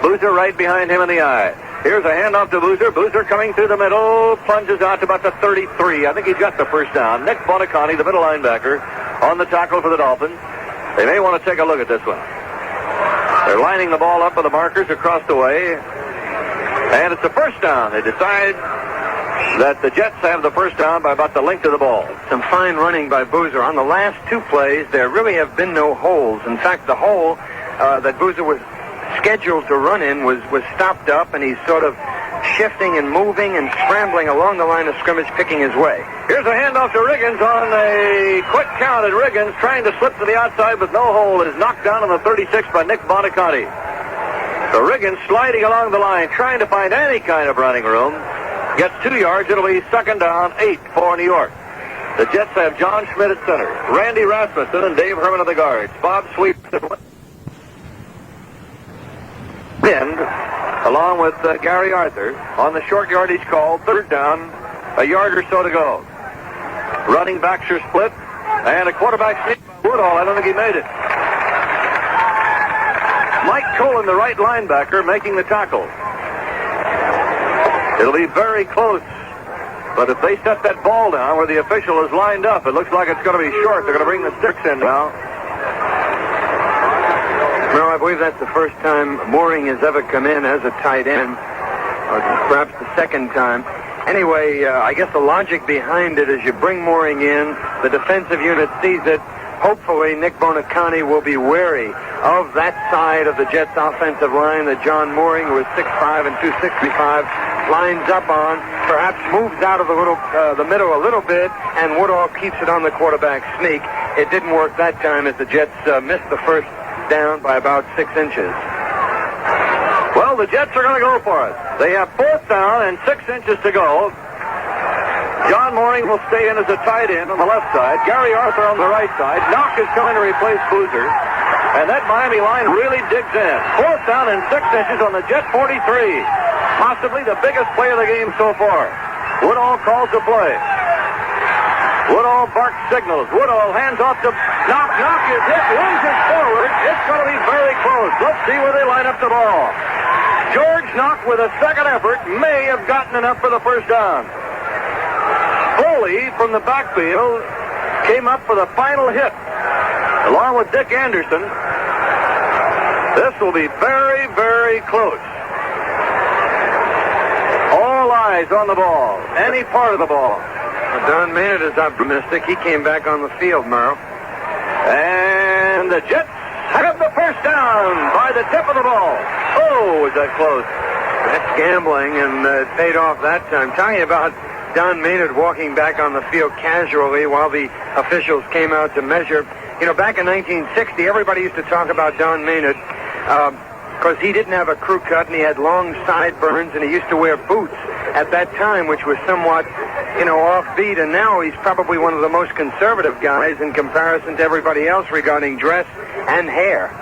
Boozer right behind him in the eye. Here's a handoff to Boozer. Boozer coming through the middle, plunges out to about the 33. I think he's got the first down. Nick Bonacani, the middle linebacker, on the tackle for the Dolphins. They may want to take a look at this one. They're lining the ball up with the markers across the way. And it's a first down. They decide that the Jets have the first down by about the length of the ball. Some fine running by Boozer. On the last two plays, there really have been no holes. In fact, the hole that Boozer was scheduled to run in was stopped up, and he's sort of shifting and moving and scrambling along the line of scrimmage, picking his way. Here's a handoff to Riggins on a quick count, and Riggins, trying to slip to the outside with no hole, is knocked down on the 36 by Nick Bonacani. So Riggins sliding along the line, trying to find any kind of running room. Gets 2 yards. It'll be second down, 8 for New York. The Jets have John Schmidt at center, Randy Rasmussen and Dave Herman at the guards. Bob Sweep end, along with Gary Arthur on the short yardage call. Third down, a yard or so to go. Running backs are split, and a quarterback sneak. Woodall, I don't think he made it. Mike Colin, the right linebacker, making the tackle. It'll be very close, but if they set that ball down where the official is lined up, it looks like it's going to be short. They're going to bring the sticks in now. No, I believe that's the first time Mooring has ever come in as a tight end, or perhaps the second time. Anyway, I guess the logic behind it is you bring Mooring in, the defensive unit sees it. Hopefully, Nick Bonacani will be wary of that side of the Jets' offensive line that John Mooring, who is 6'5" and 265, lines up on. Perhaps moves out of the middle a little bit, and Woodall keeps it on the quarterback sneak. It didn't work that time as the Jets missed the first down by about 6 inches. Well, the Jets are going to go for it. They have fourth down and 6 inches to go. John Mooring will stay in as a tight end on the left side. Gary Arthur on the right side. Knock is coming to replace Boozer. And that Miami line really digs in. Fourth down and 6 inches on the Jet 43. Possibly the biggest play of the game so far. Woodall calls the play. Woodall barks signals. Woodall hands off to Knock. Knock is hit. Lunges forward. It's going to be very close. Let's see where they line up the ball. George Knock, with a second effort, may have gotten enough for the first down. Foley from the backfield came up for the final hit, along with Dick Anderson. This will be very, very close. All eyes on the ball. Any part of the ball. Well, Don Maynard is optimistic. He came back on the field, Merrill. And the Jets have the first down by the tip of the ball. Oh, was that close? That's gambling, and it paid off that time. Talking about Don Maynard walking back on the field casually while the officials came out to measure. You know, back in 1960, everybody used to talk about Don Maynard because he didn't have a crew cut and he had long sideburns and he used to wear boots at that time, which was somewhat, offbeat. And now he's probably one of the most conservative guys in comparison to everybody else regarding dress and hair.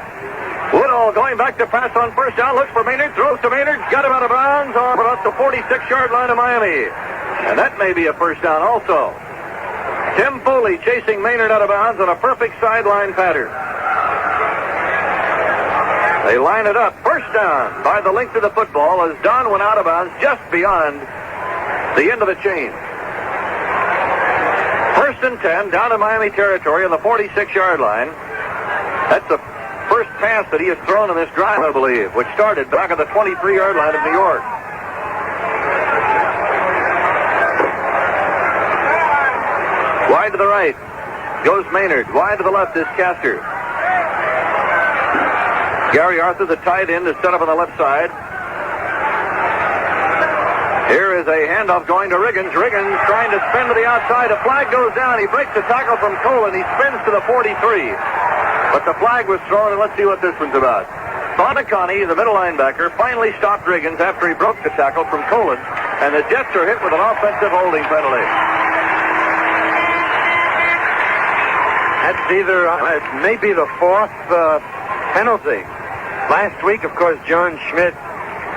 Woodall going back to pass on first down, looks for Maynard, throws to Maynard, got him out of bounds on about the 46-yard line of Miami. And that may be a first down also. Tim Foley chasing Maynard out of bounds on a perfect sideline pattern. They line it up. First down by the length of the football as Don went out of bounds just beyond the end of the chain. First and 10 down to Miami territory on the 46-yard line. That's the first pass that he has thrown in this drive, I believe, which started back at the 23-yard line of New York. Wide to the right goes Maynard. Wide to the left is Castor. Gary Arthur, the tight end, is set up on the left side. Here is a handoff going to Riggins. Riggins trying to spin to the outside. A flag goes down. He breaks the tackle from Colin. He spins to the 43. But the flag was thrown, and let's see what this one's about. Bonacani, the middle linebacker, finally stopped Riggins after he broke the tackle from Colin. And the Jets are hit with an offensive holding penalty. That's it may be the fourth penalty. Last week, of course, John Schmidt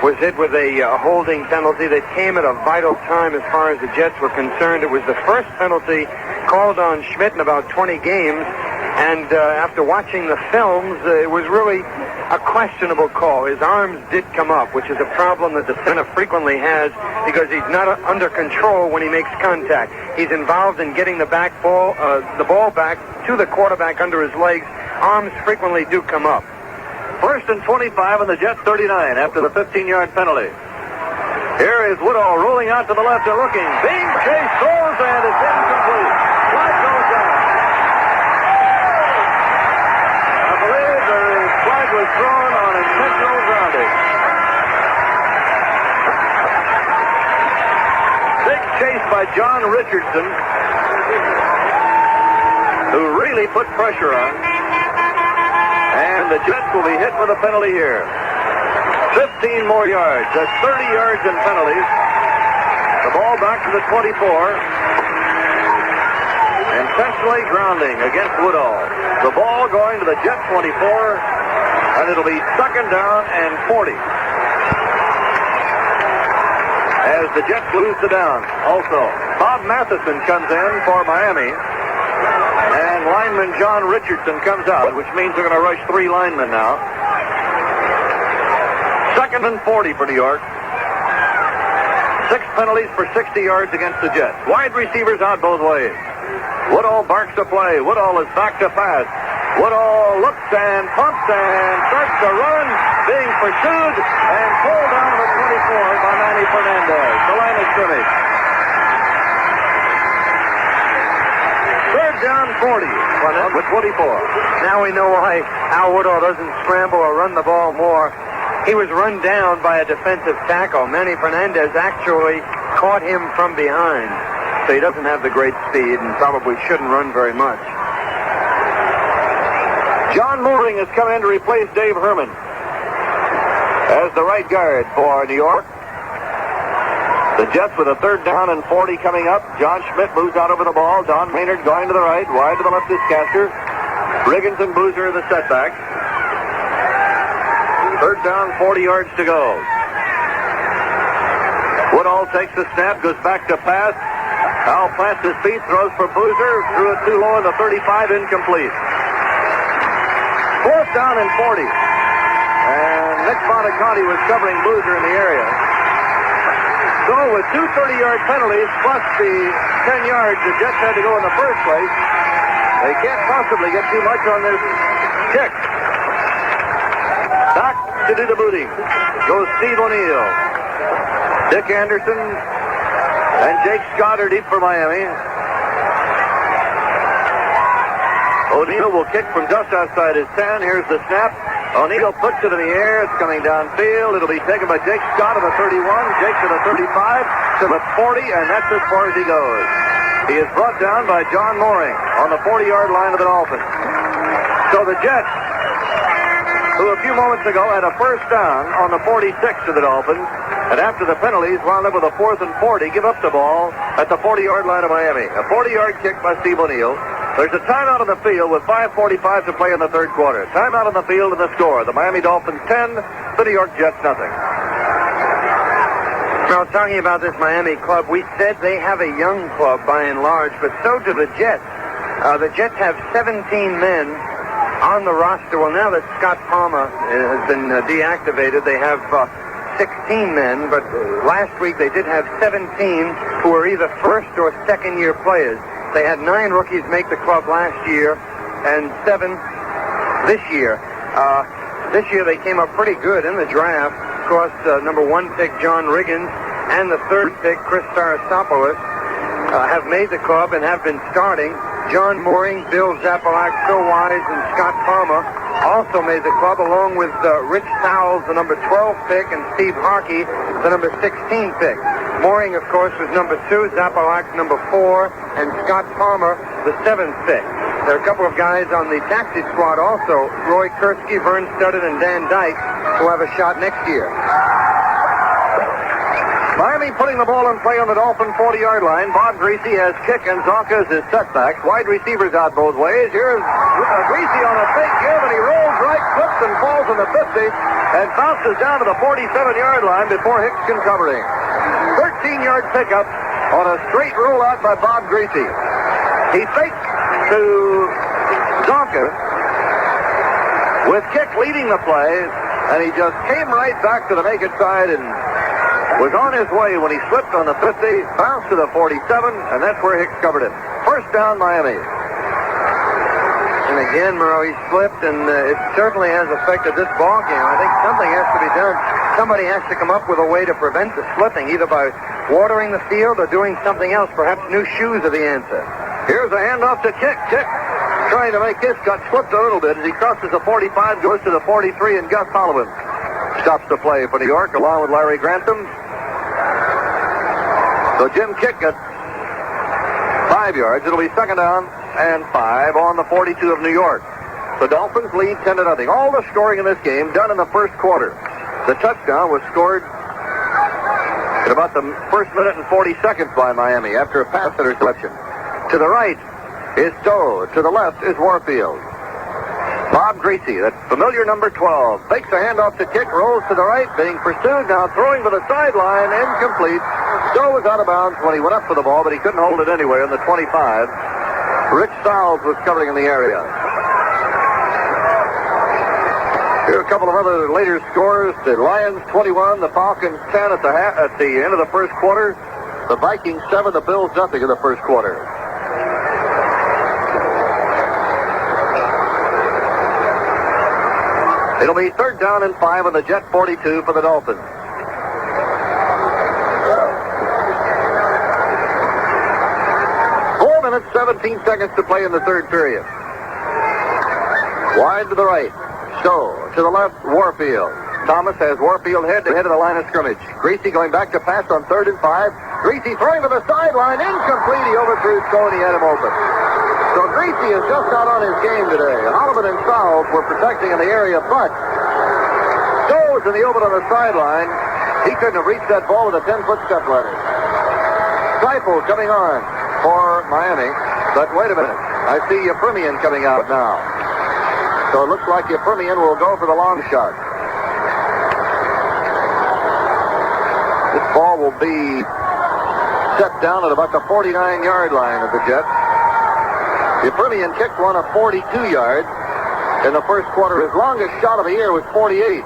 was hit with a holding penalty that came at a vital time as far as the Jets were concerned. It was the first penalty called on Schmidt in about 20 games, And after watching the films, it was really a questionable call. His arms did come up, which is a problem that the center frequently has because he's not under control when he makes contact. He's involved in getting the ball back to the quarterback under his legs. Arms frequently do come up. First and 25 on the Jets 39 after the 15-yard penalty. Here is Woodall rolling out to the left and looking. Being chased, throws, and it's incomplete. Flag goes down. I believe the flag was thrown on intentional grounding. Big chase by John Richardson, who really put pressure on. And the Jets will be hit with a penalty here. 15 more yards. That's 30 yards in penalties. The ball back to the 24. Intentionally grounding against Woodall. The ball going to the Jet 24, and it'll be second down and 40. As the Jets lose the down. Also, Bob Matheson comes in for Miami. And lineman John Richardson comes out, which means they're going to rush 3 linemen now. Second and 40 for New York. 6 penalties for 60 yards against the Jets. Wide receivers out both ways. Woodall barks to play. Woodall is back to pass. Woodall looks and pumps and starts to run, being pursued and pulled down to the 24 by Manny Fernandez. The line is finished. Third down 40 with 24. Now we know why Al Woodall doesn't scramble or run the ball more. He was run down by a defensive tackle. Manny Fernandez actually caught him from behind. So he doesn't have the great speed and probably shouldn't run very much. John Mooring has come in to replace Dave Herman as the right guard for New York. The Jets with a third down and 40 coming up. John Schmidt moves out over the ball. Don Maynard going to the right. Wide to the left is Castor. Riggins and Boozer are the setbacks. Third down, 40 yards to go. Woodall takes the snap, goes back to pass. Al plants his feet, throws for Boozer. Threw it too low in the 35, incomplete. Fourth down and 40. And Nick Bonaconte was covering Boozer in the area. So with 2 30-yard penalties plus the 10 yards the Jets had to go in the first place, they can't possibly get too much on this kick. Back to do the booting goes Steve O'Neill. Dick Anderson and Jake Scott are deep for Miami. O'Neill will kick from just outside his 10. Here's the snap. O'Neill puts it in the air. It's coming downfield. It'll be taken by Jake Scott to the 31. Jake to the 35, to the 40, and that's as far as he goes. He is brought down by John Mooring on the 40-yard line of the Dolphins. So the Jets, who a few moments ago had a first down on the 46 of the Dolphins, and after the penalties wound up with a 4th and 40, give up the ball at the 40-yard line of Miami. A 40-yard kick by Steve O'Neill. There's a timeout on the field with 5:45 to play in the third quarter. Timeout on the field and the score. The Miami Dolphins 10, the New York Jets nothing. Well, talking about this Miami club, we said they have a young club by and large, but so do the Jets. The Jets have 17 men on the roster. Well, now that Scott Palmer has been deactivated, they have 16 men, but last week they did have 17 who were either first or second-year players. They had 9 rookies make the club last year and 7 this year. This year they came up pretty good in the draft. Of course, number 1 pick John Riggins and the 3rd pick Chris Starosopoulos have made the club and have been starting. John Mooring, Bill Zapalak, Phil Wise, and Scott Palmer also made the club, along with Rich Sowles, the number 12 pick, and Steve Harkey, the number 16 pick. Mooring, of course, was number 2, Zapalak number 4, and Scott Palmer the 7th pick. There are a couple of guys on the taxi squad also, Roy Kursky, Vern Studden, and Dan Dyke, who have a shot next year. Miami putting the ball in play on the Dolphin 40-yard line. Bob Greasy has kick and Zonka as his setbacks. Wide receivers out both ways. Here's Greasy on a fake give, and he rolls right, slips and falls on the 50, and bounces down to the 47-yard line before Hicks can cover him. 13-yard pickup on a straight rollout by Bob Greasy. He fakes to Zonka, with Kick leading the play, and he just came right back to the naked side and was on his way when he slipped on the 50, bounced to the 47, and that's where Hicks covered him. First down, Miami. And again, Murrow, he slipped, and it certainly has affected this ball game. I think something has to be done. Somebody has to come up with a way to prevent the slipping, either by watering the field or doing something else. Perhaps new shoes are the answer. Here's a handoff to Kick. Kick trying to make his cut, slipped a little bit as he crosses the 45, goes to the 43, and Gus Sullivan stops the play for New York along with Larry Grantham. So Jim Kick at 5 yards. It'll be second down and 5 on the 42 of New York. The Dolphins lead 10-0. All the scoring in this game done in the first quarter. The touchdown was scored in about the first minute and 40 seconds by Miami after a pass interception. To the right is Stowe. To the left is Warfield. Bob Greasy, that familiar number 12, fakes a handoff to Kick, rolls to the right, being pursued, now throwing to the sideline, incomplete. Stowe was out of bounds when he went up for the ball, but he couldn't hold it anywhere in the 25. Rich Fowles was covering in the area. Here are a couple of other later scores. The Lions 21, the Falcons 10 at the end of the first quarter. The Vikings 7, the Bills nothing in the first quarter. It'll be third down and 5 on the Jet 42 for the Dolphins. Minutes, 17 seconds to play in the third period. Wide to the right. Stowe. To the left, Warfield. Thomas has Warfield head to head of the line of scrimmage. Greasy going back to pass on 3rd and 5. Greasy throwing to the sideline. Incomplete. He overthrew Stowe and he had him open. So Greasy is just not on his game today. Holloman and Fowles were protecting in the area, but Stowe was in the open on the sideline. He couldn't have reached that ball with a 10-foot step ladder. Seifel coming on for Miami, but wait a minute. I see Yepremian coming out now. So it looks like Yepremian will go for the long shot. This ball will be set down at about the 49-yard line of the Jets. Yepremian kicked one of 42 yards in the first quarter. His longest shot of the year was 48.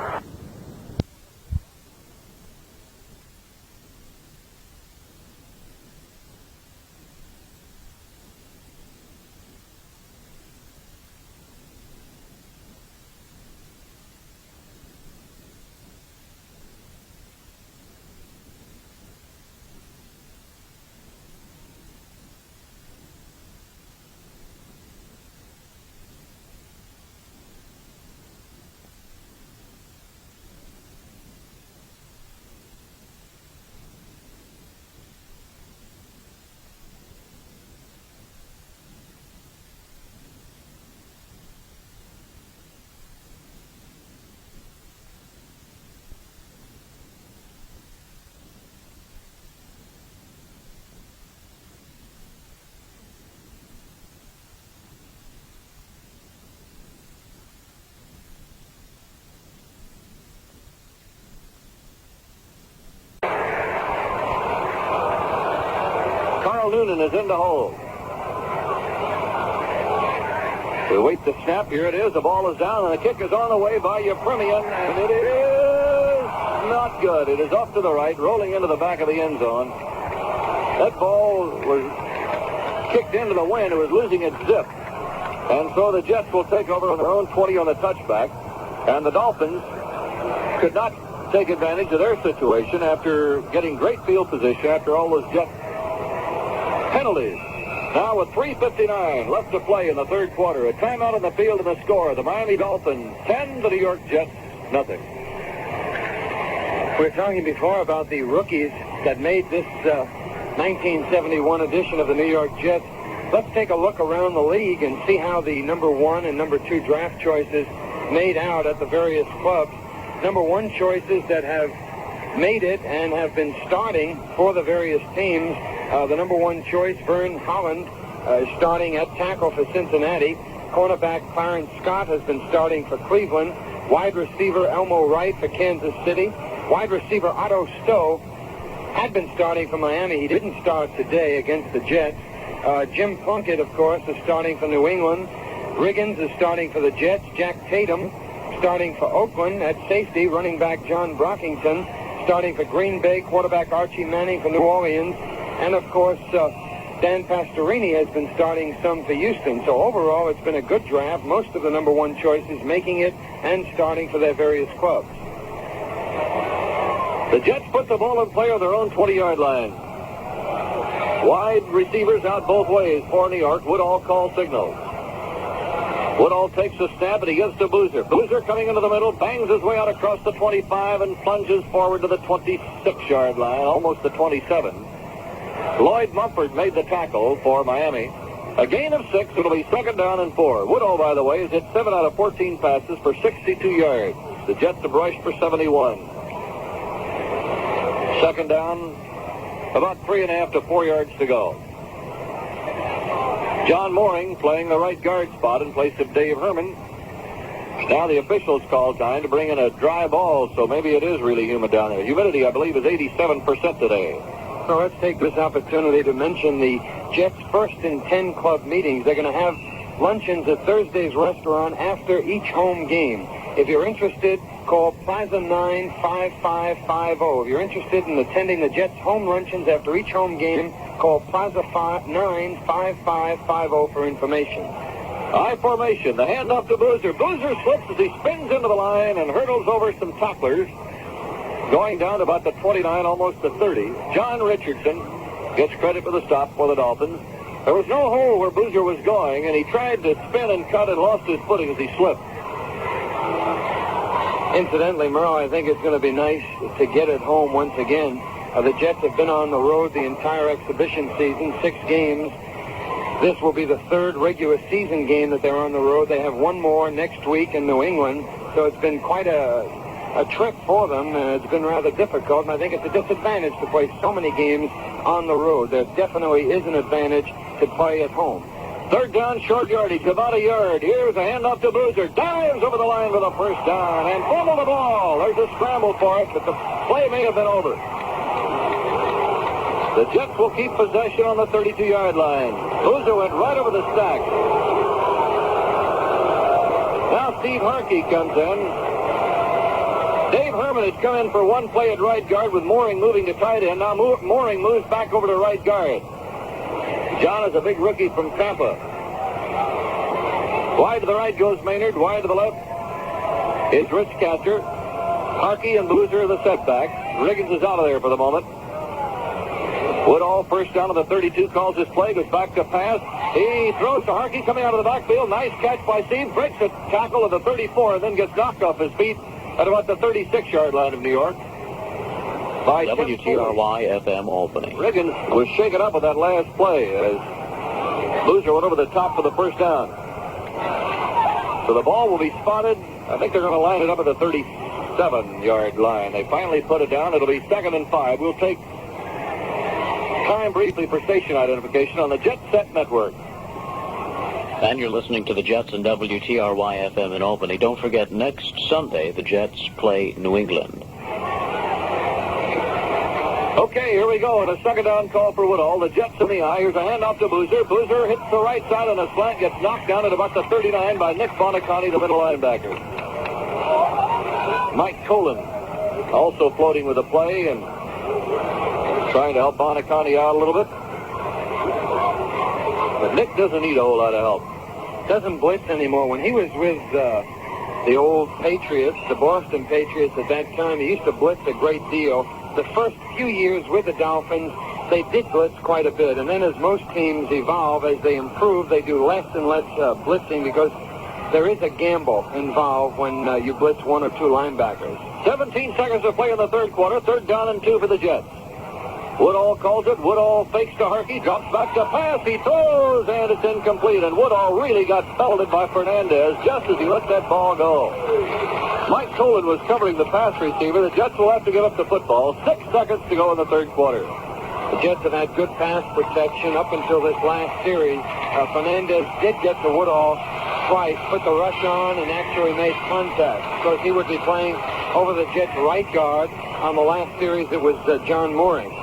Noonan is in the hole. We wait the snap. Here it is. The ball is down, and the kick is on the way by Yepremian, and it is not good. It is off to the right, rolling into the back of the end zone. That ball was kicked into the wind. It was losing its zip. And so the Jets will take over on their own 20 on the touchback, and the Dolphins could not take advantage of their situation after getting great field position after all those Jets penalties. Now with 3:59 left to play in the third quarter, a timeout on the field and the score. The Miami Dolphins 10, the New York Jets nothing. We were talking before about the rookies that made this 1971 edition of the New York Jets. Let's take a look around the league and see how the number 1 and number 2 draft choices made out at the various clubs. Number 1 choices that have made it and have been starting for the various teams. The number 1 choice, Vern Holland, starting at tackle for Cincinnati. Cornerback Clarence Scott has been starting for Cleveland. Wide receiver Elmo Wright for Kansas City. Wide receiver Otto Stowe had been starting for Miami. He didn't start today against the Jets. Jim Plunkett, of course, is starting for New England. Riggins is starting for the Jets. Jack Tatum starting for Oakland at safety. Running back John Brockington starting for Green Bay. Quarterback Archie Manning for New Orleans. And, of course, Dan Pastorini has been starting some for Houston. So overall, it's been a good draft. Most of the number one choices making it and starting for their various clubs. The Jets put the ball in play on their own 20-yard line. Wide receivers out both ways for New York. Woodall calls signals. Woodall takes a snap and he gives to Boozer. Boozer coming into the middle, bangs his way out across the 25 and plunges forward to the 26-yard line, almost the 27. Lloyd Mumford made the tackle for Miami. A gain of 6. It'll be 2nd down and 4. Woodall, by the way, has hit 7 out of 14 passes for 62 yards. The Jets have rushed for 71. 2nd down, about 3.5 to 4 yards to go. John Mooring playing the right guard spot in place of Dave Herman. Now the officials call time to bring in a dry ball, so maybe it is really humid down there. Humidity, I believe, is 87% today. So let's take this opportunity to mention the Jets' first and 10 club meetings. They're going to have luncheons at Thursday's restaurant after each home game. If you're interested, call Plaza 95550. If you're interested in attending the Jets' home luncheons after each home game, call Plaza 95550 for information. High formation, the handoff to Boozer. Boozer slips as he spins into the line and hurdles over some tacklers. Going down to about the 29, almost the 30. John Richardson gets credit for the stop for the Dolphins. There was no hole where Boozer was going, and he tried to spin and cut and lost his footing as he slipped. Incidentally, Merle, I think it's going to be nice to get it home once again. The Jets have been on the road the entire exhibition season, 6 games. This will be the 3rd regular season game that they're on the road. They have one more next week in New England, so it's been quite a trip for them. It's been rather difficult, and I think it's a disadvantage to play so many games on the road. There definitely is an advantage to play at home. 3rd down, short yardage, about a yard. Here's a handoff to Boozer. Dives over the line for the 1st down and fumbled the ball. There's a scramble for it, but the play may have been over. The Jets will keep possession on the 32-yard line. Boozer went right over the stack. Now Steve Harkey comes in. Dave Herman has come in for one play at right guard with Mooring moving to tight end. Now Mooring moves back over to right guard. John is a big rookie from Tampa. Wide to the right goes Maynard. Wide to the left is Rich Catcher. Harkey and Boozer are the setbacks. Riggins is out of there for the moment. Woodall, 1st down to the 32, calls his play, goes back to pass. He throws to Harkey coming out of the backfield. Nice catch by Steve. Breaks a tackle of the 34 and then gets knocked off his feet at about the 36-yard line of New York. By WTRY-FM Albany. Riggins was shaken up with that last play as Boozer went over the top for the 1st down. So the ball will be spotted. I think they're going to line it up at the 37-yard line. They finally put it down. It'll be 2nd and 5. We'll take time briefly for station identification on the Jet Set Network. And you're listening to the Jets and WTRY-FM in Albany. Don't forget, next Sunday, the Jets play New England. Okay, here we go. And a 2nd down call for Woodall. The Jets in the eye. Here's a handoff to Boozer. Boozer hits the right side on a slant, gets knocked down at about the 39 by Nick Bonacani, the middle linebacker. Mike Colin also floating with the play and trying to help Bonacani out a little bit. But Nick doesn't need a whole lot of help. Doesn't blitz anymore. When he was with the old Patriots, the Boston Patriots at that time, he used to blitz a great deal. The first few years with the Dolphins, they did blitz quite a bit. And then as most teams evolve, as they improve, they do less and less blitzing because there is a gamble involved when you blitz 1 or 2 linebackers. 17 seconds to play in the 3rd quarter. 3rd down and 2 for the Jets. Woodall calls it. Woodall fakes to Harkey, drops back to pass. He throws, and it's incomplete. And Woodall really got pelted by Fernandez just as he let that ball go. Mike Colin was covering the pass receiver. The Jets will have to give up the football. 6 seconds to go in the 3rd quarter. The Jets have had good pass protection up until this last series. Fernandez did get to Woodall twice, put the rush on, and actually made contact because he would be playing over the Jets' right guard. On the last series, it was John Mooring.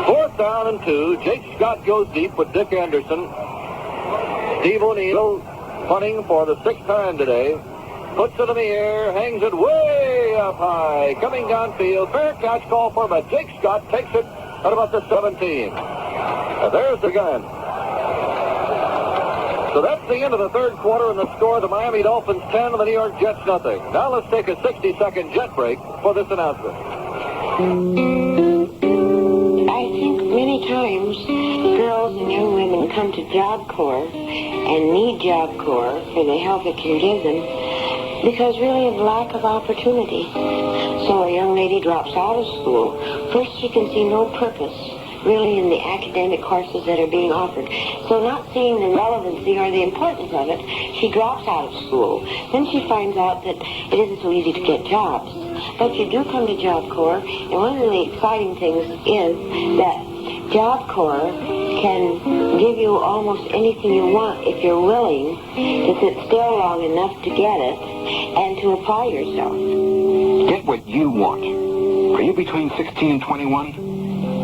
4th down and 2. Jake Scott goes deep with Dick Anderson. Steve O'Neill punting for the 6th time today. Puts it in the air, hangs it way up high. Coming downfield, fair catch call for him, but Jake Scott takes it at about the 17. And there's the gun. So that's the end of the third quarter, and the score, the Miami Dolphins 10 and the New York Jets nothing. Now let's take a 60-second jet break for this announcement. I think many times girls and young women come to Job Corps and need Job Corps for the help it can give them because really of lack of opportunity. So a young lady drops out of school. First, she can see no purpose really in the academic courses that are being offered. So not seeing the relevancy or the importance of it, she drops out of school. Then she finds out that it isn't so easy to get jobs. But you do come to Job Corps, and one of the exciting things is that Job Corps can give you almost anything you want if you're willing to sit still long enough to get it and to apply yourself. Get what you want. Are you between 16 and 21?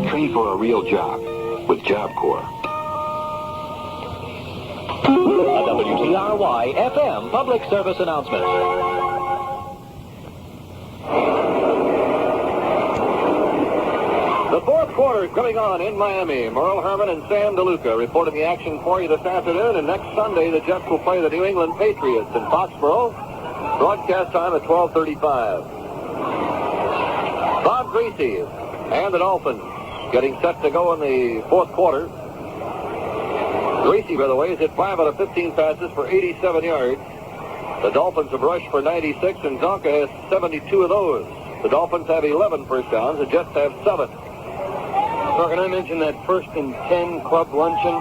Train for a real job with Job Corps. A WTRY FM public service announcement. The fourth quarter is coming on in Miami. Merle Herman and Sam DeLuca reporting the action for you this afternoon. And next Sunday, the Jets will play the New England Patriots in Foxborough. Broadcast time at 12:35. Bob Greasy and the Dolphins getting set to go in the fourth quarter. Greasy, by the way, has hit 5 out of 15 passes for 87 yards. The Dolphins have rushed for 96, and Zonka has 72 of those. The Dolphins have 11 first downs. The Jets have 7. So can I mention that 1st and 10 club luncheon?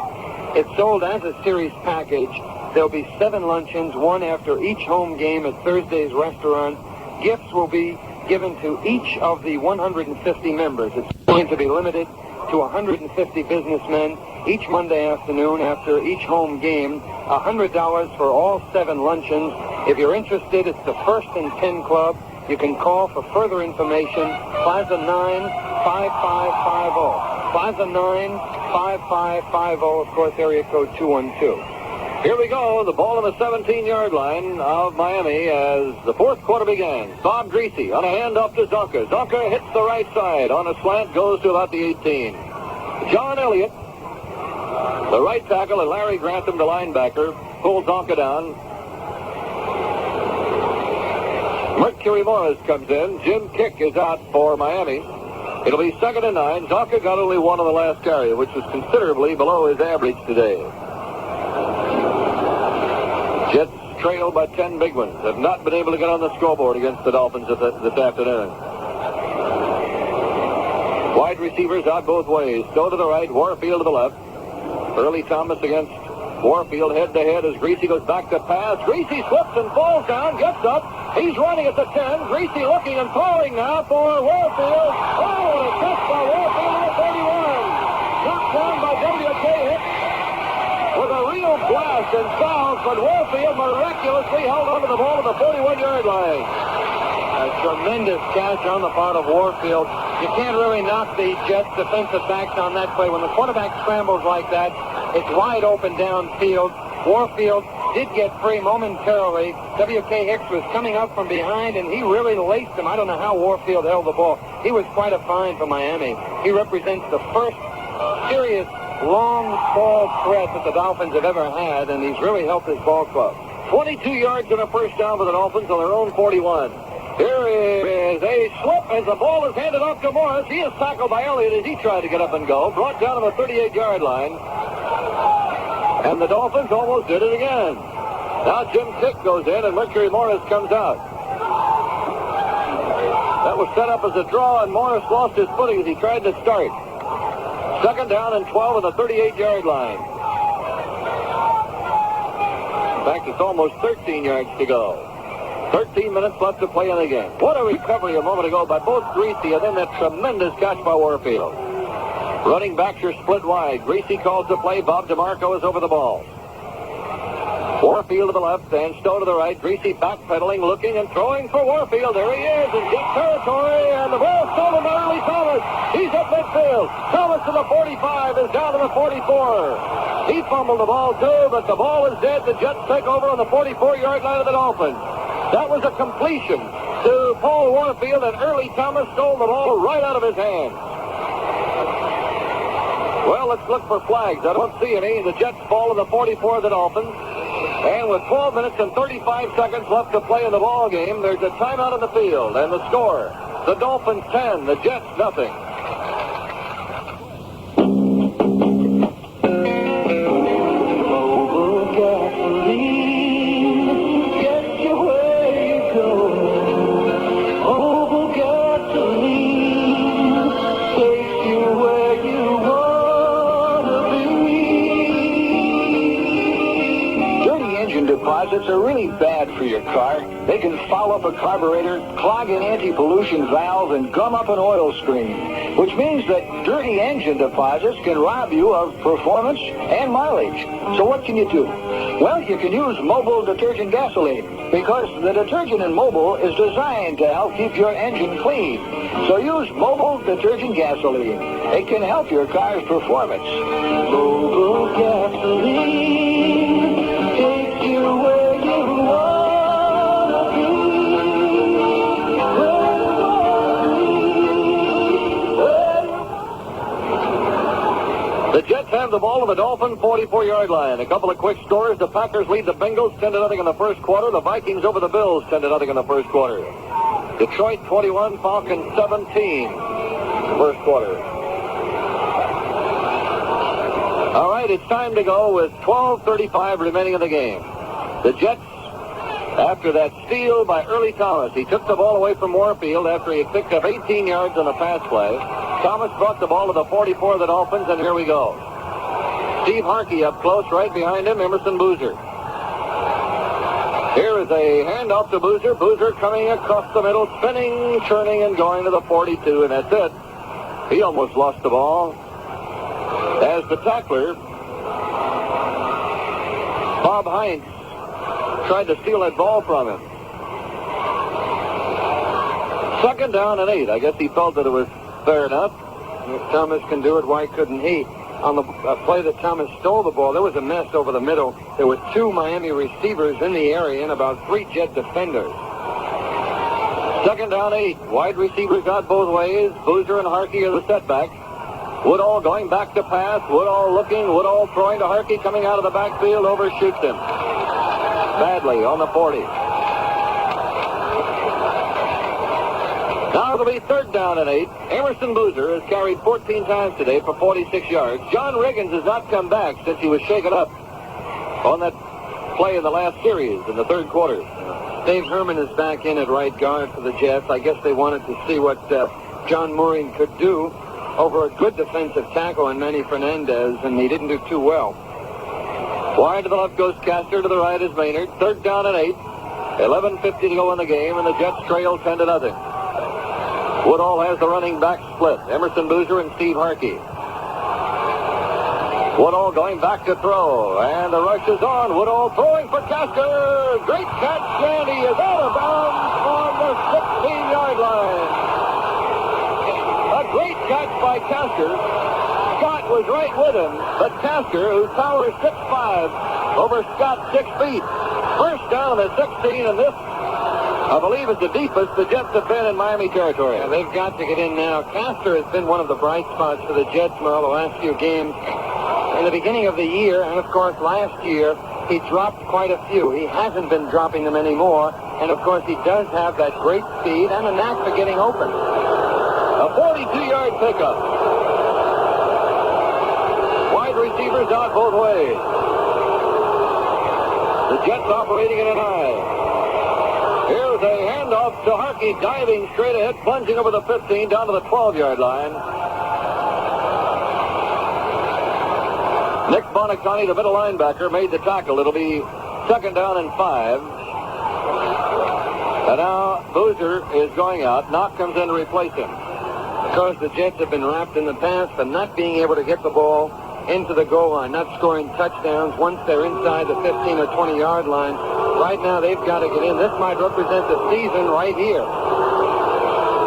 It's sold as a series package. There'll be 7 luncheons, one after each home game at Thursday's restaurant. Gifts will be given to each of the 150 members. It's going to be limited to 150 businessmen each Monday afternoon after each home game. $100 for all 7 luncheons. If you're interested, it's the 1st and 10 Club. You can call for further information, 509-5550. 509-5550, of course, area code 212. Here we go, the ball on the 17-yard line of Miami as the fourth quarter begins. Bob Greasy on a handoff to Zonka. Zonka hits the right side on a slant, goes to about the 18. John Elliott, the right tackle, and Larry Grantham, the linebacker, pull Zonka down. Mercury Morris comes in. Jim Kick is out for Miami. It'll be 2nd and 9. Zonka got only 1 on the last carry, which was considerably below his average today. Jets trailed by 10 big ones. Have not been able to get on the scoreboard against the Dolphins this afternoon. Wide receivers out both ways. Stowe to the right, Warfield to the left. Early Thomas against Warfield head-to-head as Greasy goes back to pass. Greasy slips and falls down, gets up. He's running at the 10. Greasy looking and calling now for Warfield. Oh, what a catch by Warfield at the 31. Knocked down by W.K. Hicks with a real blast and fouls, but Warfield miraculously held onto the ball at the 41-yard line. A tremendous catch on the part of Warfield. You can't really knock the Jets defensive backs on that play. When the quarterback scrambles like that, it's wide open downfield. Warfield did get free momentarily. W.K. Hicks was coming up from behind, and he really laced him. I don't know how Warfield held the ball. He was quite a find for Miami. He represents the first serious long ball threat that the Dolphins have ever had, and he's really helped his ball club. 22 yards and a first down for the Dolphins on their own 41. Here is a slip as the ball is handed off to Morris. He is tackled by Elliott as he tried to get up and go. Brought down to the 38-yard line. And the Dolphins almost did it again. Now Jim Kick goes in and Mercury Morris comes out. That was set up as a draw, and Morris lost his footing as he tried to start. 2nd down and 12 on the 38-yard line. In fact, it's almost 13 yards to go. 13 minutes left to play in the game. What a recovery a moment ago by both Greasy and then that tremendous catch by Warfield. Running backs are split wide. Greasy calls the play. Bob DeMarco is over the ball. Warfield to the left and Stowe to the right. Greasy backpedaling, looking and throwing for Warfield. There he is in deep territory, and the ball stolen by Early Thomas. He's at midfield. Thomas to the 45 is down to the 44. He fumbled the ball too, but the ball is dead. The Jets take over on the 44-yard line of the Dolphins. That was a completion to Paul Warfield, and Early Thomas stole the ball right out of his hands. Well, let's look for flags. I don't see any. The Jets fall in the 44 of the Dolphins. And with 12 minutes and 35 seconds left to play in the ball game, there's a timeout on the field. And the score, the Dolphins 10, the Jets nothing. Deposits are really bad for your car. They can foul up a carburetor, clog an anti-pollution valve, and gum up an oil screen, which means that dirty engine deposits can rob you of performance and mileage. So what can you do? Well, you can use Mobil detergent gasoline, because the detergent in Mobil is designed to help keep your engine clean. So use Mobil detergent gasoline. It can help your car's performance. Mobil gasoline. Take you where you wanna be. The Jets have the ball on the Dolphin 44-yard line. A couple of quick scores. The Packers lead the Bengals 10-0 in the first quarter. The Vikings over the Bills 10-0 in the first quarter. Detroit 21, Falcons 17 first quarter. All right, it's time to go with 12:35 remaining in the game. The Jets, after that steal by Early Thomas, he took the ball away from Warfield after he had picked up 18 yards on the pass play. Thomas brought the ball to the 44 of the Dolphins, and here we go. Steve Harkey up close, right behind him, Emerson Boozer. Here is a handoff to Boozer. Boozer coming across the middle, spinning, turning, and going to the 42, and that's it. He almost lost the ball. As the tackler, Bob Heinz, tried to steal that ball from him. Second down and 8. I guess he felt that it was fair enough. If Thomas can do it, why couldn't he? On the play that Thomas stole the ball, there was a mess over the middle. There were 2 Miami receivers in the area and about 3 Jet defenders. Second down 8. Wide receivers got both ways. Boozer and Harkey are the setback. Woodall going back to pass. Woodall looking. Woodall throwing to Harkey, coming out of the backfield, overshoots him badly on the 40. Now it'll be third down and 8. Emerson Boozer has carried 14 times today for 46 yards. John Riggins has not come back since he was shaken up on that play in the last series in the third quarter. Dave Herman is back in at right guard for the Jets. I guess they wanted to see what John Murray could do over a good defensive tackle in Manny Fernandez, and he didn't do too well. Wide to the left goes Castor, to the right is Maynard. Third down and 8. 11:50 to go in the game, and the Jets trail 10-0. Woodall has the running back split. Emerson Boozer and Steve Harkey. Woodall going back to throw, and the rush is on. Woodall throwing for Castor. Great catch, and he is out of bounds on the 16-yard line. A great catch by Castor. Scott was right with him, but Castor, who towers 6'5", over Scott 6 feet. First down at 16, and this, I believe, is the deepest the Jets have been in Miami territory. Yeah, they've got to get in now. Castor has been one of the bright spots for the Jets, Merle, the last few games. In the beginning of the year, and of course last year, he dropped quite a few. He hasn't been dropping them anymore, and of course he does have that great speed and a knack for getting open. A 42-yard pickup. Wide receivers out both ways. The Jets operating in an eye. Here's a handoff to Harkey, diving straight ahead, plunging over the 15 down to the 12-yard line. Nick Bonacani, the middle linebacker, made the tackle. It'll be second down and 5. And now Boozer is going out. Knock comes in to replace him. Because the Jets have been wrapped in the past for not being able to get the ball into the goal line, not scoring touchdowns once they're inside the 15 or 20-yard line. Right now, they've got to get in. This might represent the season right here.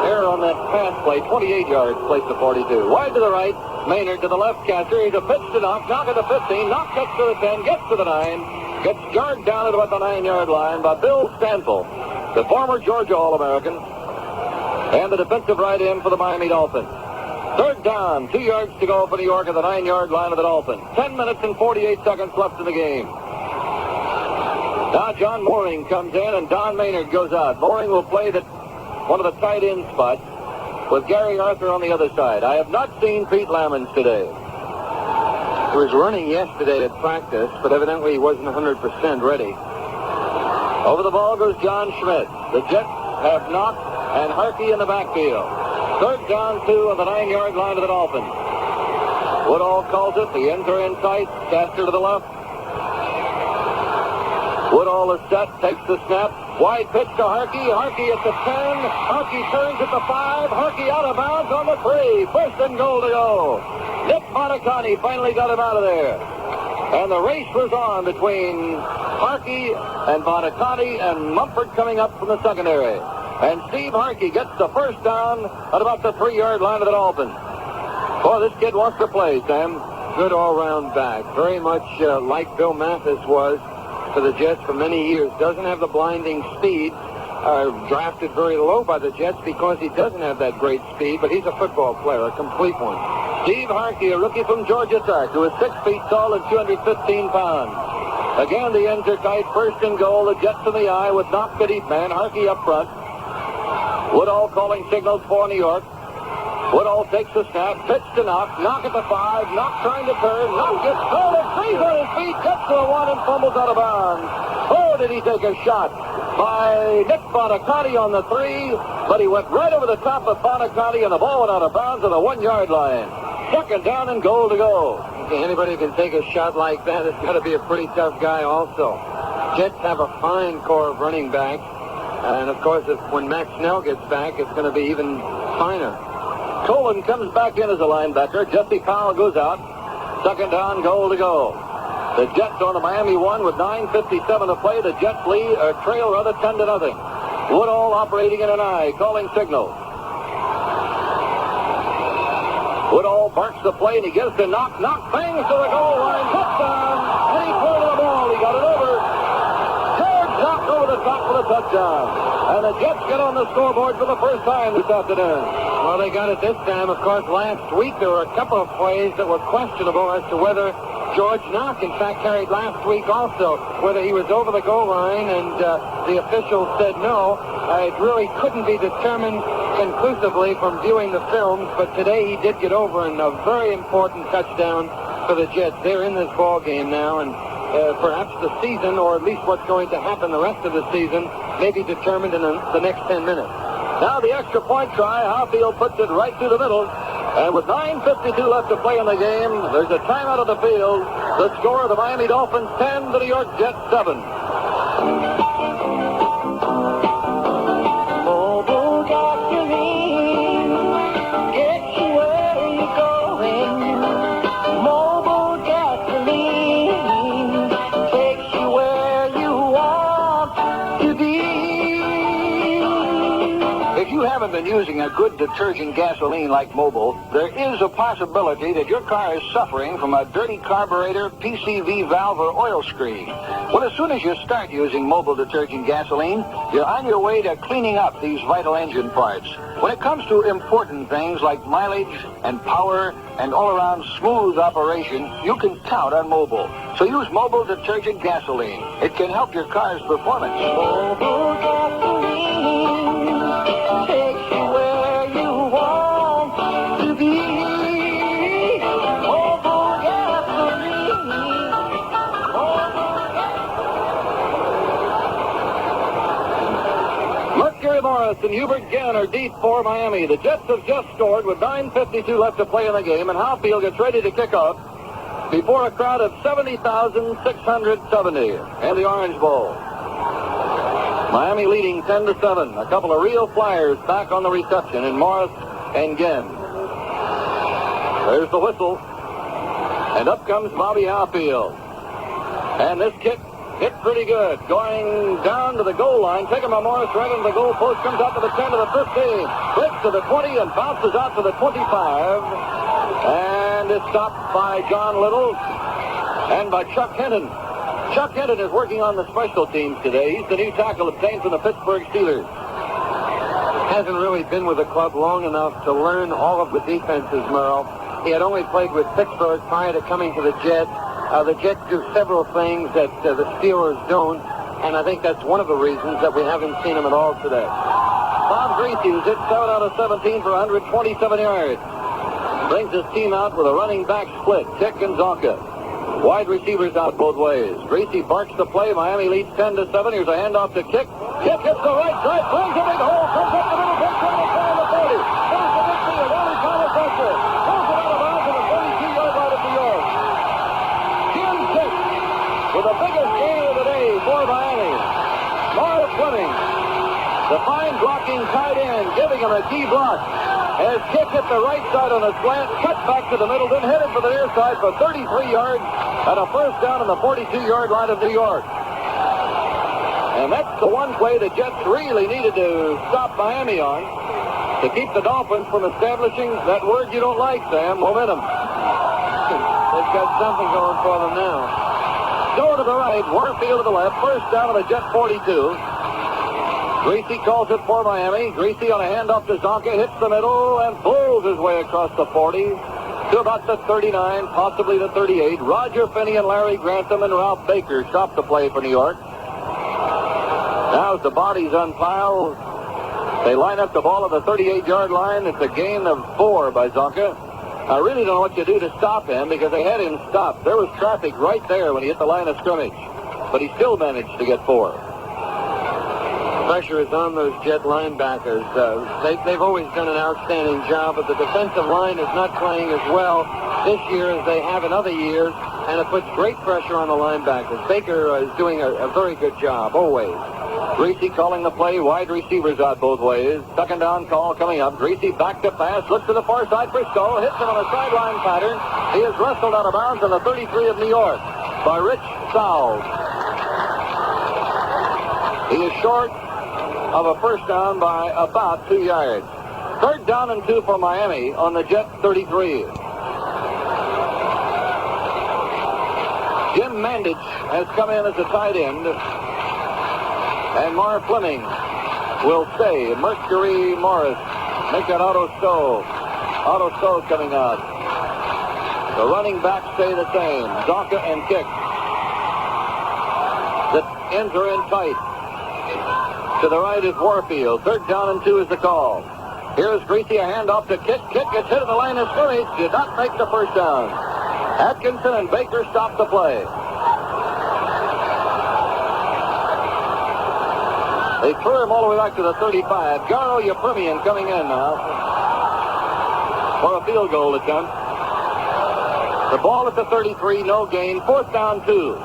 Error on that pass play, 28 yards, place to 42. Wide to the right, Maynard to the left catcher. He's a pitch to knock at the 15, knock gets to the 10, gets to the 9, gets jarred down at about the 9-yard line by Bill Stanfill, the former Georgia All-American, and the defensive right end for the Miami Dolphins. Third down, 2 yards to go for New York at the 9-yard line of the Dolphins. 10 minutes and 48 seconds left in the game. Now John Mooring comes in and Don Maynard goes out. Mooring will play one of the tight end spots with Gary Arthur on the other side. I have not seen Pete Lammons today. He was running yesterday at practice, but evidently he wasn't 100% ready. Over the ball goes John Schmidt. The Jets have Knox and Harkey in the backfield. Third down, 2 on the 9-yard line of the Dolphins. Woodall calls it. The ends are in sight. Caster to the left. Woodall is set. Takes the snap. Wide pitch to Harkey. Harkey at the 10. Harkey turns at the 5. Harkey out of bounds on the 3. First and goal to go. Nick Monicani finally got him out of there. And the race was on between Harkey and Monicani and Mumford coming up from the secondary. And Steve Harkey gets the first down at about the 3-yard line of the Dolphins. Boy, this kid wants to play, Sam. Good all-round back. Very much like Bill Mathis was for the Jets for many years. Doesn't have the blinding speed. Drafted very low by the Jets because he doesn't have that great speed, but he's a football player, a complete one. Steve Harkey, a rookie from Georgia Tech, who is 6 feet tall and 215 pounds. Again, the ends are tight. First and goal. The Jets in the eye with Knox the deep man. Harkey up front. Woodall calling signals for New York. Woodall takes the snap, pitch to Knox, Knock at the 5, Knox trying to turn, Knox gets thrown, and stays on his feet, gets to the 1 and fumbles out of bounds. Oh, did he take a shot by Nick Monicani on the 3, but he went right over the top of Monicani and the ball went out of bounds on the 1-yard line. Second down and goal to go. Okay, anybody who can take a shot like that has got to be a pretty tough guy also. Jets have a fine core of running backs. And, of course, when Max Snell gets back, it's going to be even finer. Colin comes back in as a linebacker. Jesse Powell goes out. Second down, goal to go. The Jets on the Miami 1 with 9:57 to play. The Jets lead, or trail rather, 10-0. Woodall operating in an eye, calling signals. Woodall barks the play, and he gives to Knox. Knox bangs to the goal line. Touchdown! And he pulled the ball. He got it over. Knocked over the top for the touchdown. And the Jets get on the scoreboard for the first time this afternoon. Well, they got it this time. Of course, last week there were a couple of plays that were questionable as to whether George Knox, in fact, carried last week also, whether he was over the goal line, and the officials said no. It really couldn't be determined conclusively from viewing the films, but today he did get over in a very important touchdown for the Jets. They're in this ball game now, and perhaps the season, or at least what's going to happen the rest of the season, may be determined in the next 10 minutes. Now the extra point try. Howfield puts it right through the middle. And with 9:52 left to play in the game, there's a timeout of the field. The score of the Miami Dolphins 10, the New York Jets 7. Mobile gasoline gets you where you're going. Mobile gasoline takes you where you want to be. If you haven't been using a good detergent gasoline like Mobil, there is a possibility that your car is suffering from a dirty carburetor, PCV valve, or oil screen. Well, as soon as you start using Mobil detergent gasoline, you're on your way to cleaning up these vital engine parts. When it comes to important things like mileage and power and all-around smooth operation, you can count on Mobil. So use Mobil detergent gasoline. It can help your car's performance. Mobile gasoline takes you where you want to be. Mobile gasoline. Mercury Morris and Hubert Gann are deep for Miami. The Jets have just scored with 9:52 left to play in the game, and Howfield gets ready to kick off before a crowd of 70,670 in the Orange Bowl. Miami leading 10-7. A couple of real flyers back on the reception in Morris and Gann. There's the whistle. And up comes Bobby Outfield. And this kick hit pretty good. Going down to the goal line. Taking by Morris right into the goal post. Comes out to the 10 to the 15. Breaks to the 20 and bounces out to the 25. And is stopped by John Little and by Chuck Hinton. Chuck Hinton is working on the special teams today. He's the new tackle obtained from the Pittsburgh Steelers. Hasn't really been with the club long enough to learn all of the defenses, Merle. He had only played with Pittsburgh prior to coming to the Jets. The Jets do several things that the Steelers don't, and I think that's one of the reasons that we haven't seen him at all today. Bob Greasy was hit 7 out of 17 for 127 yards. Brings his team out with a running back split. Kick and Zonka. Wide receivers out both ways. Greasy barks the play. Miami leads 10-7. Here's a handoff to Kick. Kick hits the right side. Brings a big hole. Comes up the middle. Breaks on the 40. Goes to midfield. Only Thomas Hester. Pulls it out of bounds to the 42-yard line of New York. Jim Kick with the biggest gain of the day for Miami. Marv Fleming, the fine blocking tight end, giving him a key block. As Kick hit the right side on a slant, cut back to the middle, then headed for the near side for 33 yards and a first down on the 42-yard line of New York. And that's the one play the Jets really needed to stop Miami on to keep the Dolphins from establishing that word you don't like, Sam, momentum. They've got something going for them now. Go to the right, Warfield to the left, first down on the Jet 42. Greasy calls it for Miami. Greasy on a handoff to Zonka, hits the middle and pulls his way across the 40 to about the 39, possibly the 38. Roger Finney and Larry Grantham and Ralph Baker stop the play for New York. Now as the bodies unpile, they line up the ball at the 38-yard line. It's a gain of 4 by Zonka. I really don't know what you do to stop him because they had him stopped. There was traffic right there when he hit the line of scrimmage, but he still managed to get 4. Pressure is on those Jet linebackers. They've always done an outstanding job, but the defensive line is not playing as well this year as they have in other years, and it puts great pressure on the linebackers. Baker is doing a very good job, always. Greasy calling the play, wide receivers out both ways. Second down call coming up. Greasy back to pass, looks to the far side for Skull, hits him on a sideline pattern. He is wrestled out of bounds on the 33 of New York by Rich Sowles. He is short of a first down by about 2 yards. Third down and 2 for Miami on the Jet 33. Jim Mandich has come in as a tight end. And Marv Fleming will stay. Mercury Morris. Make that Otto Stowe. Otto Stowe coming out. The running backs stay the same. Zonka and Kick. The ends are in tight. To the right is Warfield. Third down and 2 is the call. Here's Greasy, a handoff to Kick. Kick gets hit in the line of scrimmage. Did not make the first down. Atkinson and Baker stop the play. They threw him all the way back to the 35. Garo Yepremian coming in now for a field goal attempt. The ball at the 33, no gain. Fourth down 2.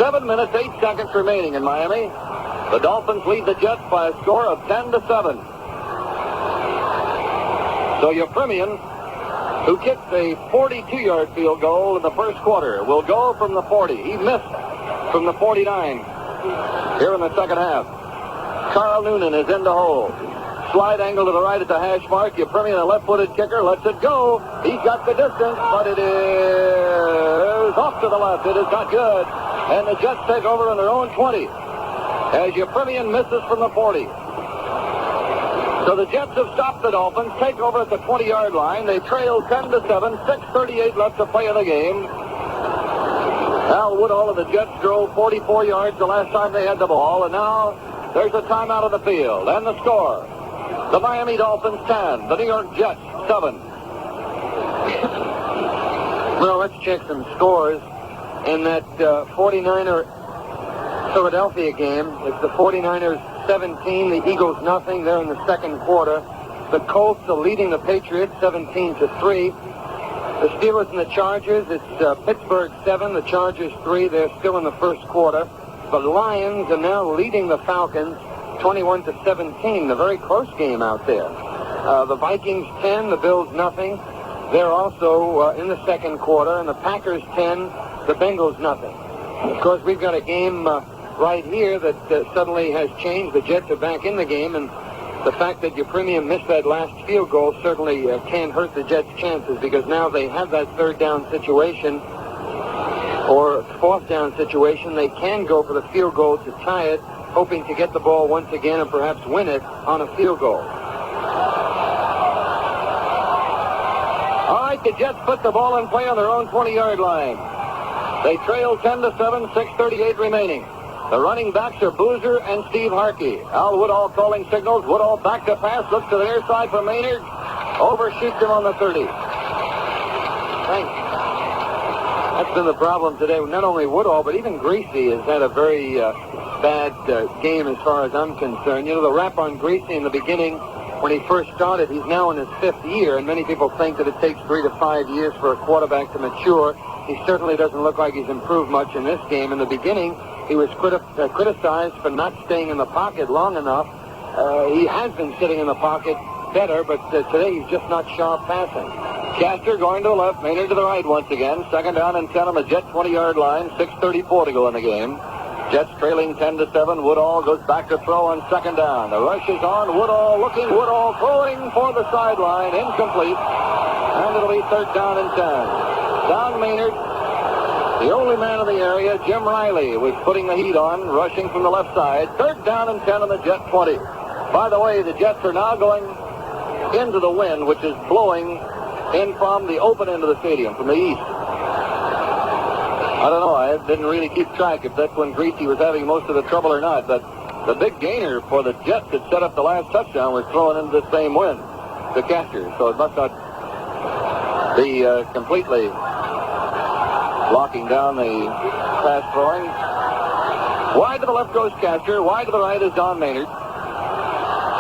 7 minutes, 8 seconds remaining in Miami. The Dolphins lead the Jets by a score of 10-7. So Yepremian, who kicked a 42-yard field goal in the first quarter, will go from the 40. He missed from the 49 here in the second half. Carl Noonan is in the hole. Slide angle to the right at the hash mark. Yepremian, a left-footed kicker, lets it go. He's got the distance, but it is off to the left. It is not good. And the Jets take over on their own 20 as Yepremian misses from the 40. So the Jets have stopped the Dolphins, take over at the 20-yard line. They trail 10-7, 6:38 left to play in the game. Al Woodall of the Jets drove 44 yards the last time they had the ball, and now there's a timeout on the field. And the score, the Miami Dolphins 10, the New York Jets 7. Well, let's check some scores. In that 49er Philadelphia game, it's the 49ers 17, the Eagles nothing. They're in the second quarter. The Colts are leading the Patriots 17-3. The Steelers and the Chargers, it's Pittsburgh 7, the Chargers 3. They're still in the first quarter. The Lions are now leading the Falcons 21-17. A very close game out there. The Vikings 10, the Bills nothing. They're also in the second quarter, and the Packers 10, the Bengals nothing. Of course, we've got a game right here that suddenly has changed. The Jets are back in the game, and the fact that your premium missed that last field goal certainly can hurt the Jets' chances, because now they have that third down situation or fourth down situation. They can go for the field goal to tie it, hoping to get the ball once again and perhaps win it on a field goal. All right, the Jets put the ball in play on their own 20-yard line. They trail 10-7, 6:38 remaining. The running backs are Boozer and Steve Harkey. Al Woodall calling signals. Woodall back to pass, looks to the near side for Maynard. Overshoots him on the 30. Thanks. That's been the problem today. Not only Woodall, but even Greasy has had a very bad game as far as I'm concerned. You know, the rap on Greasy in the beginning, when he first started, he's now in his 5th year, and many people think that it takes 3 to 5 years for a quarterback to mature. He certainly doesn't look like he's improved much in this game. In the beginning, he was criticized for not staying in the pocket long enough. He has been sitting in the pocket better, but today he's just not sharp passing. Castor going to the left, Maynard to the right once again. Second down and 10 on the Jets 20-yard line. 6:34 to go in the game. Jets trailing 10-7. Woodall goes back to throw on second down. The rush is on. Woodall looking. Woodall throwing for the sideline. Incomplete. And it'll be third down and 10. Down Maynard. The only man in the area, Jim Riley, was putting the heat on, rushing from the left side. Third down and 10 on the Jet 20. By the way, the Jets are now going into the wind, which is blowing in from the open end of the stadium, from the east. I don't know. I didn't really keep track if that's when Greasy was having most of the trouble or not. But the big gainer for the Jets that set up the last touchdown was thrown into the same wind, the Castor. So it must not be completely blocking down the pass throwing. Wide to the left goes Castor. Wide to the right is Don Maynard.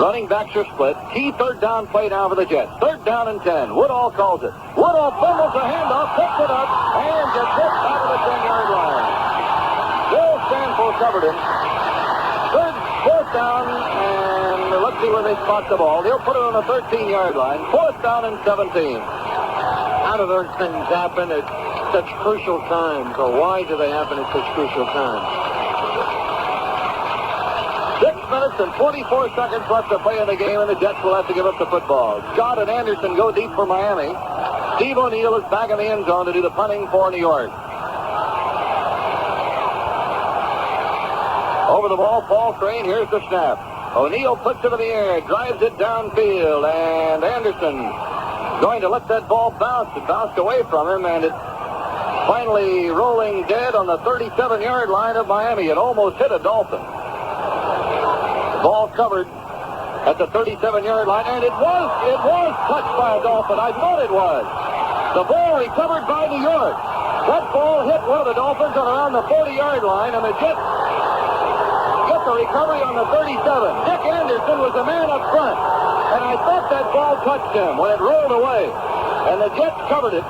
Running backs are split. Key third down play now for the Jets. Third down and 10. Woodall calls it. Woodall fumbles the handoff, picks it up, and gets hit out of the 10-yard line. Bill Stanfield covered him. Fourth down, and let's see where they spot the ball. They'll put it on the 13-yard line. Fourth down and 17. How do those things happen at such crucial times, or why do they happen at such crucial times? 6 minutes and 24 seconds left to play in the game, and the Jets will have to give up the football. Scott and Anderson go deep for Miami. Steve O'Neill is back in the end zone to do the punting for New York. Over the ball, Paul Crane. Here's the snap. O'Neill puts it in the air, drives it downfield, and Anderson going to let that ball bounce. It bounced away from him, and it finally rolling dead on the 37-yard line of Miami. It almost hit a Dolphin. Ball covered at the 37-yard line, and it was touched by a Dolphin. I thought it was. The ball recovered by New York. That ball hit one of the Dolphins on around the 40-yard line, and the Jets get the recovery on the 37. Dick Anderson was the man up front, and I thought that ball touched him when it rolled away, and the Jets covered it.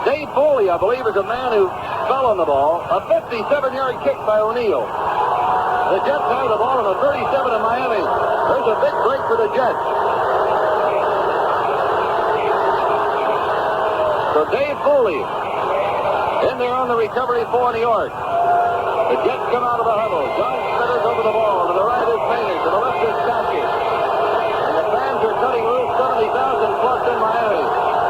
Dave Foley, I believe, is a man who fell on the ball. A 57-yard kick by O'Neill. The Jets have the ball on the 37 of Miami. There's a big break for the Jets. So Dave Foley in there on the recovery for New York. The Jets come out of the huddle. John Smithers over the ball. To the right is Maynard. To the left is Castor. And the fans are cutting loose. 70,000 plus in Miami.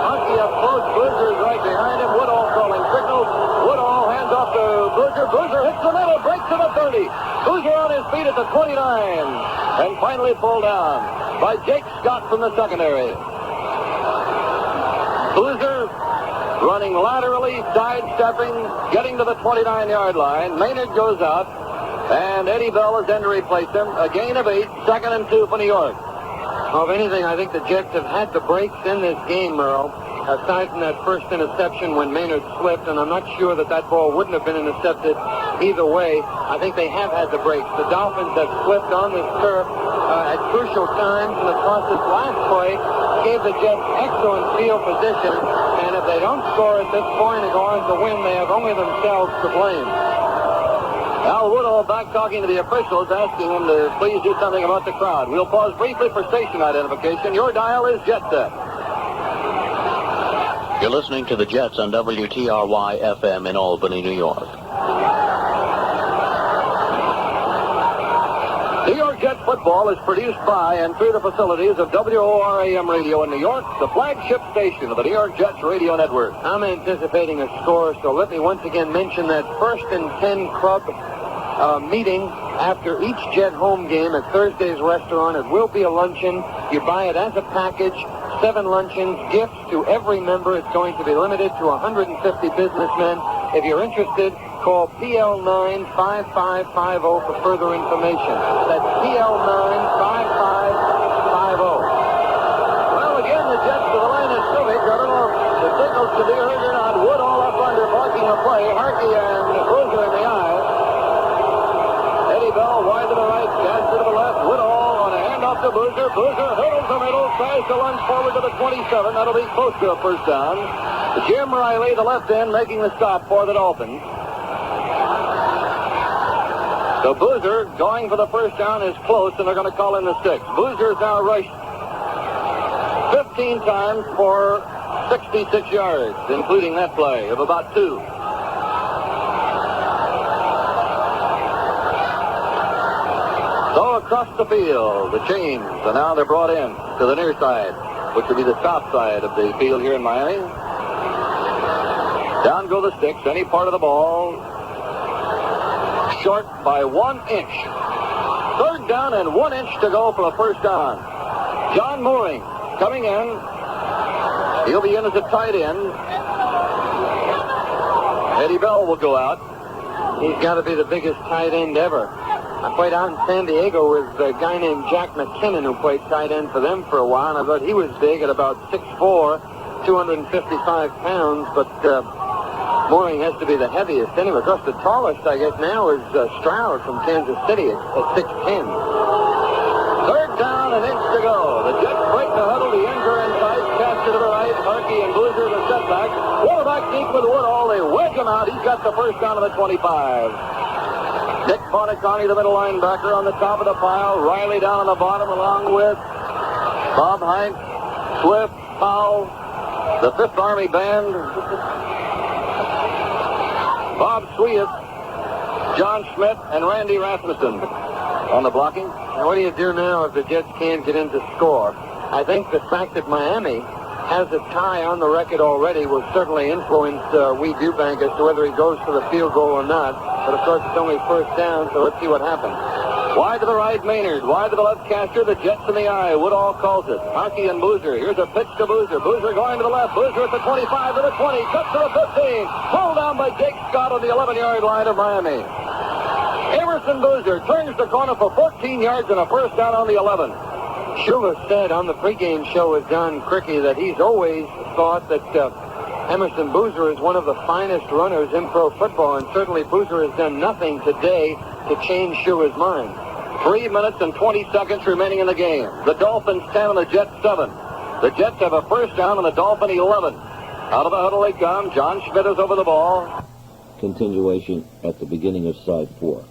Hunky up close. Boozer is right behind him. Woodall calling signals. Woodall hands off to Boozer. Boozer hits the middle. Breaks to the 30. Boozer on his feet at the 29. And finally pulled down by Jake Scott from the secondary. Boozer running laterally, sidestepping, getting to the 29-yard line. Maynard goes out, and Eddie Bell is in to replace him. A gain of 8, 2nd and 2 for New York. Well, if anything, I think the Jets have had the breaks in this game, Merle, aside from that first interception when Maynard slipped, and I'm not sure that ball wouldn't have been intercepted either way. I think they have had the breaks. The Dolphins have slipped on this turf at crucial times, and of course this last play gave the Jets excellent field position, and if they don't score at this point and go on to win, they have only themselves to blame. Al Woodall Bell back talking to the officials, asking them to please do something about the crowd. We'll pause briefly for station identification. Your dial is Jet Set. You're listening to the Jets on WTRY FM in Albany, New York. New York Jets football is produced by and through the facilities of WORAM Radio in New York, the flagship station of the New York Jets radio network. I'm anticipating a score, so let me once again mention that 1st and 10 club meeting after each Jet home game at Thursday's restaurant. It will be a luncheon. You buy it as a package, 7 luncheons, gifts to every member. It's going to be limited to 150 businessmen. If you're interested, call PL95550 for further information. That's PL95550. Well, again, the Jets to the line is Civic. I don't know if the signals to be heard or not. Wood all up under blocking a play. Harkey and Boozer in the eye. Eddie Bell wide to the right, Casper to the left. Woodall on a handoff to Boozer. Boozer hurdles the middle, tries to lunge forward to the 27. That'll be close to a first down. Jim Riley, the left end, making the stop for the Dolphins. So Boozer going for the first down is close, and they're going to call in the 6. Boozer's now rushed 15 times for 66 yards, including that play of about 2. So across the field, the chains, and now they're brought in to the near side, which would be the south side of the field here in Miami. Down go the sticks, any part of the ball, short by 1 inch. 3rd down and 1 inch to go for the first down. John Mooring coming in. He'll be in as a tight end. Eddie Bell will go out. He's got to be the biggest tight end ever. I played out in San Diego with a guy named Jack McKinnon who played tight end for them for a while, and I thought he was big at about 6'4", 255 pounds, but Mooring has to be the heaviest anyway. Of course, the tallest, I guess, now is Stroud from Kansas City at 6'10". 3rd down, an inch to go. The Jets break the huddle. The ends are inside. Castor to the right. Harkey and Boozer the setback. Quarterback deep with Woodall. They wedge him out. He's got the first down of the 25. Dick Bonaconi, the middle linebacker, on the top of the pile. Riley down on the bottom along with Bob Hines, Swift, Powell, the 5th Army Band, Bob Sweet, John Schmidt, and Randy Rasmussen on the blocking. Now, what do you do now if the Jets can't get in to score? I think the fact that Miami has a tie on the record already will certainly influence Wee Dewbank as to whether he goes for the field goal or not. But, of course, it's only first down, so let's see what happens. Wide to the right, Maynard. Wide to the left, Castor. The Jets in the eye. Woodall calls it. Harkey and Boozer. Here's a pitch to Boozer. Boozer going to the left. Boozer at the 25 to the 20. Cut to the 15. Pulled down by Jake Scott on the 11-yard line of Miami. Emerson Boozer turns the corner for 14 yards and a first down on the 11. Shula said on the pregame show with Don Crickey that he's always thought that Emerson Boozer is one of the finest runners in pro football, and certainly Boozer has done nothing today to change Shula's mind. 3 minutes and 20 seconds remaining in the game. The Dolphins 10 and the Jets 7. The Jets have a first down on the Dolphin 11. Out of the huddle they come. John Schmidt is over the ball. Continuation at the beginning of side 4.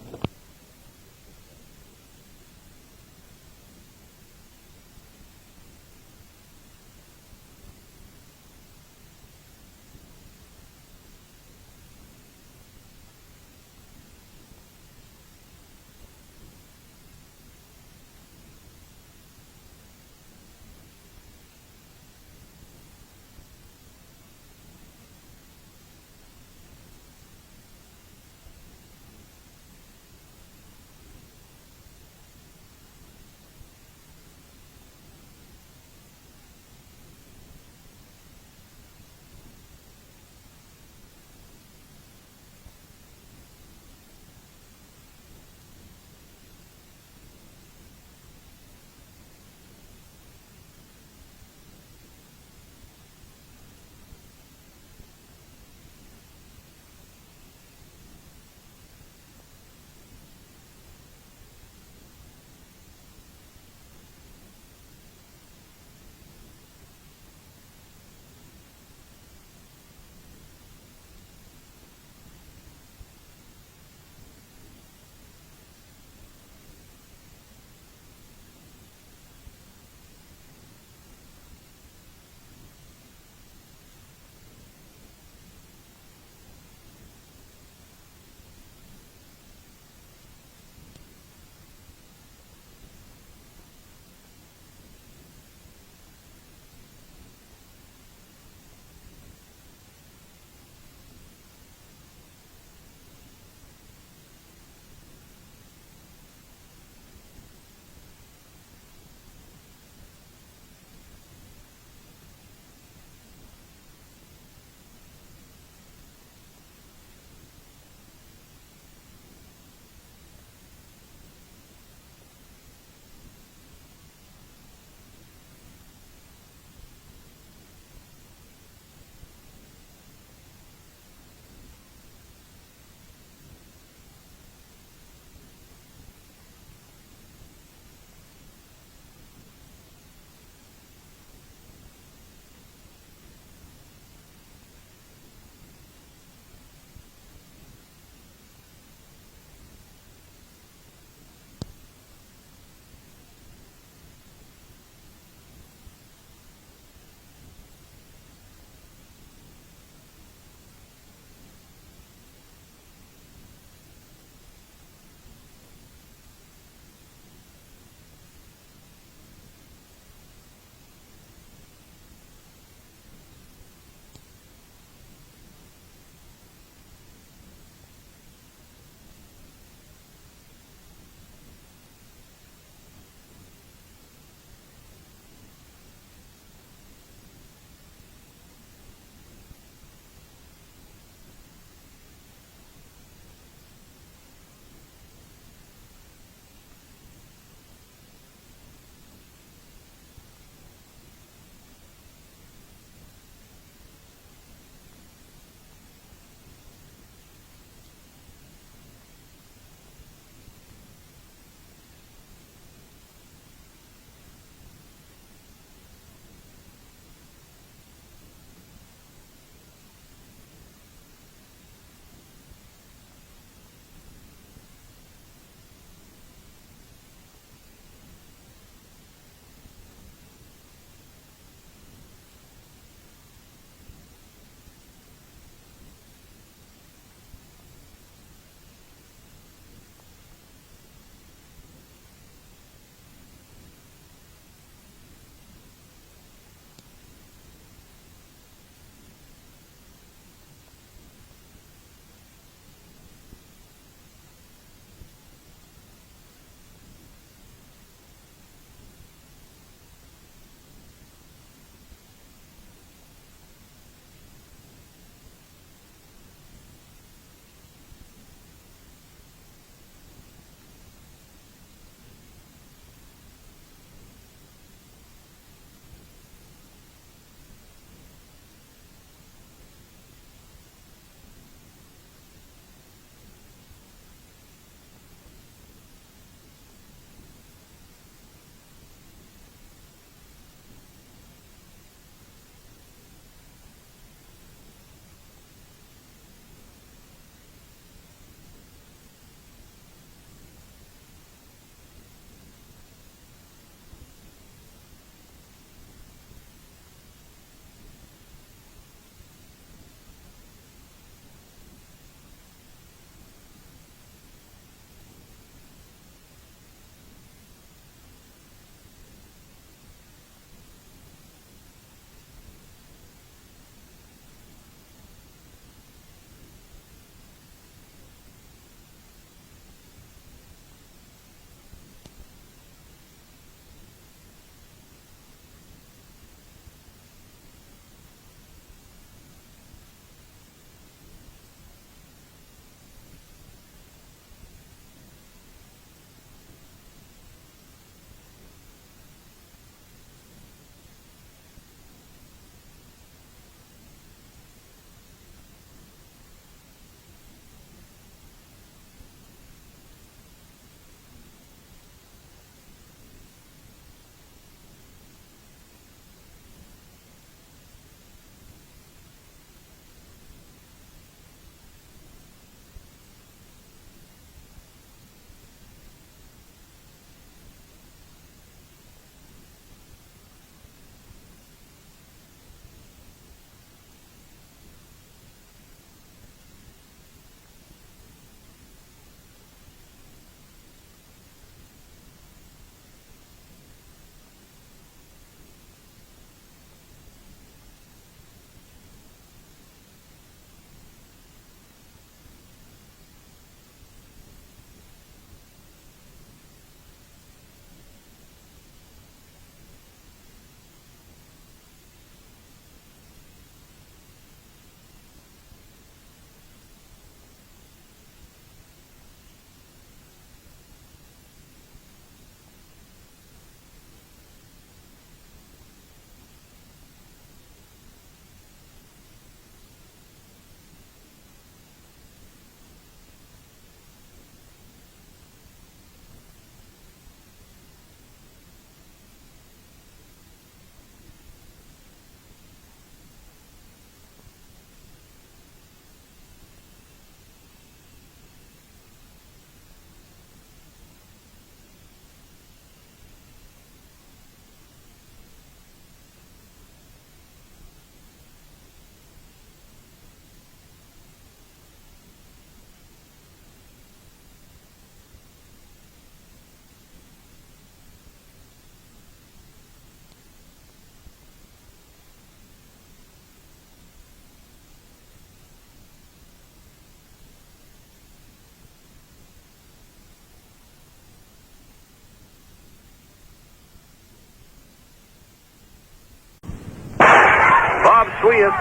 Sweet,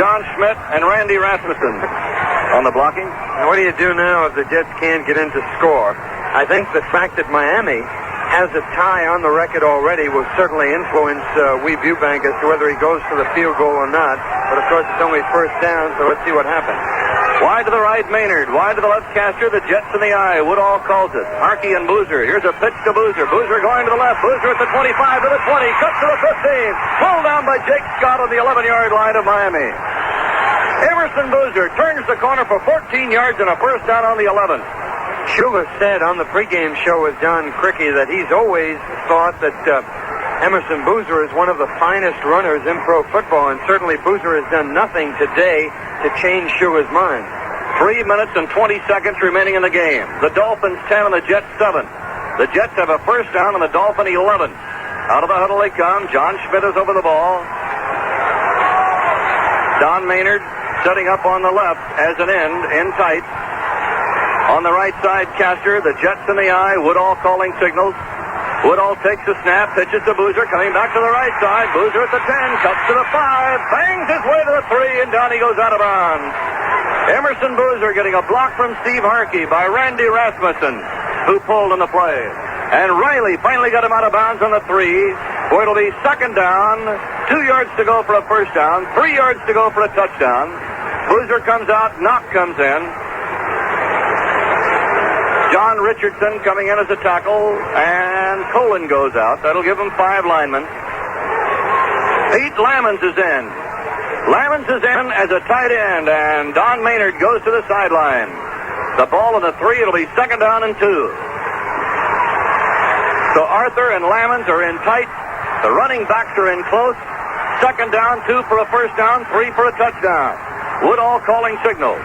John Schmidt, and Randy Rasmussen on the blocking. Now, what do you do now if the Jets can't get into score? I think the fact that Miami has a tie on the record already will certainly influence Weeb Eubank as to whether he goes for the field goal or not. But, of course, it's only first down, so let's see what happens. Wide to the right, Maynard. Wide to the left, Castor. The Jets in the eye. Woodall calls it. Harkey and Boozer. Here's a pitch to Boozer. Boozer going to the left. Boozer at the 25 to the 20. Cuts to the 15. Pulled down by Jake Scott on the 11-yard line of Miami. Emerson Boozer turns the corner for 14 yards and a first down on the 11. Shula said on the pregame show with John Cricky that he's always thought that Emerson Boozer is one of the finest runners in pro football, and certainly Boozer has done nothing today to change Shula's mind. 3 minutes and 20 seconds remaining in the game. The Dolphins 10 and the Jets 7. The Jets have a first down on the Dolphin 11. Out of the huddle they come. John Schmidt is over the ball. Don Maynard setting up on the left as an end, in tight. On the right side, Castor, the Jets in the eye. Woodall calling signals. Woodall takes the snap, pitches to Boozer, coming back to the right side. Boozer at the 10, cuts to the 5, bangs his way to the 3, and down he goes out of bounds. Emerson Boozer getting a block from Steve Harkey by Randy Rasmussen, who pulled in the play. And Riley finally got him out of bounds on the 3. Boy, it'll be second down, 2 yards to go for a first down, 3 yards to go for a touchdown. Boozer comes out, Knock comes in. John Richardson coming in as a tackle, and Colin goes out. That'll give him 5 linemen. Pete Lamons is in. Lamons is in as a tight end, and Don Maynard goes to the sideline. The ball on the 3, it'll be second down and 2. So Arthur and Lamons are in tight. The running backs are in close. Second down, 2 for a first down, 3 for a touchdown. Woodall calling signals.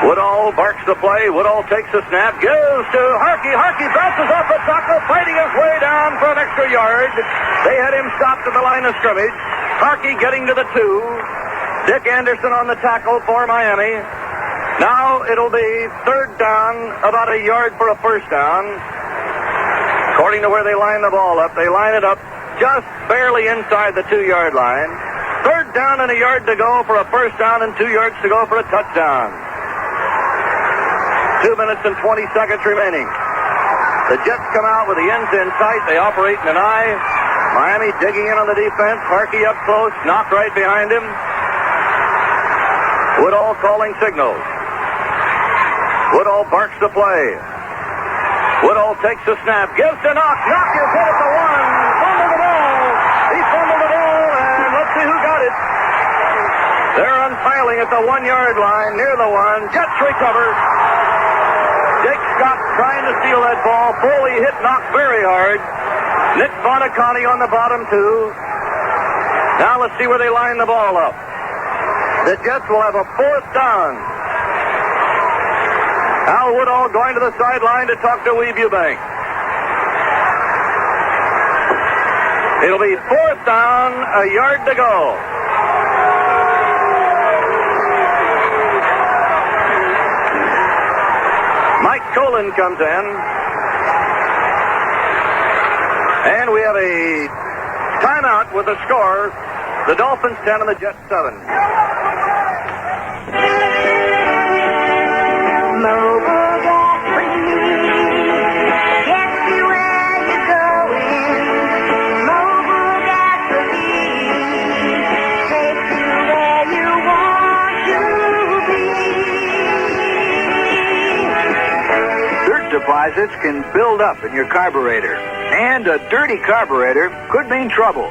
Woodall barks the play. Woodall takes the snap, gives to Harkey. Harkey bounces off the tackle, fighting his way down for an extra yard. They had him stopped at the line of scrimmage. Harkey getting to the 2. Dick Anderson on the tackle for Miami. Now it'll be third down, about a yard for a first down. According to where they line the ball up, they line it up just barely inside the 2-yard line. Third down and a yard to go for a first down and 2 yards to go for a touchdown. 2 minutes and 20 seconds remaining. The Jets come out with the ends in tight. They operate in an eye. Miami digging in on the defense. Harkey up close. Knocked right behind him. Woodall calling signals. Woodall barks the play. Woodall takes the snap. Gives to Knock. Knock is hit at the 1. Fumbled the ball. He fumbled the ball, and let's see who got it. They're unpiling at the 1-yard line near the 1. Jets recover. Jake Scott trying to steal that ball. Foley hit Knock very hard. Nick Bonaconte on the bottom 2. Now let's see where they line the ball up. The Jets will have a fourth down. Al Woodall going to the sideline to talk to Weeb Eubank. It'll be fourth down, a yard to go. Mike Colin comes in. And we have a timeout with the score. The Dolphins 10 and the Jets 7. Mobile gasoline gets you where you're going. Mobile gasoline takes you where you want to be. Dirt deposits can build up in your carburetor, and a dirty carburetor could mean trouble.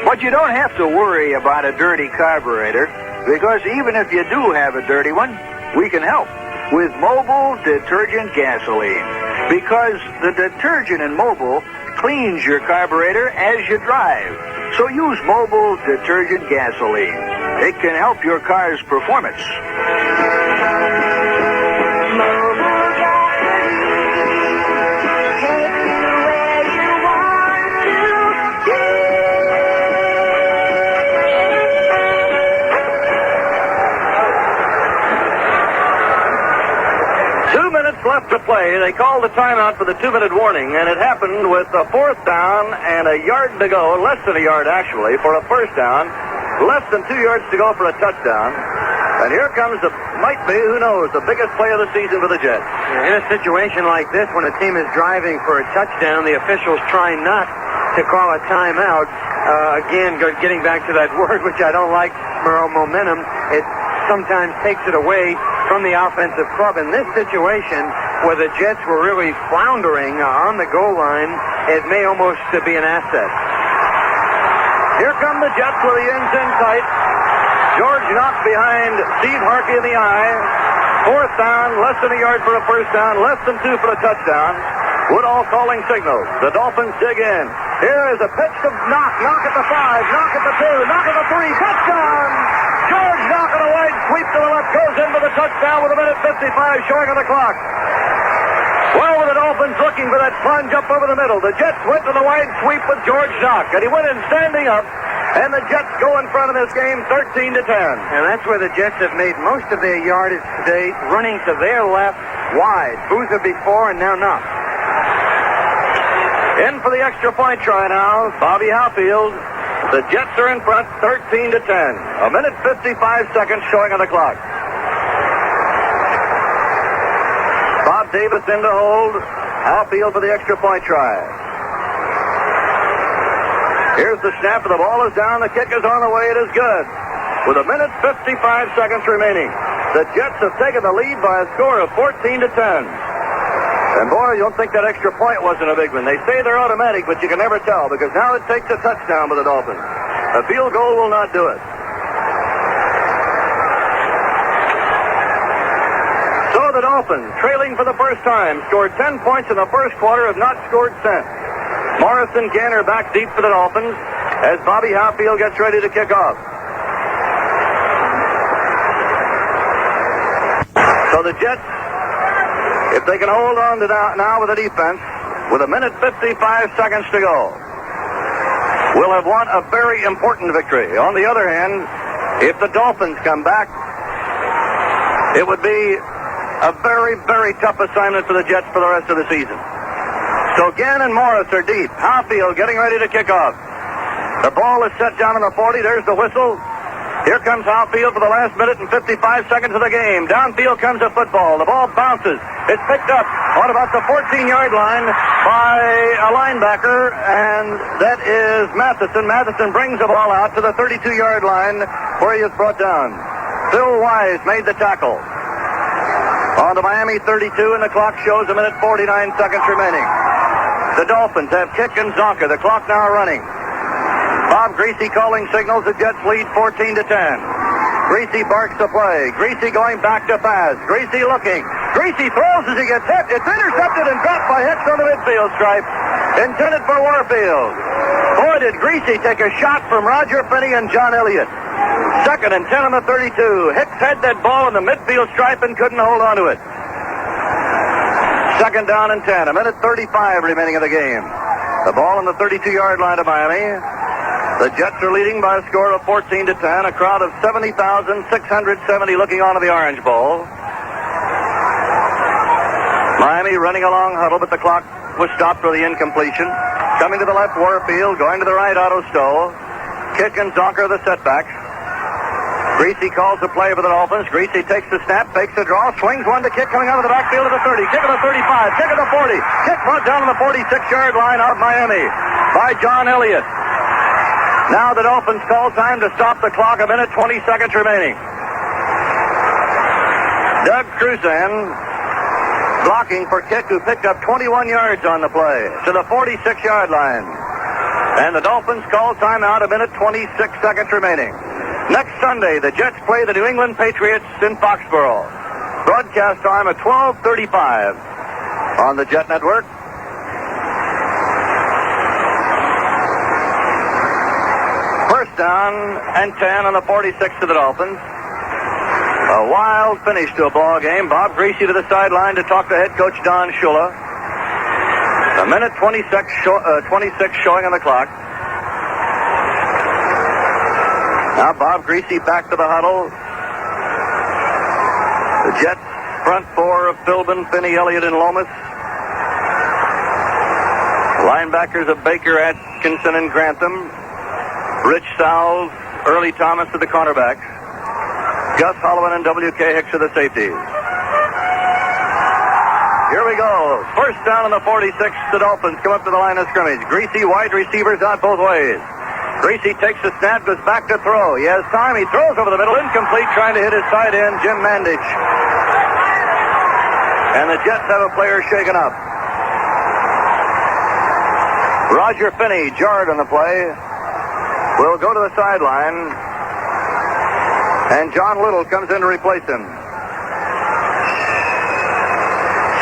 But you don't have to worry about a dirty carburetor, because even if you do have a dirty one, we can help with Mobile Detergent Gasoline. Because the detergent in Mobile cleans your carburetor as you drive. So use Mobile Detergent Gasoline. It can help your car's performance. 2 minutes left to play. They called the timeout for the 2-minute warning, and it happened with a 4th down and a yard to go, less than a yard actually, for a first down, less than 2 yards to go for a touchdown. And here comes might be, who knows, the biggest play of the season for the Jets. In a situation like this, when a team is driving for a touchdown, the officials try not to call a timeout. Again, getting back to that word, which I don't like, momentum, it sometimes takes it away from the offensive club. In this situation, where the Jets were really floundering on the goal line, it may almost be an asset. Here come the Jets with the ends in tight. George knocked behind Steve Harkey in the eye. 4th down, less than a yard for a first down, less than 2 for a touchdown. Woodall calling signals. The Dolphins dig in. Here is a pitch to knock. Knock at the 5, knock at the 2, knock at the 3. Touchdown! George knock on a wide sweep to the left, goes in for the touchdown with a minute 55 showing on the clock. Well, with the Dolphins looking for that plunge up over the middle, the Jets went to the wide sweep with George Knock, and he went in standing up, and the Jets go in front of this game 13-10. And that's where the Jets have made most of their yardage today, running to their left wide. Boozer before and now Knock. In for the extra point try now, Bobby Howfield. The Jets are in front 13-10. A minute 55 seconds showing on the clock. Bob Davis in to hold. Howfield for the extra point try. Here's the snap, and the ball is down. The kick is on the way. It is good. With a minute 55 seconds remaining, the Jets have taken the lead by a score of 14-10. And boy, you don't think that extra point wasn't a big one. They say they're automatic, but you can never tell, because now it takes a touchdown for the Dolphins. A field goal will not do it. So the Dolphins, trailing for the first time, scored 10 points in the first quarter, have not scored since. Morrison Gainer back deep for the Dolphins as Bobby Howfield gets ready to kick off. So the Jets, if they can hold on to that now with the defense, with a minute 55 seconds to go, will have won a very important victory. On the other hand, if the Dolphins come back, it would be a very, very tough assignment for the Jets for the rest of the season. So Gann and Morris are deep. Howfield getting ready to kick off. The ball is set down on the 40. There's the whistle. Here comes Howfield for the last minute and 55 seconds of the game. Downfield comes a football. The ball bounces. It's picked up on about the 14-yard line by a linebacker, and that is Matheson. Matheson brings the ball out to the 32-yard line where he is brought down. Phil Wise made the tackle. On the Miami 32, and the clock shows a minute 49 seconds remaining. The Dolphins have Kick and Zonka. The clock now running. Bob Greasy calling signals. The Jets lead 14-10. Greasy barks the play. Greasy going back to pass. Greasy looking. Greasy throws as he gets hit. It's intercepted and dropped by Hicks on the midfield stripe. Intended for Warfield. Boy, did Greasy take a shot from Roger Finney and John Elliott. 2nd and 10 on the 32. Hicks had that ball in the midfield stripe and couldn't hold on to it. 2nd down and 10. A minute 35 remaining of the game. The ball on the 32-yard line of Miami. The Jets are leading by a score of 14-10. A crowd of 70,670 looking on to the Orange Bowl. Miami running along huddle, but the clock was stopped for the incompletion. Coming to the left, Warfield. Going to the right, Otto Stowe. Kick and Zonker the setbacks. Greasy calls the play for the Dolphins. Greasy takes the snap, fakes the draw, swings one to Kick coming out of the backfield of the 30. Kick of the 35, kick of the 40. Kick brought down on the 46-yard line of Miami by John Elliott. Now the Dolphins call time to stop the clock. A minute, 20 seconds remaining. Doug Cruzan blocking for Kick, who picked up 21 yards on the play to the 46-yard line. And the Dolphins call timeout. A minute, 26 seconds remaining. Next Sunday, the Jets play the New England Patriots in Foxborough. Broadcast time at 12:35 on the Jet Network. First down and 10 on the 46 to the Dolphins. A wild finish to a ball game. Bob Greasy to the sideline to talk to head coach Don Shula. A minute 26 showing on the clock. Now Bob Greasy back to the huddle. The Jets front four of Philbin, Finney, Elliott, and Lomas. Linebackers of Baker, Atkinson, and Grantham. Rich Sowles, Early Thomas to the cornerbacks. Gus Holloman and W.K. Hicks are the safeties. Here we go. First down on the 46. The Dolphins come up to the line of scrimmage. Greasy, wide receivers out both ways. Greasy takes the snap, goes back to throw. He has time. He throws over the middle. Incomplete, trying to hit his tight end, Jim Mandich. And the Jets have a player shaken up. Roger Finney, jarred on the play, will go to the sideline. And John Little comes in to replace him.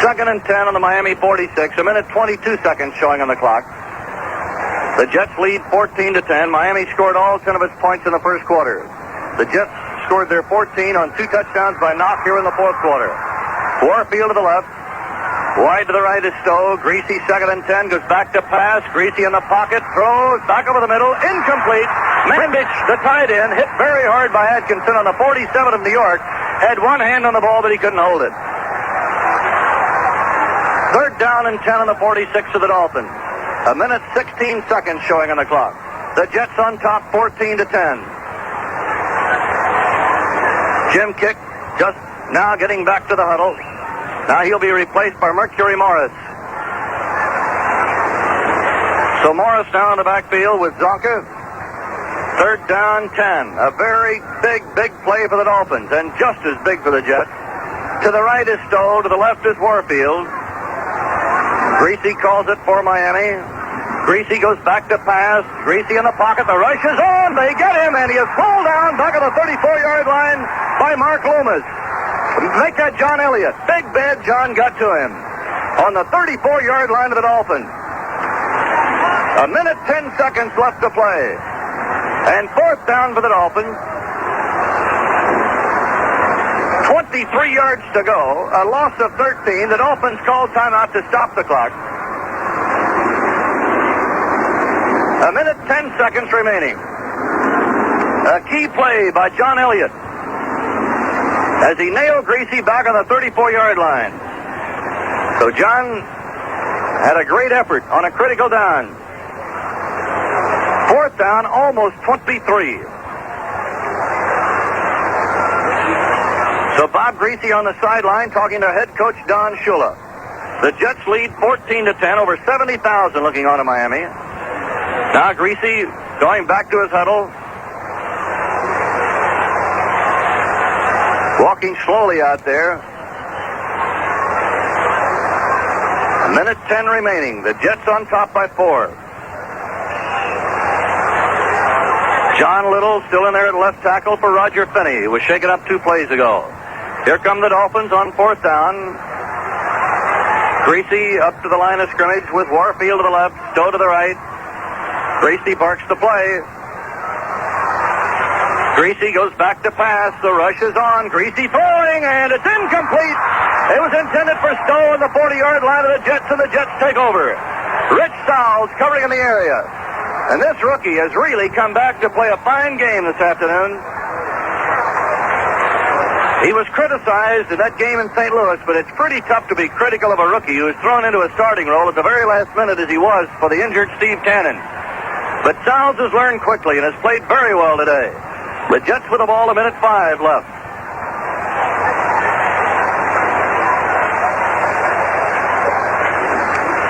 2nd and 10 on the Miami 46. A minute 22 seconds showing on the clock. The Jets lead 14-10. Miami scored all 10 of its points in the first quarter. The Jets scored their 14 on 2 touchdowns by Knock here in the fourth quarter. Warfield to the left. Wide to the right is Stowe. Greasy 2nd and 10. Goes back to pass. Greasy in the pocket. Throws back over the middle. Incomplete. Mandich, the tight end, hit very hard by Atkinson on the 47 of New York. Had one hand on the ball, but he couldn't hold it. 3rd down and 10 on the 46 of the Dolphins. A minute 16 seconds showing on the clock. The Jets on top 14-10. Jim Kick just now getting back to the huddle. Now he'll be replaced by Mercury Morris. So Morris now in the backfield with Zonka. 3rd down 10. A very big play for the Dolphins, and just as big for the Jets. To the right is Stowe. To the left is Warfield. Greasy calls it for Miami. Greasy goes back to pass. Greasy in the pocket. The rush is on. They get him, and he is pulled down back on the 34-yard line by Mark Loomis. Make that John Elliott. Big bad John got to him on the 34-yard line of the Dolphins. A minute 10 seconds left to play. And 4th down for the Dolphins. 23 yards to go. A loss of 13. The Dolphins call timeout to stop the clock. A minute 10 seconds remaining. A key play by John Elliott as he nailed Greasy back on the 34-yard line. So John had a great effort on a critical down. 4th down, almost 23. So Bob Greasy on the sideline talking to head coach Don Shula. The Jets lead 14-10, over 70,000 looking on to Miami. Now Greasy going back to his huddle. Walking slowly out there. A minute 10 remaining. The Jets on top by 4. John Little still in there at left tackle for Roger Finney, who was shaken up 2 plays ago. Here come the Dolphins on 4th down. Greasy up to the line of scrimmage with Warfield to the left, Stowe to the right. Greasy barks the play. Greasy goes back to pass. The rush is on. Greasy throwing, and it's incomplete. It was intended for Stowe on the 40-yard line of the Jets, and the Jets take over. Rich Sowles covering in the area. And this rookie has really come back to play a fine game this afternoon. He was criticized in that game in St. Louis, but it's pretty tough to be critical of a rookie who was thrown into a starting role at the very last minute as he was for the injured Steve Tannen. But Sowles has learned quickly and has played very well today. The Jets with the ball, a minute 5 left.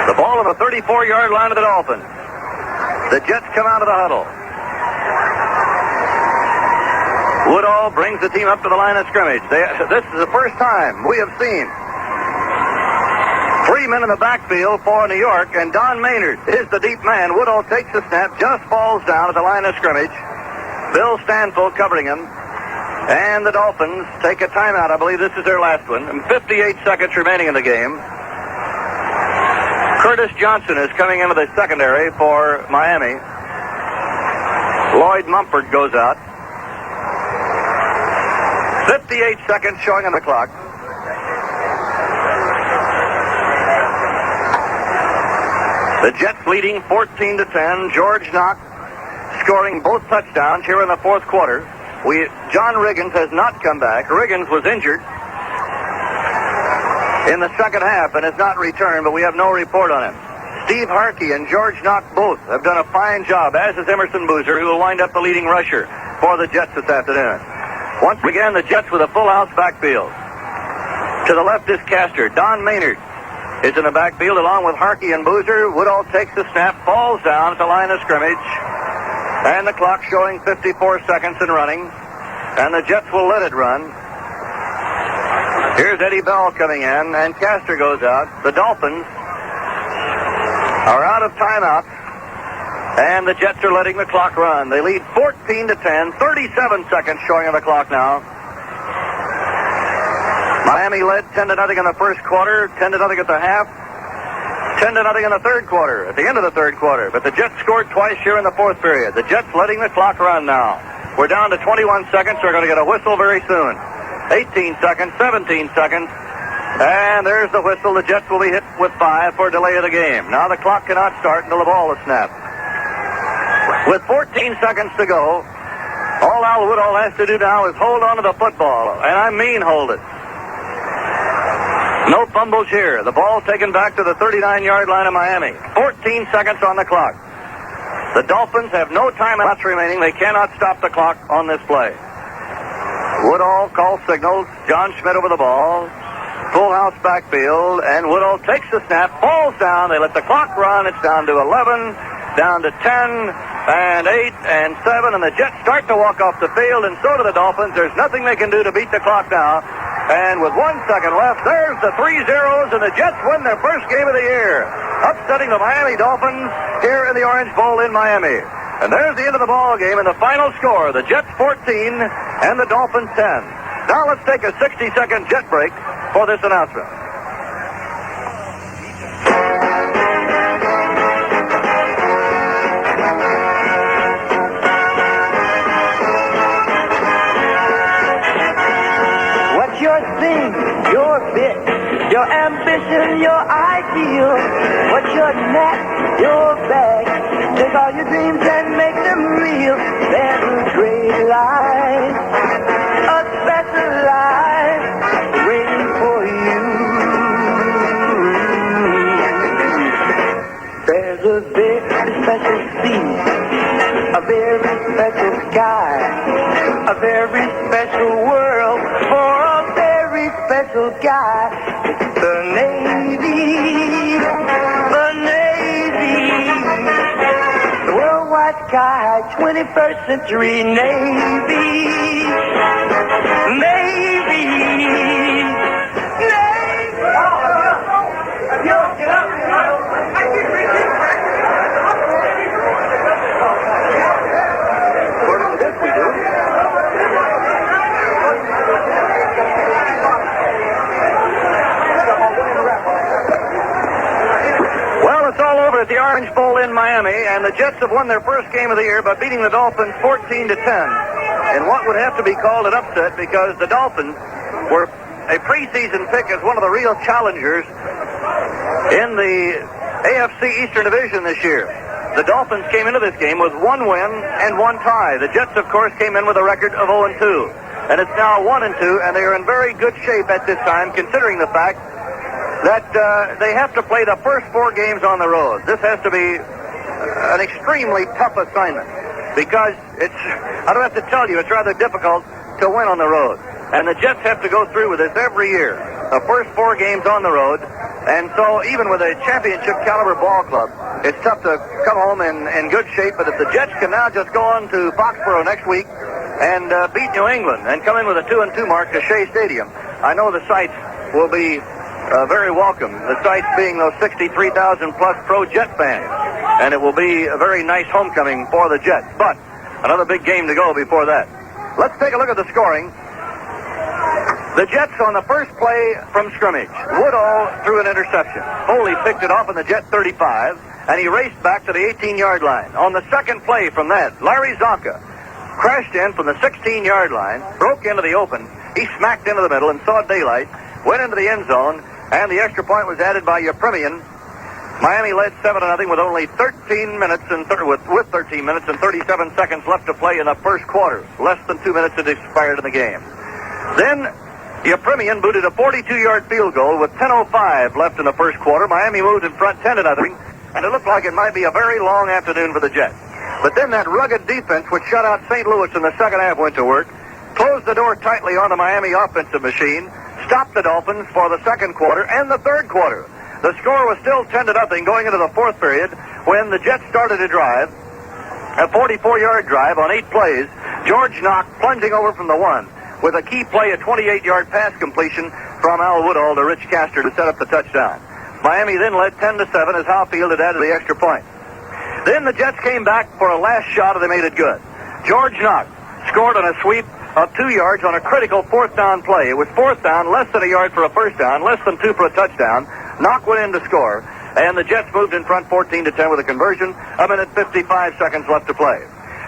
The ball on the 34-yard line of the Dolphins. The Jets come out of the huddle. Woodall brings the team up to the line of scrimmage. This is the first time we have seen 3 men in the backfield for New York, and Don Maynard is the deep man. Woodall takes the snap, just falls down at the line of scrimmage. Bill Stanfield covering him. And the Dolphins take a timeout. I believe this is their last one. And 58 seconds remaining in the game. Curtis Johnson is coming into the secondary for Miami. Lloyd Mumford goes out. 58 seconds showing on the clock. The Jets leading 14-10. George Knock scoring both touchdowns here in the fourth quarter. John Riggins has not come back. Riggins was injured. in the second half and has not returned, but we have no report on him. Steve Harkey and George Knock both have done a fine job, as is Emerson Boozer, who will wind up the leading rusher for the Jets this afternoon. Once again, the Jets with a full house backfield. To the left is Castor. Don Maynard is in the backfield along with Harkey and Boozer. Woodall takes the snap, falls down at the line of scrimmage, and the clock showing 54 seconds and running, and the Jets will let it run. Here's Eddie Bell coming in, and Castor goes out. The Dolphins are out of timeout, and the Jets are letting the clock run. They lead 14-10, 37 seconds showing on the clock now. Miami led 10-0 in the first quarter, 10-0 at the half, 10-0 in the third quarter, at the end of the third quarter. But the Jets scored twice here in the fourth period. The Jets letting the clock run now. We're down to 21 seconds. We're going to get a whistle very soon. 18 seconds, 17 seconds. And there's the whistle. The Jets will be hit with 5 for delay of the game. Now the clock cannot start until the ball is snapped. With 14 seconds to go, all Al Woodall has to do now is hold on to the football. And I mean hold it. No fumbles here. The ball taken back to the 39-yard line of Miami. 14 seconds on the clock. The Dolphins have no timeouts remaining. They cannot stop the clock on this play. Woodall calls signals. John Schmidt over the ball. Full house backfield, and Woodall takes the snap, falls down. They let the clock run. It's down to 11, down to 10, and 8, and 7, and the Jets start to walk off the field, and so do the Dolphins. There's nothing they can do to beat the clock now. And with 1 second left, there's the 3 zeros, and the Jets win their first game of the year, upsetting the Miami Dolphins here in the Orange Bowl in Miami. And there's the end of the ball game and the final score, the Jets 14 and the Dolphins 10. Now let's take a 60-second jet break for this announcement. What's your thing, your bit, your ambition, your ideal? What's your knack, your bag? Take all your dreams and make them real. There's a great life, a special life waiting for you. There's a very special sea, a very special sky, a very special world for a very special guy. It's the Navy, the Navy, the worldwide sky, 21st century Navy, Navy, Navy. Get up. Well, it's all over at the Orange Bowl in Miami, and the Jets have won their first game of the year by beating the Dolphins 14-10 in what would have to be called an upset, because the Dolphins were a preseason pick as one of the real challengers in the AFC Eastern Division this year. The Dolphins came into this game with 1 win and 1 tie. The Jets, of course, came in with a record of 0-2. And it's now 1-2, and they are in very good shape at this time, considering the fact that they have to play the first 4 games on the road. This has to be an extremely tough assignment, because I don't have to tell you, it's rather difficult to win on the road. And the Jets have to go through with this every year. The first 4 games on the road. And so even with a championship caliber ball club, it's tough to come home in good shape. But if the Jets can now just go on to Foxborough next week and beat New England and come in with a 2-2 mark to Shea Stadium, I know the sights will be very welcome. The sights being those 63,000 plus pro Jet fans. And it will be a very nice homecoming for the Jets. But another big game to go before that. Let's take a look at the scoring. The Jets on the first play from scrimmage. Woodall threw an interception. Foley picked it off on the Jet 35, and he raced back to the 18-yard line. On the second play from that, Larry Zonka crashed in from the 16-yard line, broke into the open. He smacked into the middle and saw daylight, went into the end zone, and the extra point was added by Yepremian. Miami led 7-0 with only 13 minutes and 13 minutes and 37 seconds left to play in the first quarter. Less than 2 minutes had expired in the game. Then The Premium booted a 42-yard field goal with 10:05 left in the first quarter. Miami moved in front 10-0, and it looked like it might be a very long afternoon for the Jets. But then that rugged defense, which shut out St. Louis in the second half, went to work, closed the door tightly on the Miami offensive machine, stopped the Dolphins for the second quarter and the third quarter. The score was still 10-0 going into the fourth period when the Jets started to drive, a 44-yard drive on 8 plays. George Knock plunging over from the 1 with a key play, a 28-yard pass completion from Al Woodall to Rich Castor to set up the touchdown. Miami then led 10-7 as Howfield had added the extra point. Then the Jets came back for a last shot and they made it good. George Knock scored on a sweep of 2 yards on a critical fourth down play. It was fourth down, less than a yard for a first down, less than 2 for a touchdown. Knock went in to score, and the Jets moved in front 14-10 with a conversion. A minute 55 seconds left to play.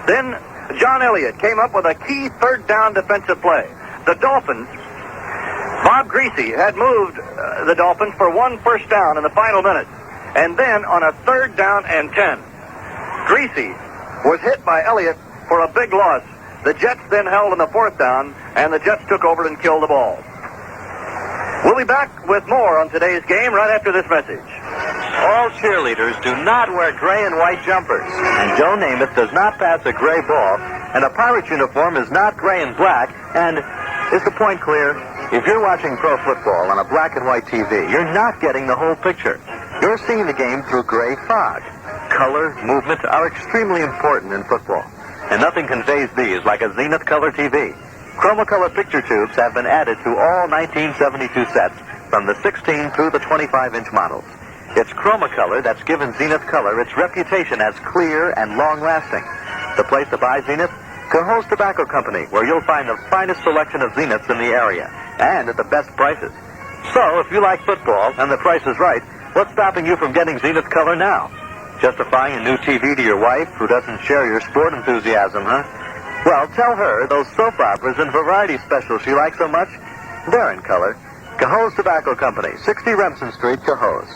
Then John Elliott came up with a key third down defensive play. The Dolphins, Bob Greasy had moved the Dolphins for 1 first down in the final minute. And then on a 3rd down and 10, Greasy was hit by Elliott for a big loss. The Jets then held in the 4th down, and the Jets took over and killed the ball. We'll be back with more on today's game right after this message. All cheerleaders do not wear gray and white jumpers, and Joe Namath does not pass a gray ball, and a Pirates uniform is not gray and black. And is the point clear? If you're watching pro football on a black and white TV, you're not getting the whole picture. You're seeing the game through gray fog. Color, movement are extremely important in football, and nothing conveys these like a Zenith Color TV. Chromacolor picture tubes have been added to all 1972 sets from the 16 through the 25-inch models. It's Chromacolor that's given Zenith Color its reputation as clear and long-lasting. The place to buy Zenith? Cohoes Tobacco Company, where you'll find the finest selection of Zeniths in the area, and at the best prices. So, if you like football and the price is right, what's stopping you from getting Zenith Color now? Justifying a new TV to your wife who doesn't share your sport enthusiasm, huh? Well, tell her those soap operas and variety specials she likes so much, they're in color. Cohoes Tobacco Company, 60 Remsen Street, Cohoes.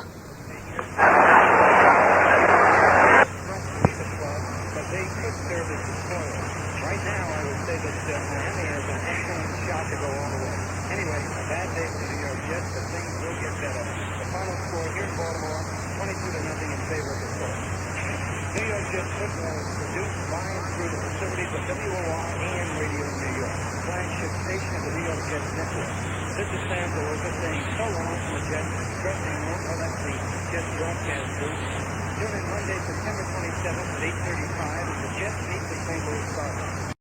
New York Jets football is produced by and through the facilities of WOR AM Radio in New York, flagship station of the New York Jets network. This is Sam DeLuca saying so long from the Jets dressing room. Oh, that's the Jets broadcast booth. Tune in Monday, September 27th at 8:35 as the Jets meet the St. Louis Cardinals.